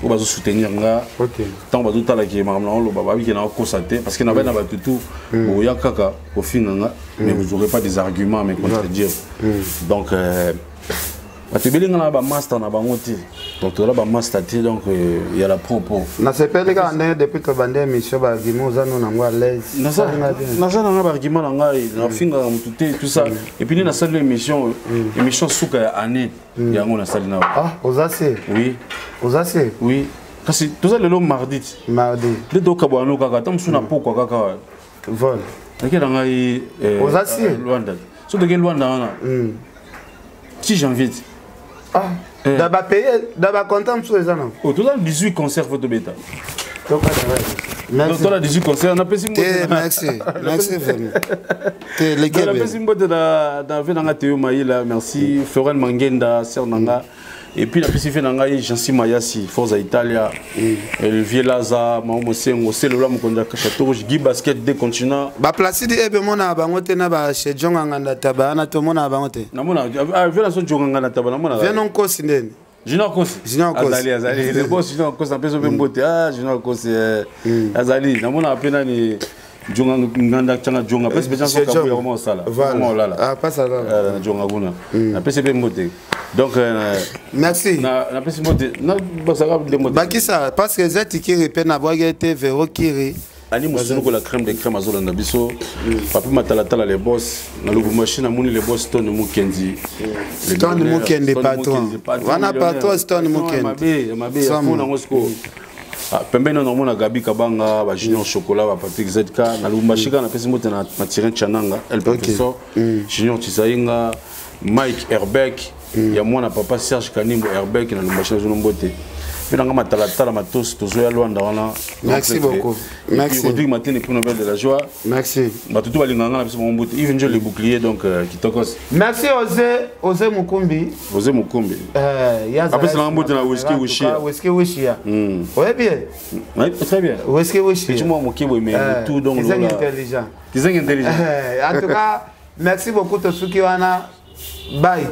Speaker 5: au bazar soutenir nga. OK. Tant bazar tala qui maman le baba qui na constaté parce que na ba na tout au ya kaka au fin nga mais vous aurez pas des arguments mais contredire. Donc Batubeli ngana ba master na bangoti. Donc là ba master donc il y a la propos.
Speaker 1: Na sepeli ka ndé depuis que bande mission ba argument za non ngwa l'aise.
Speaker 5: Na ça na ba argument na ngai na finga mututé tout ça et puis na salle émission souka année yango na salle na.
Speaker 1: Ah, osase.
Speaker 5: Oui.
Speaker 1: Osase.
Speaker 5: Oui. Kasi tout ça le mardi.
Speaker 1: Mardi.
Speaker 5: Le doka bwano kaka tam suna poko kaka.
Speaker 1: Vol.
Speaker 5: Nakela ngai
Speaker 1: osase.
Speaker 5: Luanda. So de Luanda na. 6 janvier.
Speaker 1: Ah, d'abord payé, d'abord content sur les années.
Speaker 5: Au total 18 concerts photo bêta.
Speaker 1: Merci.
Speaker 5: Au total 18 concerts, on a passé
Speaker 1: merci. Merci vraiment.
Speaker 5: On a passé mot dans venanga Théo Maïla, merci Florent Mangenda, Sernanga. Et puis la spécifique nanga Jansi Mayasi, Forza Italia, Olivier Laza, Maomo Sengo, Celola Mukonda Chateau, Guy Basket des continents.
Speaker 1: Ba place di ebe mona bangote na ba chez Jonga nganda taba na to mona bangote.
Speaker 5: Na mona vela so Jonga nganda taba na mona.
Speaker 1: Venon kosi ndeni.
Speaker 5: Junior Kosi. Azali. Le boss Junior Kosi na peso bembote. Ah Junior Kosi Azali. Na mona apena ni Jonga nganda tanga Jonga parce que gens sont capable vraiment ça là.
Speaker 1: Voilà. Ah pas ça là.
Speaker 5: Jonga kuna. Na peso bembote. Donc
Speaker 1: merci.
Speaker 5: Na peso bembote. Na basaka bembote.
Speaker 1: Bakisa parce que zati qui répète na boagete Vero Kiri.
Speaker 5: Ani musunu ko la crème de crème azola na biso. Papi matala les boss na Lubumbashi na muni les boss Stone Mukendi.
Speaker 1: Stone Mukendi patron. Wana patron Stone Mukendi.
Speaker 5: Mabe ya fona Moscow. Pembeni na mona Gabi Kabanga ba Junior Chocolat ba Patrick ZK na Lubumbashi na pesi mote na Tiren Chananga El Professeur Junior Tisainga Mike Herbeck ya mwana papa Serge Kanimbo Herbeck na Lubumbashi na Zonombote.
Speaker 1: Merci beaucoup. Merci.
Speaker 5: Rodrigue Martin pour nouvelle de la joie.
Speaker 1: Merci.
Speaker 5: Yves le bouclier donc Kitokos.
Speaker 1: Merci Osé Mukumbi.
Speaker 5: Osé Mukumbi. Après c'est l'embouteille na whisky Wishia.
Speaker 1: Whisky Wishia. Ouais bien.
Speaker 5: Oui, très bien.
Speaker 1: Whisky Wishia.
Speaker 5: Tu m'as moqué mais tout donc
Speaker 1: là. Intelligent.
Speaker 5: Intelligent.
Speaker 1: En tout cas, merci beaucoup Tosuki wana. Bye.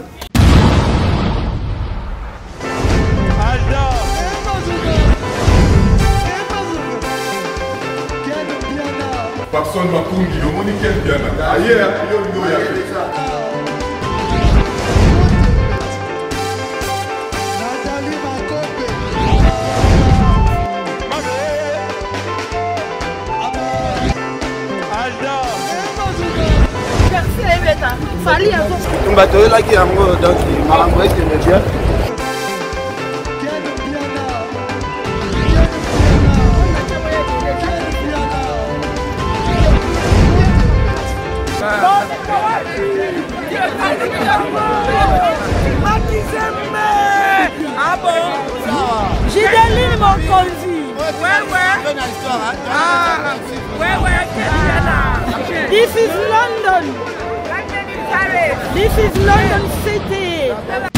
Speaker 3: Personne m'a conduit, le monde est quel bien. Ailleurs, il y a
Speaker 8: Mokonzi. This is London. This is London City.